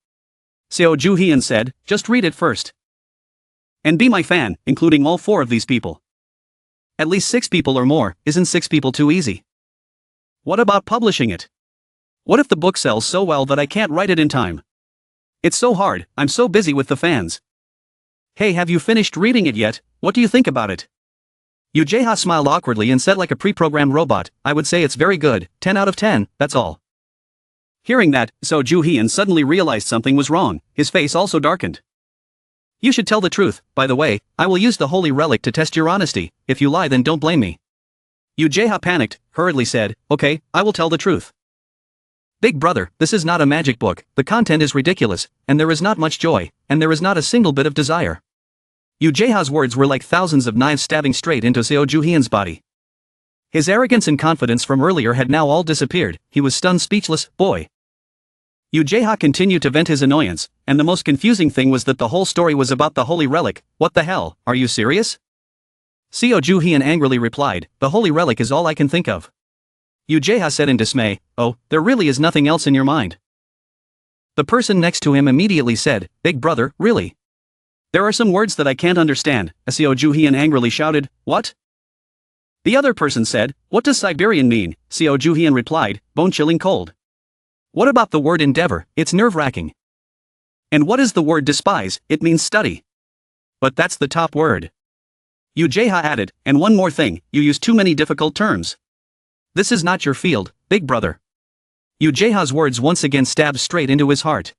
Seo Juhyeon said, just read it first. And be my fan, including all 4 of these people. At least 6 people or more. Isn't 6 people too easy? What about publishing it? What if the book sells so well that I can't write it in time? It's so hard. I'm so busy with the fans. Hey, have you finished reading it yet? What do you think about it? Yoo Jae-ha smiled awkwardly and said like a pre-programmed robot, I would say it's very good, 10 out of 10, that's all. Hearing that, Seo Juhyeon suddenly realized something was wrong. His face also darkened. You should tell the truth. By the way, I will use the holy relic to test your honesty. If you lie, then don't blame me. Yoo Jae-ha panicked, hurriedly said, okay, I will tell the truth. Big brother, this is not a magic book. The content is ridiculous, and there is not much joy, and there is not a single bit of desire. Yoo Jae-ha's words were like thousands of knives stabbing straight into Seo Juhyeon's body. His arrogance and confidence from earlier had now all disappeared. He was stunned speechless. Boy. Yoo Jae-ha continued to vent his annoyance, and the most confusing thing was that the whole story was about the holy relic. What the hell, are you serious? Seo Juhyeon angrily replied, the holy relic is all I can think of. Yoo Jae-ha said in dismay, oh, there really is nothing else in your mind. The person next to him immediately said, big brother, really? There are some words that I can't understand. Seo Juhyeon angrily shouted, what? The other person said, what does Siberian mean? Seo Juhyeon replied, bone-chilling cold. What about the word endeavor? It's nerve-wracking. And what is the word despise? It means study. But that's the top word. Yoo Jae-ha added, and one more thing, you use too many difficult terms. This is not your field, big brother. Yoo Jae-ha's words once again stabbed straight into his heart.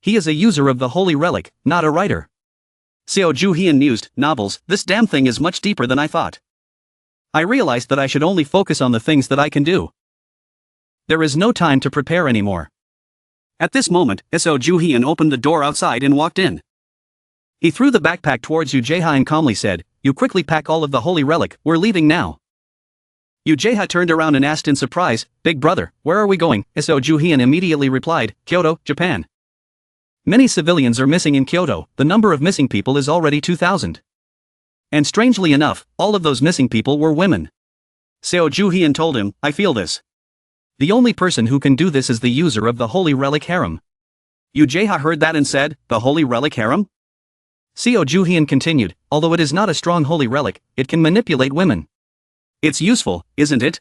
He is a user of the holy relic, not a writer. Seo Juhyeon mused, novels, this damn thing is much deeper than I thought. I realized that I should only focus on the things that I can do. There is no time to prepare anymore. At this moment, Seo Juhyeon opened the door outside and walked in. He threw the backpack towards Yoo Jae-ha and calmly said, you quickly pack all of the holy relic, we're leaving now. Yoo Jae-ha turned around and asked in surprise, big brother, where are we going? Seo Juhyeon immediately replied, Kyoto, Japan. Many civilians are missing in Kyoto. The number of missing people is already 2,000. And strangely enough, all of those missing people were women. Seo Juhyeon told him, I feel this. The only person who can do this is the user of the holy relic harem. Yoo Jae-ha heard that and said, the holy relic harem? Seo Juhyeon continued, although it is not a strong holy relic, it can manipulate women. It's useful, isn't it?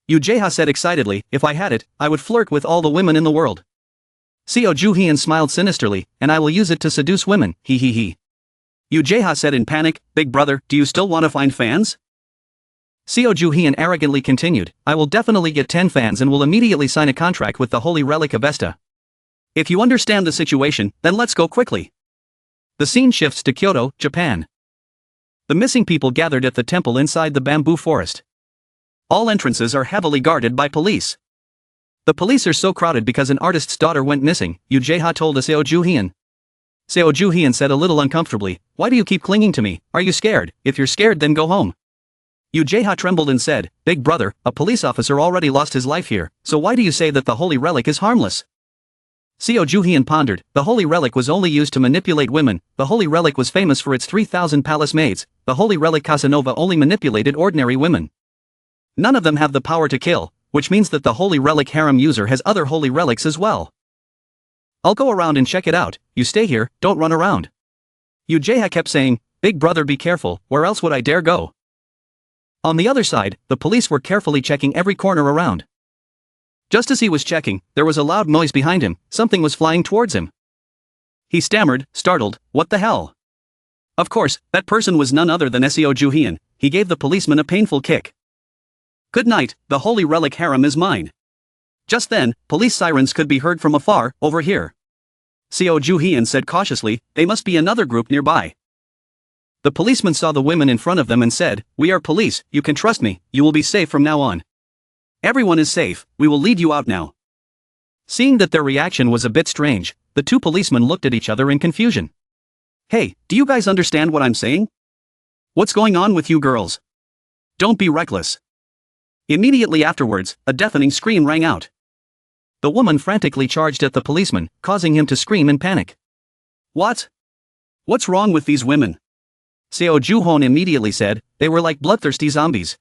Yoo Jae-ha said excitedly, if I had it, I would flirt with all the women in the world. Seo Juhian smiled sinisterly, and I will use it to seduce women, he he he. Yu Jaeha said in panic, big brother, do you still want to find fans? Seo Juhian arrogantly continued, I will definitely get 10 fans and will immediately sign a contract with the Holy Relic Avesta. If you understand the situation, then let's go quickly. The scene shifts to Kyoto, Japan. The missing people gathered at the temple inside the bamboo forest. All entrances are heavily guarded by police. The police are so crowded because an artist's daughter went missing, Yu Jaeha told Seo Juhian. Seo Juhian said a little uncomfortably, why do you keep clinging to me, are you scared? If you're scared then go home. Yu Jaeha trembled and said, big brother, a police officer already lost his life here, so why do you say that the Holy Relic is harmless? Seo Juhian pondered, the Holy Relic was only used to manipulate women, the Holy Relic was famous for its 3,000 palace maids, the Holy Relic Casanova only manipulated ordinary women. None of them have the power to kill, which means that the Holy Relic harem user has other Holy Relics as well. I'll go around and check it out, you stay here, don't run around. Yu Jaeha kept saying, big brother be careful, where else would I dare go? On the other side, the police were carefully checking every corner around. Just as he was checking, there was a loud noise behind him, something was flying towards him. He stammered, startled, what the hell? Of course, that person was none other than Seo Juhian. He gave the policeman a painful kick. Good night, the Holy Relic harem is mine. Just then, police sirens could be heard from afar, over here. Seo Juhian said cautiously, they must be another group nearby. The policeman saw the women in front of them and said, we are police, you can trust me, you will be safe from now on. Everyone is safe, we will lead you out now. Seeing that their reaction was a bit strange, the two policemen looked at each other in confusion. Hey, do you guys understand what I'm saying? What's going on with you girls? Don't be reckless. Immediately afterwards, a deafening scream rang out. The woman frantically charged at the policeman, causing him to scream in panic. What? What's wrong with these women? Seo Juhon immediately said, they were like bloodthirsty zombies.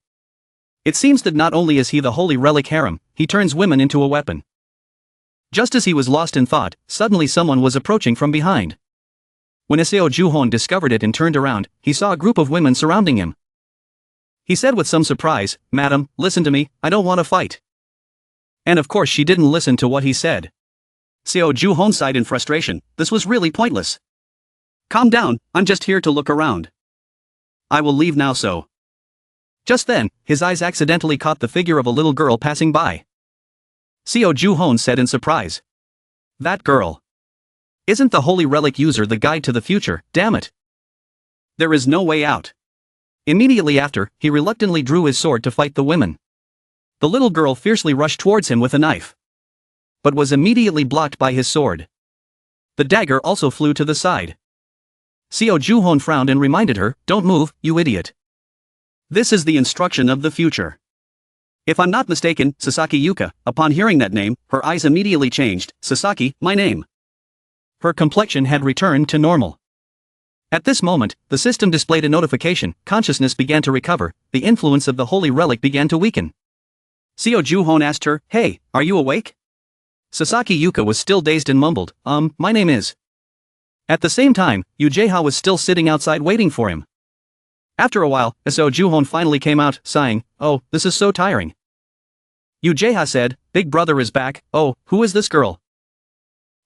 It seems that not only is he the Holy Relic harem, he turns women into a weapon. Just as he was lost in thought, suddenly someone was approaching from behind. When Seo Juhon discovered it and turned around, he saw a group of women surrounding him. He said with some surprise, Madam, listen to me, I don't want to fight. And of course she didn't listen to what he said. Seo Juhon sighed in frustration, this was really pointless. Calm down, I'm just here to look around. I will leave now so. Just then, his eyes accidentally caught the figure of a little girl passing by. Seo Juhon said in surprise. That girl. Isn't the Holy Relic user the guide to the future, damn it. There is no way out. Immediately after, he reluctantly drew his sword to fight the women. The little girl fiercely rushed towards him with a knife. But was immediately blocked by his sword. The dagger also flew to the side. Seo Juhon frowned and reminded her, don't move, you idiot. This is the instruction of the future. If I'm not mistaken, Sasaki Yuka, upon hearing that name, her eyes immediately changed, Sasaki, my name. Her complexion had returned to normal. At this moment, the system displayed a notification, consciousness began to recover, the influence of the Holy Relic began to weaken. Seo Juhon asked her, hey, are you awake? Sasaki Yuka was still dazed and mumbled, my name is. At the same time, Yu Jaeha was still sitting outside waiting for him. After a while, Seo Juhon finally came out, sighing, oh, this is so tiring. Yu Jaeha said, big brother is back, oh, who is this girl?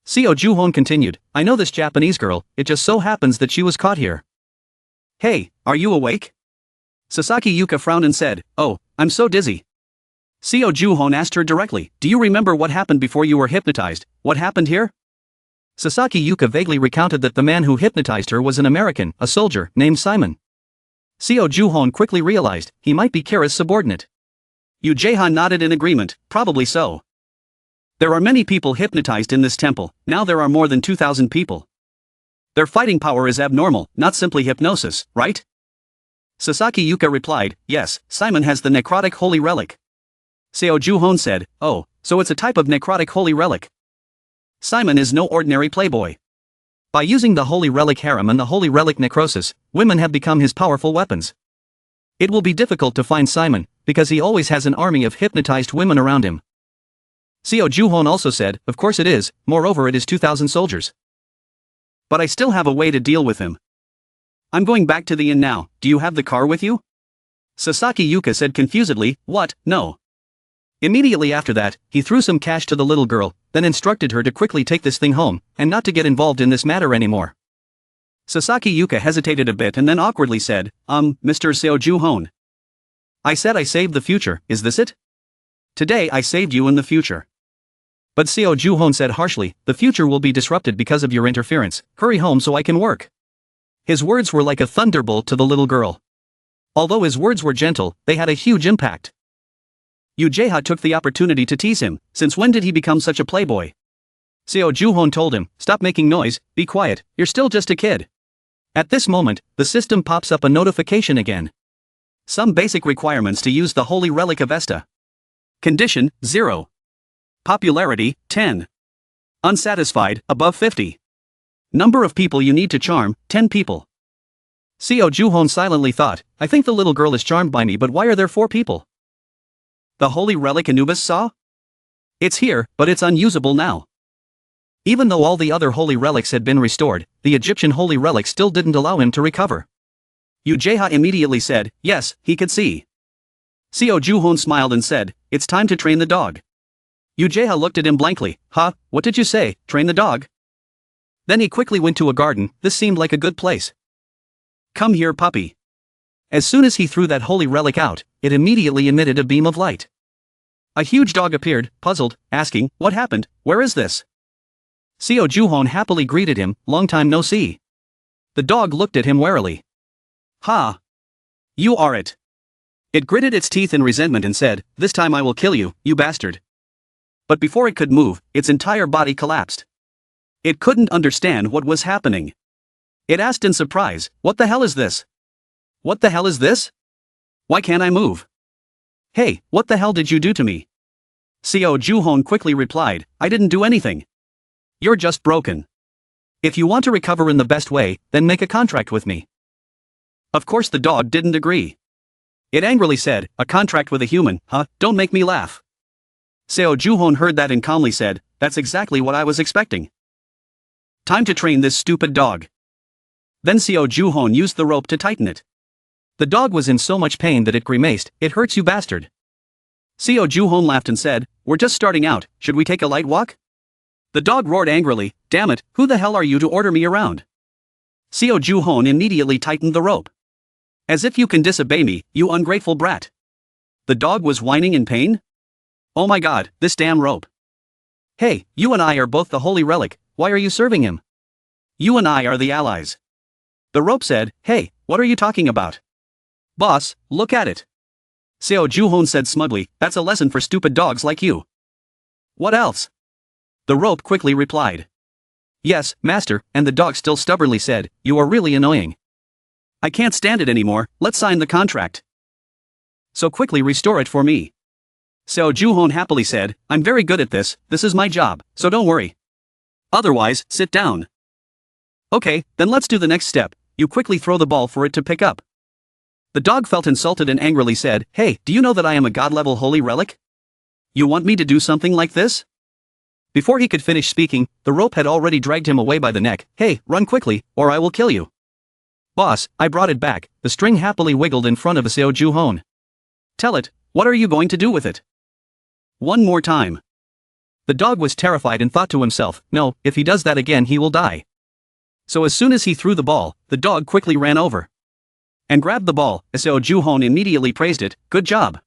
Seo Juhon continued, I know this Japanese girl, it just so happens that she was caught here. Hey, are you awake? Sasaki Yuka frowned and said, oh, I'm so dizzy. Seo Juhon asked her directly, do you remember what happened before you were hypnotized, what happened here? Sasaki Yuka vaguely recounted that the man who hypnotized her was an American, a soldier, named Simon. Seo Juhon quickly realized, he might be Cara's subordinate. Yu Jaeha nodded in agreement, probably so. There are many people hypnotized in this temple, now there are more than 2,000 people. Their fighting power is abnormal, not simply hypnosis, right? Sasaki Yuka replied, yes, Simon has the necrotic holy relic. Seo Juhon said, oh, so it's a type of necrotic holy relic. Simon is no ordinary playboy. By using the Holy Relic harem and the Holy Relic necrosis, women have become his powerful weapons. It will be difficult to find Simon, because he always has an army of hypnotized women around him. Seo Juhon also said, of course it is, moreover it is 2,000 soldiers. But I still have a way to deal with him. I'm going back to the inn now, do you have the car with you? Sasaki Yuka said confusedly, what, no. Immediately after that, he threw some cash to the little girl, then instructed her to quickly take this thing home, and not to get involved in this matter anymore. Sasaki Yuka hesitated a bit and then awkwardly said, Mr. Seo-ju-hon. I said I saved the future, is this it? Today I saved you in the future. But Seo-ju-hon said harshly, the future will be disrupted because of your interference, hurry home so I can work. His words were like a thunderbolt to the little girl. Although his words were gentle, they had a huge impact. Ujeha took the opportunity to tease him, since when did he become such a playboy? Seo-ju-hon told him, stop making noise, be quiet, you're still just a kid. At this moment, the system pops up a notification again. Some basic requirements to use the Holy Relic of Vesta. Condition, 0. Popularity, 10. Unsatisfied, above 50. Number of people you need to charm, 10 people. Seo-ju-hon silently thought, I think the little girl is charmed by me, but why are there 4 people? The Holy Relic Anubis saw? It's here, but it's unusable now. Even though all the other holy relics had been restored, the Egyptian holy relic still didn't allow him to recover. Ujeha immediately said, yes, he could see. Seo-ju-hon smiled and said, it's time to train the dog. Ujeha looked at him blankly, huh, what did you say, train the dog? Then he quickly went to a garden, this seemed like a good place. Come here, puppy. As soon as he threw that holy relic out, it immediately emitted a beam of light. A huge dog appeared, puzzled, asking, what happened, where is this? Seo-ju-hon happily greeted him, long time no see. The dog looked at him warily. Ha! You are it. It gritted its teeth in resentment and said, this time I will kill you, you bastard. But before it could move, its entire body collapsed. It couldn't understand what was happening. It asked in surprise, what the hell is this? What the hell is this? Why can't I move? Hey, what the hell did you do to me? Seo-ju-hon quickly replied, I didn't do anything. You're just broken. If you want to recover in the best way, then make a contract with me. Of course the dog didn't agree. It angrily said, a contract with a human, huh, don't make me laugh. Seo-ju-hon heard that and calmly said, that's exactly what I was expecting. Time to train this stupid dog. Then Seo-ju-hon used the rope to tighten it. The dog was in so much pain that it grimaced, it hurts you bastard. Seo-ju-hon laughed and said, we're just starting out, should we take a light walk? The dog roared angrily, damn it, who the hell are you to order me around? Seo-ju-hon immediately tightened the rope. As if you can disobey me, you ungrateful brat. The dog was whining in pain? Oh my god, this damn rope. Hey, you and I are both the holy relic, why are you serving him? You and I are the allies. The rope said, hey, what are you talking about? Boss, look at it. Seo-ju-hon said smugly, that's a lesson for stupid dogs like you. What else? The rope quickly replied. Yes, master, and the dog still stubbornly said, you are really annoying. I can't stand it anymore, let's sign the contract. So quickly restore it for me. Seo-ju-hon happily said, I'm very good at this is my job, so don't worry. Otherwise, sit down. Okay, then let's do the next step, you quickly throw the ball for it to pick up. The dog felt insulted and angrily said, hey, do you know that I am a god-level holy relic? You want me to do something like this? Before he could finish speaking, the rope had already dragged him away by the neck, hey, run quickly, or I will kill you. Boss, I brought it back, the string happily wiggled in front of Seo-ju-hon. Tell it, what are you going to do with it? One more time. The dog was terrified and thought to himself, no, if he does that again he will die. So as soon as he threw the ball, the dog quickly ran over and grabbed the ball. Seo-ju-hon immediately praised it, good job.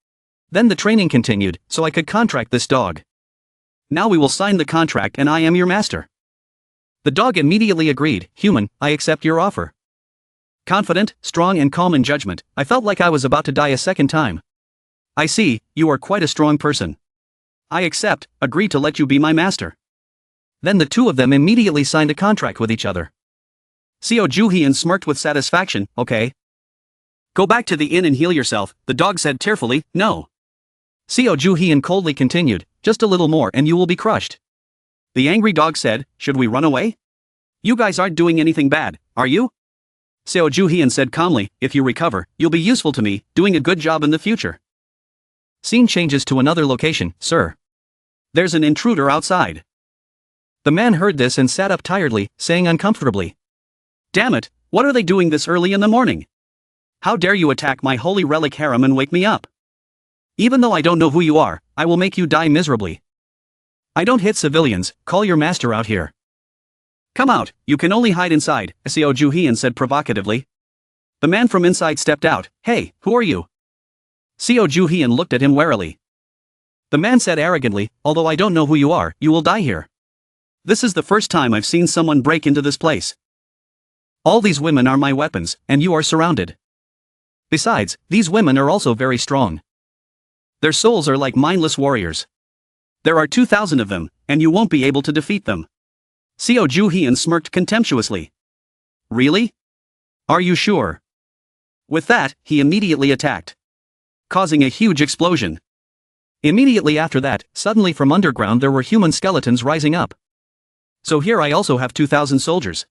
Then the training continued, so I could contract this dog. Now we will sign the contract and I am your master. The dog immediately agreed, human, I accept your offer. Confident, strong and calm in judgment, I felt like I was about to die a second time. I see, you are quite a strong person. I accept, agree to let you be my master. Then the two of them immediately signed a contract with each other. Seo-ju-hon smirked with satisfaction, okay. Go back to the inn and heal yourself, the dog said tearfully, no. Seo-ju-hon coldly continued, just a little more and you will be crushed. The angry dog said, should we run away? You guys aren't doing anything bad, are you? Seo-ju-hon said calmly, if you recover, you'll be useful to me, doing a good job in the future. Scene changes to another location, sir. There's an intruder outside. The man heard this and sat up tiredly, saying uncomfortably. Damn it, what are they doing this early in the morning? How dare you attack my holy relic harem and wake me up? Even though I don't know who you are, I will make you die miserably. I don't hit civilians, call your master out here. Come out, you can only hide inside, Seo Ju-hyun said provocatively. The man from inside stepped out. Hey, who are you? Seo Ju-hyun looked at him warily. The man said arrogantly, although I don't know who you are, you will die here. This is the first time I've seen someone break into this place. All these women are my weapons, and you are surrounded. Besides, these women are also very strong. Their souls are like mindless warriors. There are 2,000 of them, and you won't be able to defeat them. Seo Ju-hyun smirked contemptuously. Really? Are you sure? With that, he immediately attacked, causing a huge explosion. Immediately after that, suddenly from underground there were human skeletons rising up. So here I also have 2,000 soldiers.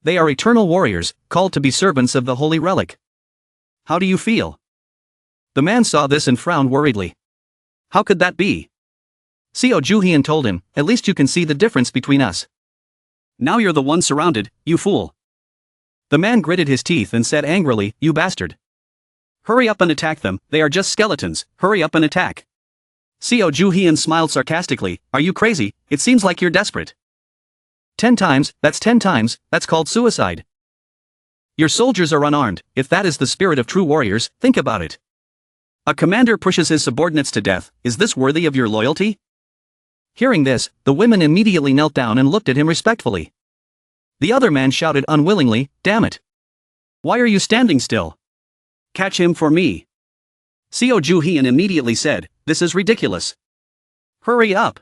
They are eternal warriors, called to be servants of the holy relic. How do you feel? The man saw this and frowned worriedly. How could that be? Seo Ju-hyun told him, at least you can see the difference between us. Now you're the one surrounded, you fool. The man gritted his teeth and said angrily, you bastard. Hurry up and attack them, they are just skeletons, hurry up and attack. Seo Ju-hyun smiled sarcastically, are you crazy, it seems like you're desperate. 10 times, that's 10 times, that's called suicide. Your soldiers are unarmed, if that is the spirit of true warriors, think about it. A commander pushes his subordinates to death, is this worthy of your loyalty? Hearing this, the women immediately knelt down and looked at him respectfully. The other man shouted unwillingly, damn it. Why are you standing still? Catch him for me. Seo Ju-hyun immediately said, this is ridiculous. Hurry up.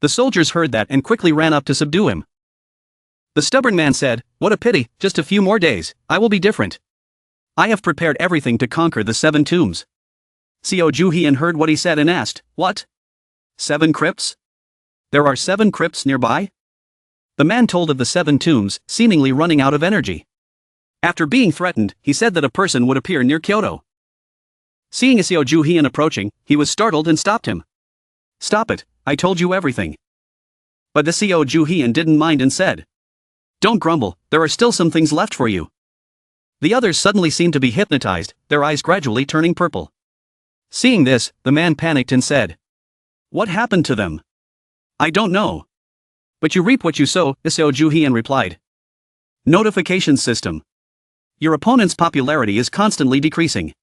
The soldiers heard that and quickly ran up to subdue him. The stubborn man said, what a pity, just a few more days, I will be different. I have prepared everything to conquer the 7 tombs. Seo Ju-hyun heard what he said and asked, what? 7 crypts? There are 7 crypts nearby? The man told of the 7 tombs, seemingly running out of energy. After being threatened, he said that a person would appear near Kyoto. Seeing Seo Ju-hyun approaching, he was startled and stopped him. Stop it, I told you everything. But the Seo Ju-hyun didn't mind and said, don't grumble, there are still some things left for you. The others suddenly seemed to be hypnotized, their eyes gradually turning purple. Seeing this, the man panicked and said, what happened to them? I don't know. But you reap what you sow, Seo Ju-hyun replied. Notification system. Your opponent's popularity is constantly decreasing.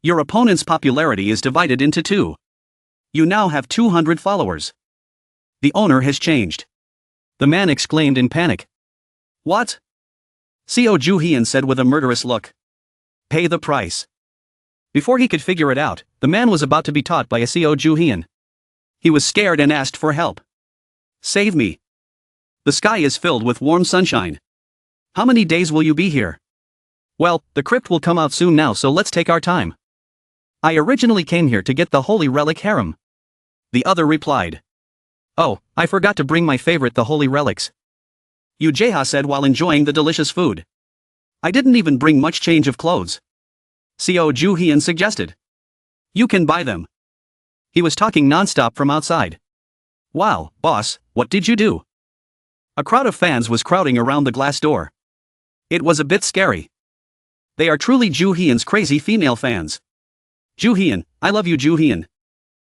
Your opponent's popularity is divided into 2. You now have 200 followers. The owner has changed. The man exclaimed in panic. What? Seo Ju-hyun said with a murderous look. Pay the price. Before he could figure it out, the man was about to be taught by Seo Ju-hyun. He was scared and asked for help. Save me. The sky is filled with warm sunshine. How many days will you be here? Well, the crypt will come out soon now, so let's take our time. I originally came here to get the holy relic harem. The other replied. Oh, I forgot to bring my favorite, the holy relics. Yu Jae-ha said while enjoying the delicious food. I didn't even bring much change of clothes. Seo Ju-hyun suggested. You can buy them. He was talking non-stop from outside. Wow, boss, what did you do? A crowd of fans was crowding around the glass door. It was a bit scary. They are truly Ju-hyun's crazy female fans. Ju-hyun, I love you, Ju-hyun.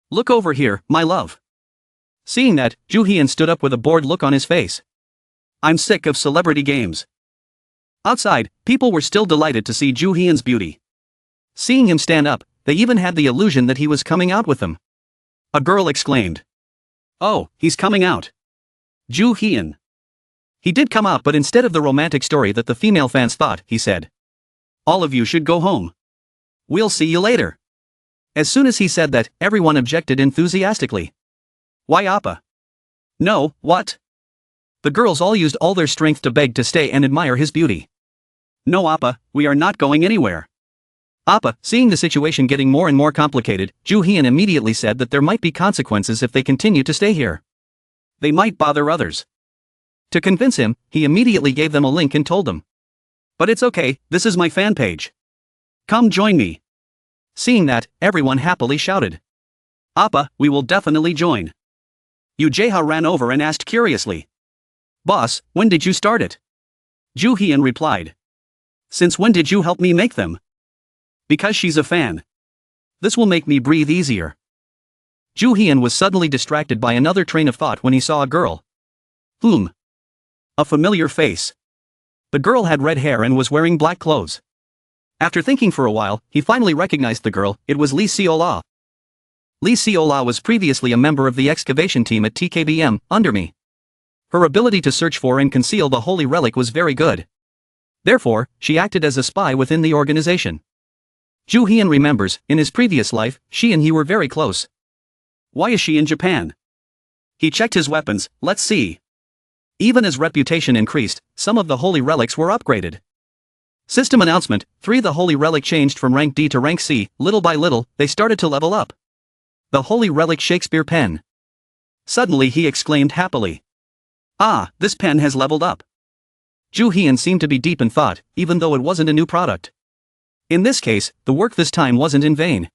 Look over here, my love. Seeing that, Ju-hyun stood up with a bored look on his face. I'm sick of celebrity games. Outside, people were still delighted to see Ju-hyun's beauty. Seeing him stand up, they even had the illusion that he was coming out with them. A girl exclaimed. Oh, he's coming out. Ju-hyun. He did come out, but instead of the romantic story that the female fans thought, he said. All of you should go home. We'll see you later. As soon as he said that, everyone objected enthusiastically. Why Appa? No, what? The girls all used all their strength to beg to stay and admire his beauty. No Appa, we are not going anywhere. Appa, seeing the situation getting more and more complicated, Ju-hyun immediately said that there might be consequences if they continue to stay here. They might bother others. To convince him, he immediately gave them a link and told them. But it's okay, this is my fan page. Come join me. Seeing that, everyone happily shouted. Appa, we will definitely join. Yu Jae-ha ran over and asked curiously. Boss, when did you start it? Ju-hyun replied. Since when did you help me make them? Because she's a fan. This will make me breathe easier. Ju Hian was suddenly distracted by another train of thought when he saw a girl. A familiar face. The girl had red hair and was wearing black clothes. After thinking for a while, he finally recognized the girl. It was Li Xiaola. Li Xiaola was previously a member of the excavation team at TKBM, under me. Her ability to search for and conceal the holy relic was very good. Therefore, she acted as a spy within the organization. Ju Hian remembers, in his previous life, she and he were very close. Why is she in Japan? He checked his weapons. Let's see. Even as reputation increased, some of the holy relics were upgraded. System announcement: 3. The holy relic changed from rank D to rank C. Little by little, they started to level up. The holy relic Shakespeare pen. Suddenly he exclaimed happily. Ah, this pen has leveled up. Ju Hian seemed to be deep in thought, even though it wasn't a new product. In this case, the work this time wasn't in vain.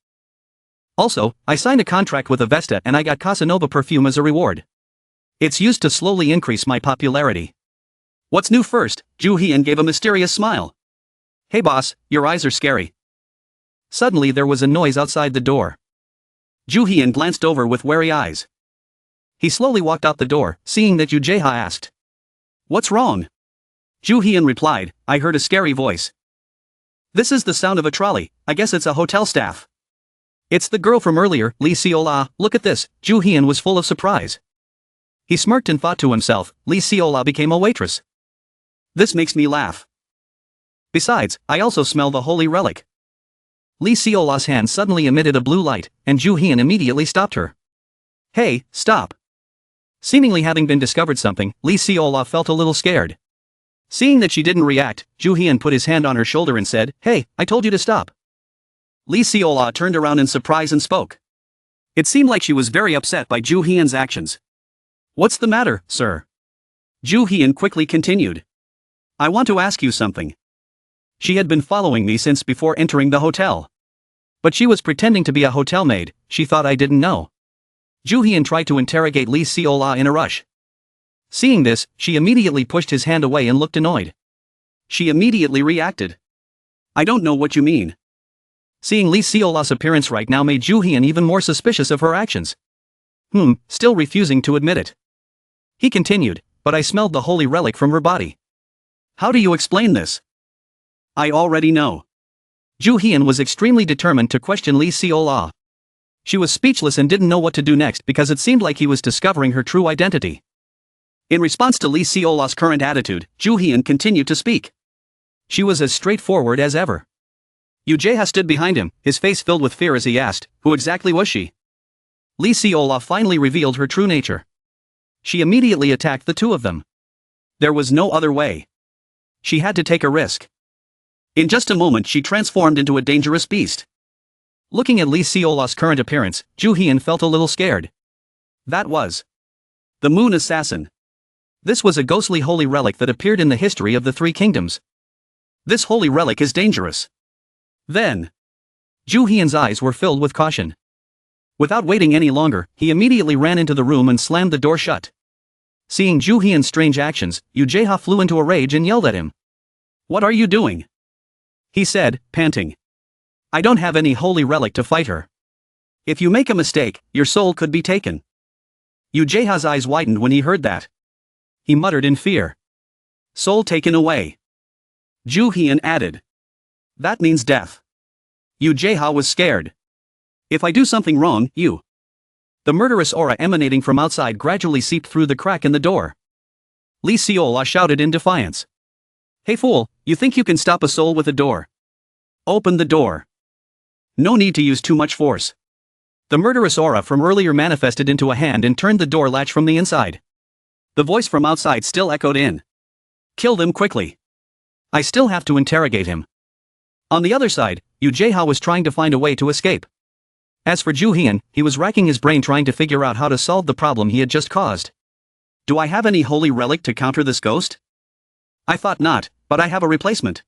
Also, I signed a contract with Avesta and I got Casanova perfume as a reward. It's used to slowly increase my popularity. What's new first? Ju Hian gave a mysterious smile. Hey boss, your eyes are scary. Suddenly there was a noise outside the door. Ju Hian glanced over with wary eyes. He slowly walked out the door, seeing that Yu Jaeha asked. What's wrong? Ju Hian replied, I heard a scary voice. This is the sound of a trolley. I guess it's a hotel staff. It's the girl from earlier, Li Xiaola. Look at this. Ju Hian was full of surprise. He smirked and thought to himself, Li Xiaola became a waitress. This makes me laugh. Besides, I also smell the holy relic. Li Xiaola's hand suddenly emitted a blue light, and Ju Hian immediately stopped her. Hey, stop. Seemingly having been discovered something, Li Xiaola felt a little scared. Seeing that she didn't react, Ju Hian put his hand on her shoulder and said, Hey, I told you to stop. Li Xiaola turned around in surprise and spoke. It seemed like she was very upset by Ju Hian's actions. What's the matter, sir? Ju Hian quickly continued. I want to ask you something. She had been following me since before entering the hotel. But she was pretending to be a hotel maid. She thought I didn't know. Ju Hian tried to interrogate Li Xiaola in a rush. Seeing this, she immediately pushed his hand away and looked annoyed. She immediately reacted. I don't know what you mean. Seeing Li Xiaola's appearance right now made Ju Hian even more suspicious of her actions. Still refusing to admit it. He continued, but I smelled the holy relic from her body. How do you explain this? I already know. Ju Hian was extremely determined to question Li Xiaola. She was speechless and didn't know what to do next because it seemed like he was discovering her true identity. In response to Li Xiaola's current attitude, Ju Hian continued to speak. She was as straightforward as ever. Yu Jaeha stood behind him, his face filled with fear as he asked, who exactly was she? Li Xiaola finally revealed her true nature. She immediately attacked the two of them. There was no other way. She had to take a risk. In just a moment she transformed into a dangerous beast. Looking at Li Xiaola's current appearance, Ju Hian felt a little scared. That was the Moon Assassin. This was a ghostly holy relic that appeared in the history of the Three Kingdoms. This holy relic is dangerous. Then, Ju Hian's eyes were filled with caution. Without waiting any longer, he immediately ran into the room and slammed the door shut. Seeing Ju Hian's strange actions, Yu Jaeha flew into a rage and yelled at him. What are you doing? He said, panting. I don't have any holy relic to fight her. If you make a mistake, your soul could be taken. Yu Jaeha's eyes widened when he heard that. He muttered in fear. Soul taken away. Ju Hian added. That means death. Yu Jaeha was scared. If I do something wrong, you. The murderous aura emanating from outside gradually seeped through the crack in the door. Li Xiaola shouted in defiance. Hey fool, you think you can stop a soul with a door? Open the door. No need to use too much force. The murderous aura from earlier manifested into a hand and turned the door latch from the inside. The voice from outside still echoed in. Kill them quickly. I still have to interrogate him. On the other side, Yu Jaeha was trying to find a way to escape. As for Ju Hian, he was racking his brain trying to figure out how to solve the problem he had just caused. Do I have any holy relic to counter this ghost? I thought not, but I have a replacement.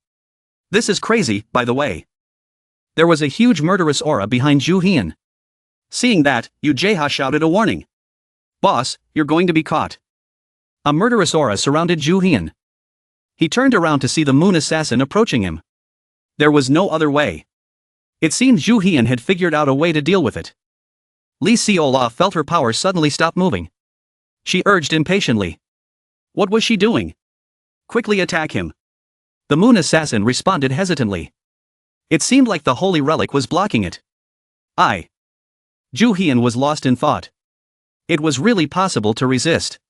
This is crazy, by the way. There was a huge murderous aura behind Ju Hian. Seeing that, Yu Jaeha shouted a warning. Boss, you're going to be caught. A murderous aura surrounded Ju Hian. He turned around to see the Moon Assassin approaching him. There was no other way. It seemed Ju Hian had figured out a way to deal with it. Li Siola felt her power suddenly stop moving. She urged impatiently. What was she doing? Quickly attack him. The moon assassin responded hesitantly. It seemed like the holy relic was blocking it. Zhu Hian was lost in thought. It was really possible to resist.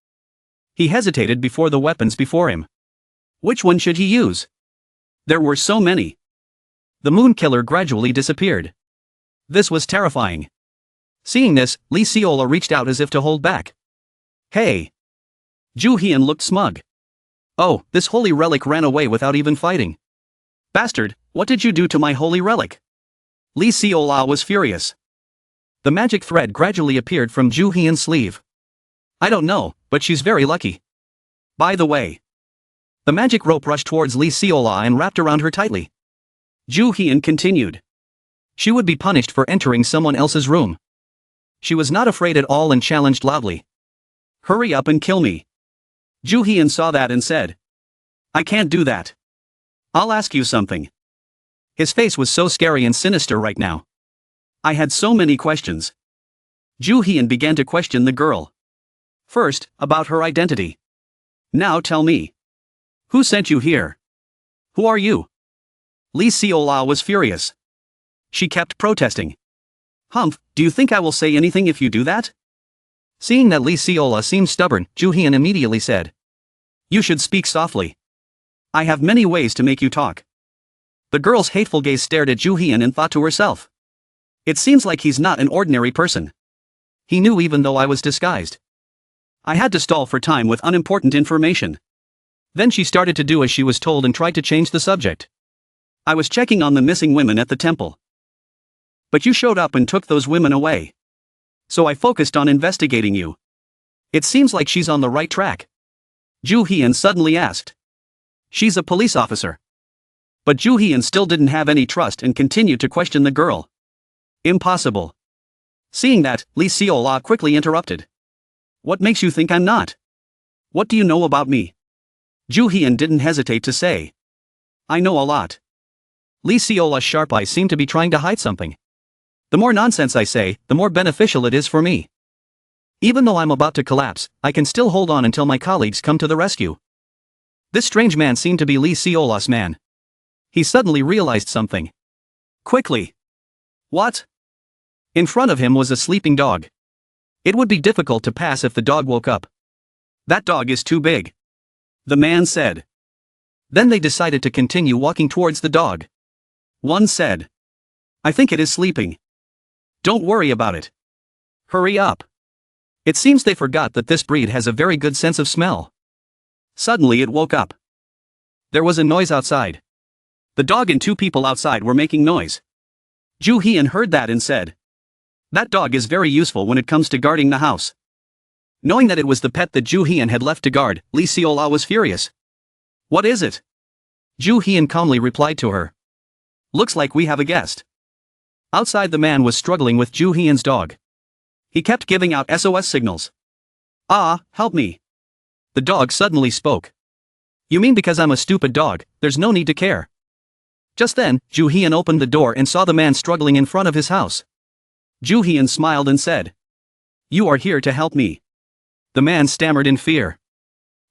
He hesitated before the weapons before him. Which one should he use? There were so many. The moon killer gradually disappeared. This was terrifying. Seeing this, Li Siola reached out as if to hold back. Hey! Zhu Hian looked smug. Oh, this holy relic ran away without even fighting. Bastard, what did you do to my holy relic? Li Siola was furious. The magic thread gradually appeared from Zhu Hian's sleeve. I don't know, but she's very lucky. By the way. The magic rope rushed towards Li Siola and wrapped around her tightly. Zhu Hian continued. She would be punished for entering someone else's room. She was not afraid at all and challenged loudly. Hurry up and kill me. Zhu Hian saw that and said. I can't do that. I'll ask you something. His face was so scary and sinister right now. I had so many questions. Zhu Hian began to question the girl. First, about her identity. Now tell me. Who sent you here? Who are you? Li Siola was furious. She kept protesting. Humph, do you think I will say anything if you do that? Seeing that Li Siola seemed stubborn, Zhu Hian immediately said. You should speak softly. I have many ways to make you talk. The girl's hateful gaze stared at Zhu Hian and thought to herself. It seems like he's not an ordinary person. He knew even though I was disguised. I had to stall for time with unimportant information. Then she started to do as she was told and tried to change the subject. I was checking on the missing women at the temple. But you showed up and took those women away. So I focused on investigating you. It seems like she's on the right track. Zhu Hian suddenly asked. She's a police officer. But Zhu Hian still didn't have any trust and continued to question the girl. Impossible. Seeing that, Li Siola quickly interrupted. What makes you think I'm not? What do you know about me? Zhu Hian didn't hesitate to say. I know a lot. Li Siola's sharp eyes seemed to be trying to hide something. The more nonsense I say, the more beneficial it is for me. Even though I'm about to collapse, I can still hold on until my colleagues come to the rescue. This strange man seemed to be Li Siola's man. He suddenly realized something. Quickly. What? In front of him was a sleeping dog. It would be difficult to pass if the dog woke up. That dog is too big. The man said. Then they decided to continue walking towards the dog. One said. I think it is sleeping. Don't worry about it. Hurry up. It seems they forgot that this breed has a very good sense of smell. Suddenly it woke up. There was a noise outside. The dog and two people outside were making noise. Zhu Hian heard that and said. That dog is very useful when it comes to guarding the house. Knowing that it was the pet that Zhu Hian had left to guard, Li Siola was furious. What is it? Zhu Hian calmly replied to her. Looks like we have a guest. Outside the man was struggling with Zhu Hian's dog. He kept giving out SOS signals. Help me. The dog suddenly spoke. You mean because I'm a stupid dog, there's no need to care. Just then, Zhu Hian opened the door and saw the man struggling in front of his house. Zhu Hian smiled and said. You are here to help me. The man stammered in fear.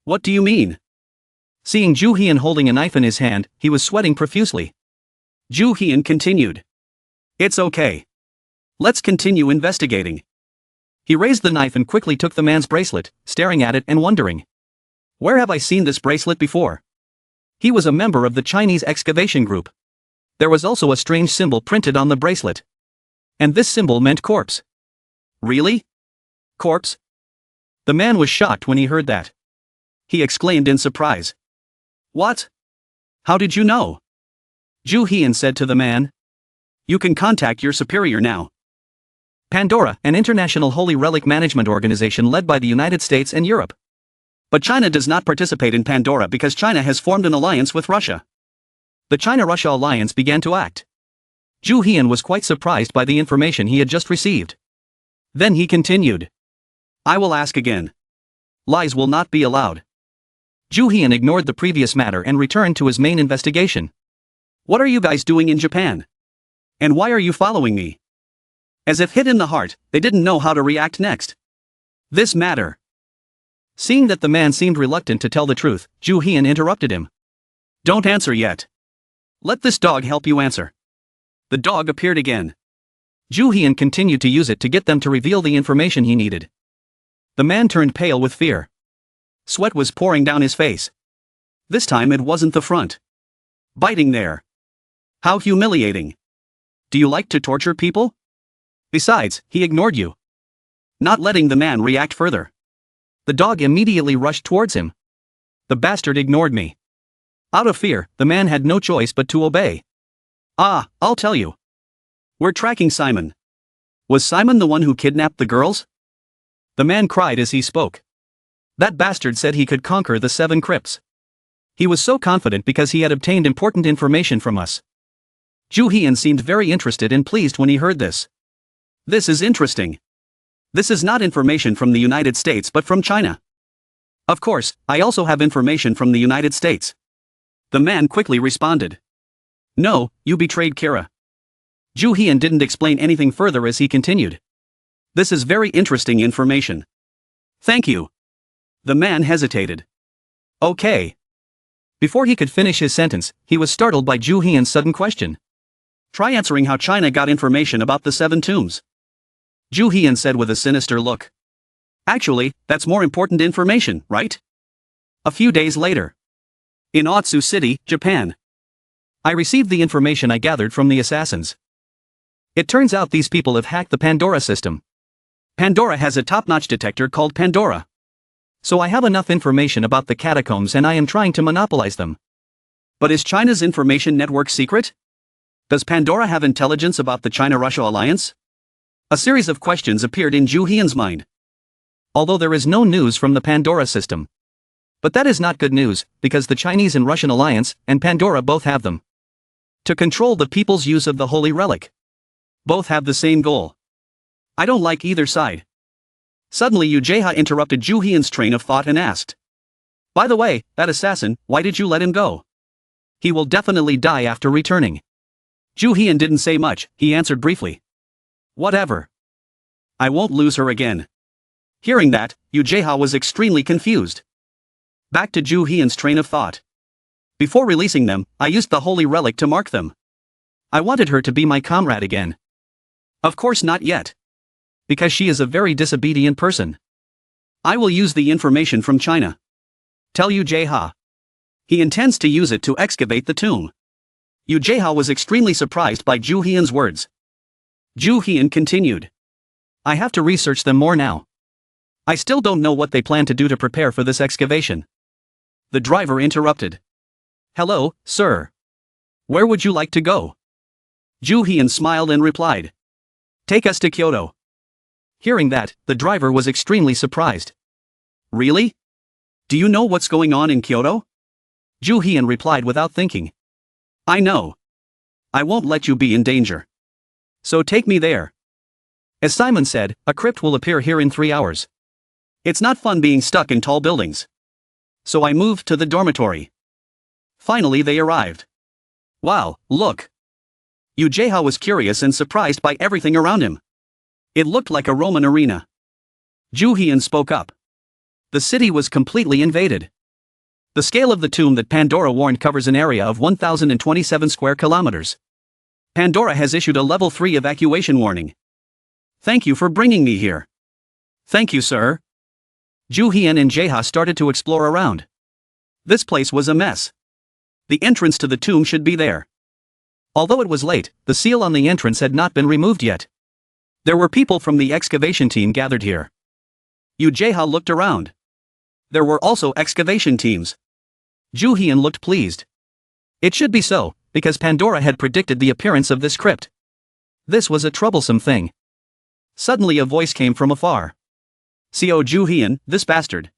What do you mean? Seeing Zhu Hian holding a knife in his hand, he was sweating profusely. Zhu Hian continued. It's okay. Let's continue investigating. He raised the knife and quickly took the man's bracelet, staring at it and wondering. Where have I seen this bracelet before? He was a member of the Chinese excavation group. There was also a strange symbol printed on the bracelet. And this symbol meant corpse. Really? Corpse? The man was shocked when he heard that. He exclaimed in surprise. What? How did you know? Zhu Hian said to the man. You can contact your superior now. Pandora, an international holy relic management organization led by the United States and Europe. But China does not participate in Pandora because China has formed an alliance with Russia. The China-Russia alliance began to act. Zhu Hian was quite surprised by the information he had just received. Then he continued. I will ask again. Lies will not be allowed. Zhu Hian ignored the previous matter and returned to his main investigation. What are you guys doing in Japan? And why are you following me? As if hit in the heart, they didn't know how to react next. This matter. Seeing that the man seemed reluctant to tell the truth, Ju Hian interrupted him. Don't answer yet. Let this dog help you answer. The dog appeared again. Ju Hian continued to use it to get them to reveal the information he needed. The man turned pale with fear. Sweat was pouring down his face. This time it wasn't the front. Biting there. How humiliating. Do you like to torture people? Besides, he ignored you. Not letting the man react further. The dog immediately rushed towards him. The bastard ignored me. Out of fear, the man had no choice but to obey. Ah, I'll tell you. We're tracking Simon. Was Simon the one who kidnapped the girls? The man cried as he spoke. That bastard said he could conquer the 7 crypts. He was so confident because he had obtained important information from us. Ju Hian seemed very interested and pleased when he heard this. This is interesting. This is not information from the United States but from China. Of course, I also have information from the United States. The man quickly responded. No, you betrayed Cara. Ju Hian didn't explain anything further as he continued. This is very interesting information. Thank you. The man hesitated. Okay. Before he could finish his sentence, he was startled by Ju Hian's sudden question. Try answering how China got information about the 7 tombs. Ju Hian said with a sinister look. Actually, that's more important information, right? A few days later. In Otsu City, Japan. I received the information I gathered from the assassins. It turns out these people have hacked the Pandora system. Pandora has a top-notch detector called Pandora. So I have enough information about the catacombs and I am trying to monopolize them. But is China's information network secret? Does Pandora have intelligence about the China-Russia alliance? A series of questions appeared in Ju Hian's mind. Although there is no news from the Pandora system. But that is not good news, because the Chinese and Russian alliance and Pandora both have them. To control the people's use of the holy relic. Both have the same goal. I don't like either side. Suddenly Yu Jaeha interrupted Ju Hian's train of thought and asked. By the way, that assassin, why did you let him go? He will definitely die after returning. Ju Hian didn't say much, he answered briefly. Whatever. I won't lose her again. Hearing that, Yu Jaeha was extremely confused. Back to Ju Hian's train of thought. Before releasing them, I used the holy relic to mark them. I wanted her to be my comrade again. Of course not yet. Because she is a very disobedient person. I will use the information from China. Tell Yu Jaeha. He intends to use it to excavate the tomb. Yu Jaeha was extremely surprised by Ju Hian's words. Ju Hian continued. I have to research them more now. I still don't know what they plan to do to prepare for this excavation. The driver interrupted. Hello, sir. Where would you like to go? Ju Hian smiled and replied. Take us to Kyoto. Hearing that, the driver was extremely surprised. Really? Do you know what's going on in Kyoto? Ju Hian replied without thinking. I know. I won't let you be in danger. So take me there. As Simon said, a crypt will appear here in 3 hours. It's not fun being stuck in tall buildings. So I moved to the dormitory. Finally they arrived. Wow, look. Yu Jaeha was curious and surprised by everything around him. It looked like a Roman arena. Ju Hian spoke up. The city was completely invaded. The scale of the tomb that Pandora warned covers an area of 1,027 square kilometers. Pandora has issued a level 3 evacuation warning. Thank you for bringing me here. Thank you, sir. Ju Hian and Jaeha started to explore around. This place was a mess. The entrance to the tomb should be there. Although it was late, the seal on the entrance had not been removed yet. There were people from the excavation team gathered here. Yu Jaeha looked around. There were also excavation teams. Ju Hian looked pleased. It should be so, because Pandora had predicted the appearance of this crypt. This was a troublesome thing. Suddenly a voice came from afar. Co Ju Hian, this bastard.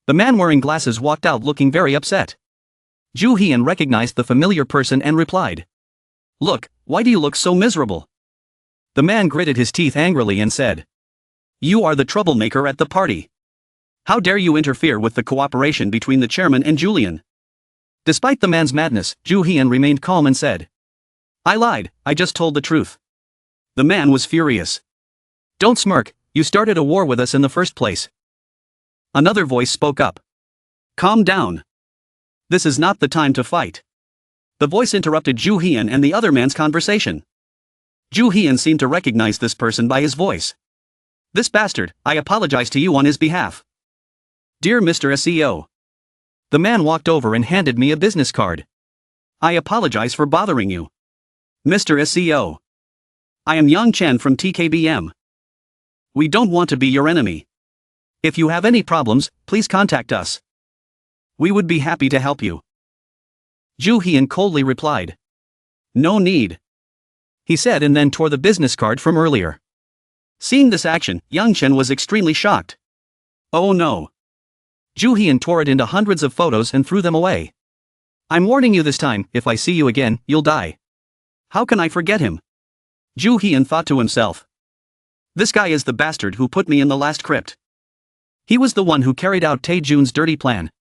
The man wearing glasses walked out looking very upset. Ju Hian recognized the familiar person and replied. Look, why do you look so miserable? The man gritted his teeth angrily and said. You are the troublemaker at the party. How dare you interfere with the cooperation between the chairman and Julian? Despite the man's madness, Ju Hian remained calm and said. I lied, I just told the truth. The man was furious. Don't smirk, you started a war with us in the first place. Another voice spoke up. Calm down. This is not the time to fight. The voice interrupted Ju Hian and the other man's conversation. Ju Hian seemed to recognize this person by his voice. This bastard, I apologize to you on his behalf. Dear Mr. SEO. The man walked over and handed me a business card. I apologize for bothering you. Mr. SEO. I am Yang Chen from TKBM. We don't want to be your enemy. If you have any problems, please contact us. We would be happy to help you. Ju Hian coldly replied. No need. He said and then tore the business card from earlier. Seeing this action, Yang Chen was extremely shocked. Oh no. Ju Hian tore it into hundreds of photos and threw them away. I'm warning you this time, if I see you again, you'll die. How can I forget him? Ju Hian thought to himself. This guy is the bastard who put me in the last crypt. He was the one who carried out Tae Jun's dirty plan.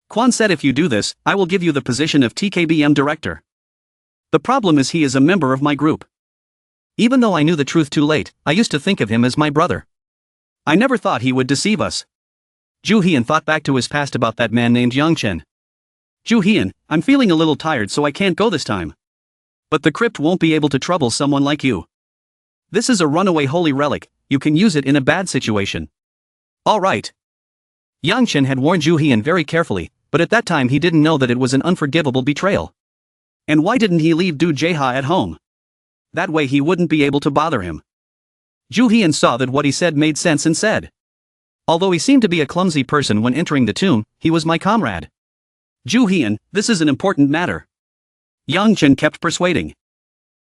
Quan said if you do this, I will give you the position of TKBM director. The problem is he is a member of my group. Even though I knew the truth too late, I used to think of him as my brother. I never thought he would deceive us. Ju Hian thought back to his past about that man named Yang Chen. Ju Hian, I'm feeling a little tired so I can't go this time. But the crypt won't be able to trouble someone like you. This is a runaway holy relic, you can use it in a bad situation. Alright. Yang Chen had warned Ju Hian very carefully, but at that time he didn't know that it was an unforgivable betrayal. And why didn't he leave Du Jeha at home? That way he wouldn't be able to bother him. Ju Hian saw that what he said made sense and said. Although he seemed to be a clumsy person when entering the tomb, he was my comrade. Ju Hian, this is an important matter. Yang Chen kept persuading.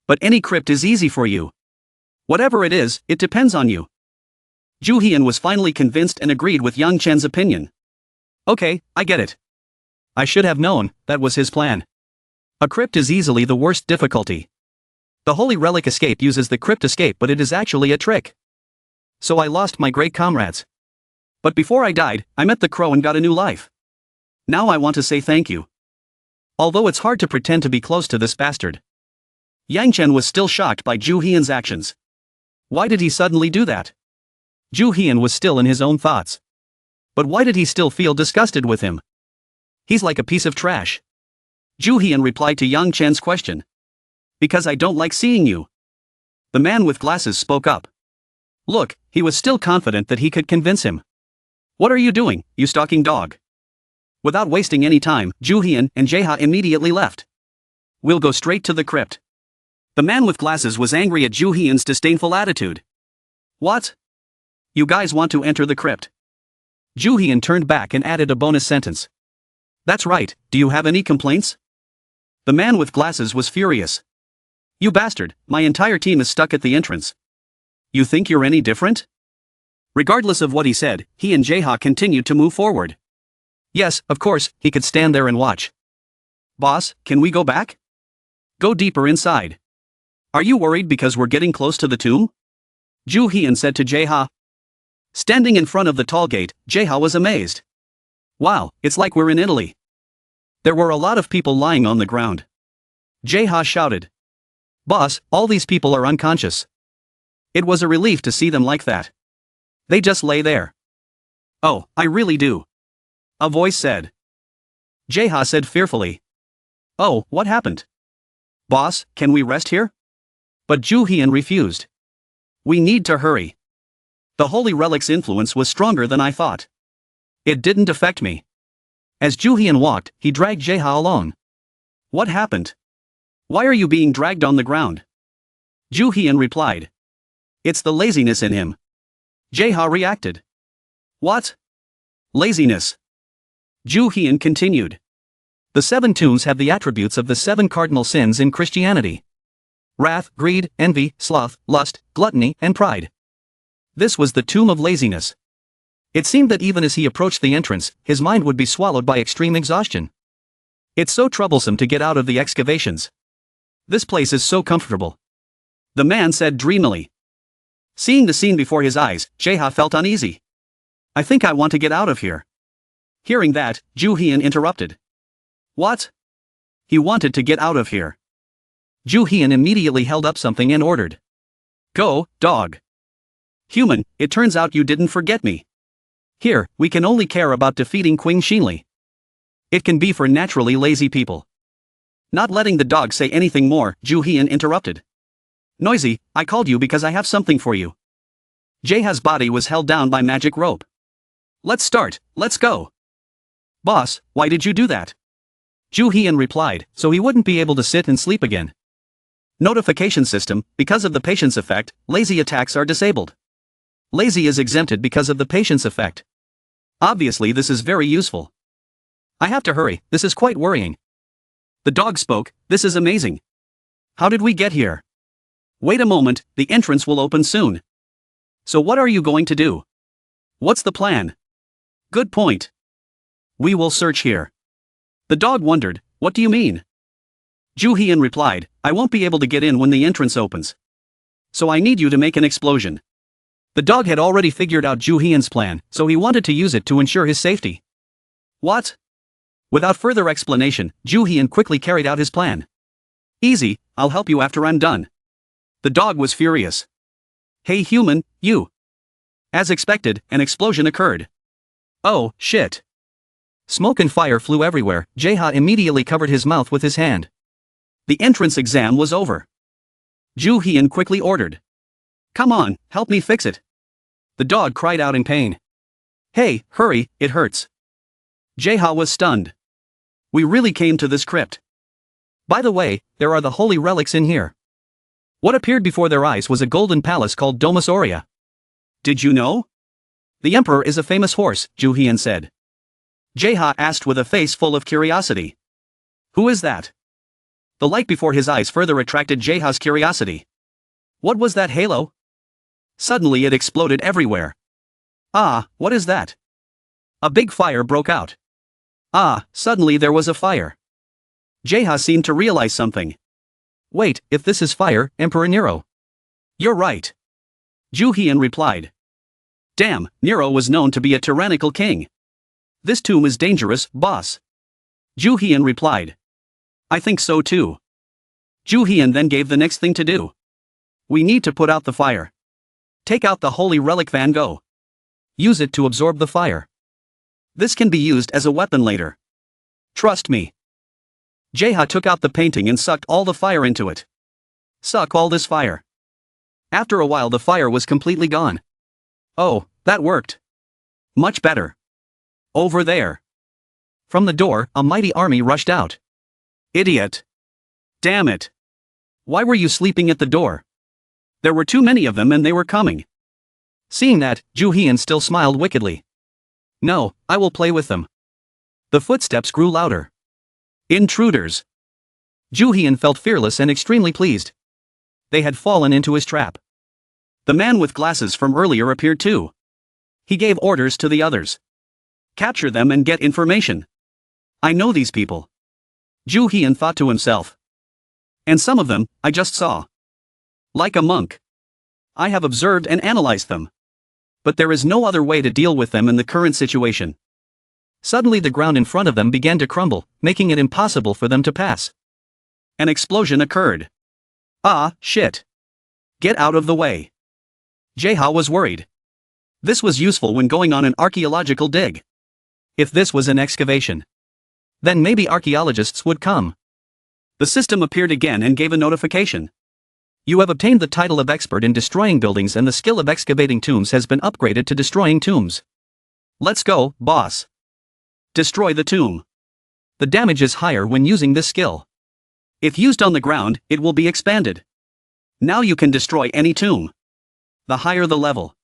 But any crypt is easy for you. Whatever it is, it depends on you. Ju Hian was finally convinced and agreed with Yang Chen's opinion. Okay, I get it. I should have known, that was his plan. A crypt is easily the worst difficulty. The Holy Relic escape uses the crypt escape but it is actually a trick. So I lost my great comrades. But before I died, I met the crow and got a new life. Now I want to say thank you. Although it's hard to pretend to be close to this bastard. Yang Chen was still shocked by Ju Hian's actions. Why did he suddenly do that? Ju Hian was still in his own thoughts. But why did he still feel disgusted with him? He's like a piece of trash. Ju Hian replied to Yang Chen's question. Because I don't like seeing you. The man with glasses spoke up. Look, he was still confident that he could convince him. What are you doing, you stalking dog? Without wasting any time, Ju Hian and Jeha immediately left. We'll go straight to the crypt. The man with glasses was angry at Ju Hian's disdainful attitude. What? You guys want to enter the crypt? Ju Hian turned back and added a bonus sentence. That's right, do you have any complaints? The man with glasses was furious. You bastard, my entire team is stuck at the entrance. You think you're any different? Regardless of what he said, he and Jeha continued to move forward. Yes, of course, he could stand there and watch. Boss, can we go back? Go deeper inside. Are you worried because we're getting close to the tomb? Ju Hian said to Jeha. Standing in front of the tall gate, Jeha was amazed. Wow, it's like we're in Italy. There were a lot of people lying on the ground. Jeha shouted. Boss, all these people are unconscious. It was a relief to see them like that. They just lay there. Oh, I really do. A voice said. Jeha said fearfully. Oh, what happened? Boss, can we rest here? But Ju Hian refused. We need to hurry. The Holy Relic's influence was stronger than I thought. It didn't affect me. As Ju Hian walked, he dragged Jeha along. What happened? Why are you being dragged on the ground? Ju Hian replied. It's the laziness in him. Jeha reacted. What? Laziness. Ju Hian continued. The 7 tombs have the attributes of the 7 cardinal sins in Christianity. Wrath, greed, envy, sloth, lust, gluttony, and pride. This was the tomb of laziness. It seemed that even as he approached the entrance, his mind would be swallowed by extreme exhaustion. It's so troublesome to get out of the excavations. This place is so comfortable. The man said dreamily. Seeing the scene before his eyes, Jeha felt uneasy. I think I want to get out of here. Hearing that, Ju Hian interrupted. What? He wanted to get out of here. Ju Hian immediately held up something and ordered. Go, dog. Human, it turns out you didn't forget me. Here, we can only care about defeating Queen Xinli. It can be for naturally lazy people. Not letting the dog say anything more, Zhu Hian interrupted. Noisy, I called you because I have something for you. Jeha's body was held down by magic rope. Let's start, let's go. Boss, why did you do that? Zhu Hian replied, so he wouldn't be able to sit and sleep again. Notification system, because of the patience effect, lazy attacks are disabled. Lazy is exempted because of the patience effect. Obviously this is very useful. I have to hurry, this is quite worrying. The dog spoke, this is amazing. How did we get here? Wait a moment, the entrance will open soon. So what are you going to do? What's the plan? Good point. We will search here. The dog wondered, what do you mean? Zhu Hian replied, I won't be able to get in when the entrance opens. So I need you to make an explosion. The dog had already figured out Zhu Hian's plan, so he wanted to use it to ensure his safety. What? Without further explanation, Zhu Hian quickly carried out his plan. Easy, I'll help you after I'm done. The dog was furious. Hey human, you. As expected, an explosion occurred. Oh, shit. Smoke and fire flew everywhere. Jeha immediately covered his mouth with his hand. The entrance exam was over. Zhu Hian quickly ordered. Come on, help me fix it. The dog cried out in pain. Hey, hurry, it hurts. Jeha was stunned. We really came to this crypt. By the way, there are the holy relics in here. What appeared before their eyes was a golden palace called Domus Aurea. Did you know? The emperor is a famous horse, Zhu Hian said. Jeha asked with a face full of curiosity. Who is that? The light before his eyes further attracted Jeha's curiosity. What was that halo? Suddenly it exploded everywhere. Ah, what is that? A big fire broke out. Ah, suddenly there was a fire. Jeha seemed to realize something. Wait, if this is fire, Emperor Nero. You're right. Zhu Hian replied. Damn, Nero was known to be a tyrannical king. This tomb is dangerous, boss. Zhu Hian replied. I think so too. Zhu Hian then gave the next thing to do. We need to put out the fire. Take out the holy relic Van Gogh. Use it to absorb the fire. This can be used as a weapon later. Trust me. Jeha took out the painting and sucked all the fire into it. Suck all this fire. After a while the fire was completely gone. Oh, that worked. Much better. Over there. From the door, a mighty army rushed out. Idiot. Damn it. Why were you sleeping at the door? There were too many of them and they were coming. Seeing that, Zhu Hian still smiled wickedly. No, I will play with them. The footsteps grew louder. Intruders. Zhu Hian felt fearless and extremely pleased. They had fallen into his trap. The man with glasses from earlier appeared too. He gave orders to the others. Capture them and get information. I know these people. Zhu Hian thought to himself. And some of them, I just saw. Like a monk. I have observed and analyzed them. But there is no other way to deal with them in the current situation. Suddenly the ground in front of them began to crumble, making it impossible for them to pass. An explosion occurred. Ah, shit. Get out of the way. Jeha was worried. This was useful when going on an archaeological dig. If this was an excavation, then maybe archaeologists would come. The system appeared again and gave a notification. You have obtained the title of expert in destroying buildings and the skill of excavating tombs has been upgraded to destroying tombs. Let's go, boss. Destroy the tomb. The damage is higher when using this skill. If used on the ground, it will be expanded. Now you can destroy any tomb. The higher the level,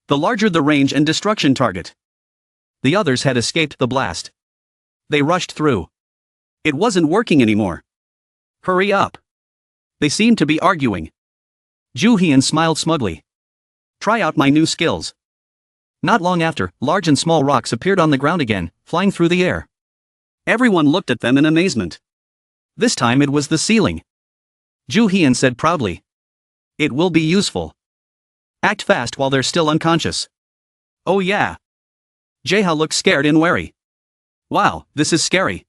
the larger the range and destruction target. The others had escaped the blast. They rushed through. It wasn't working anymore. Hurry up. They seemed to be arguing. Zhu Hian smiled smugly. Try out my new skills. Not long after, large and small rocks appeared on the ground again, flying through the air. Everyone looked at them in amazement. This time it was the ceiling. Zhu Hian said proudly. It will be useful. Act fast while they're still unconscious. Oh yeah. Jeha looked scared and wary. Wow, this is scary.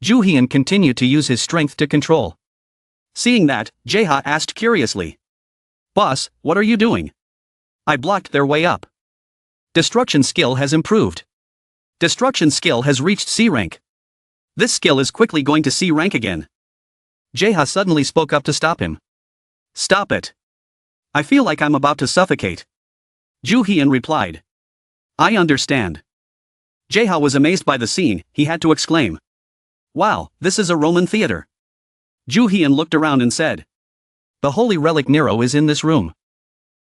Zhu Hian continued to use his strength to control. Seeing that, Jeha asked curiously. Boss, what are you doing? I blocked their way up. Destruction skill has improved. Destruction skill has reached C rank. This skill is quickly going to C rank again. Jaeha suddenly spoke up to stop him. Stop it. I feel like I'm about to suffocate. Ju Hyun replied. I understand. Jaeha was amazed by the scene, he had to exclaim. Wow, this is a Roman theater. Ju Hyun looked around and said. The holy relic Nero is in this room.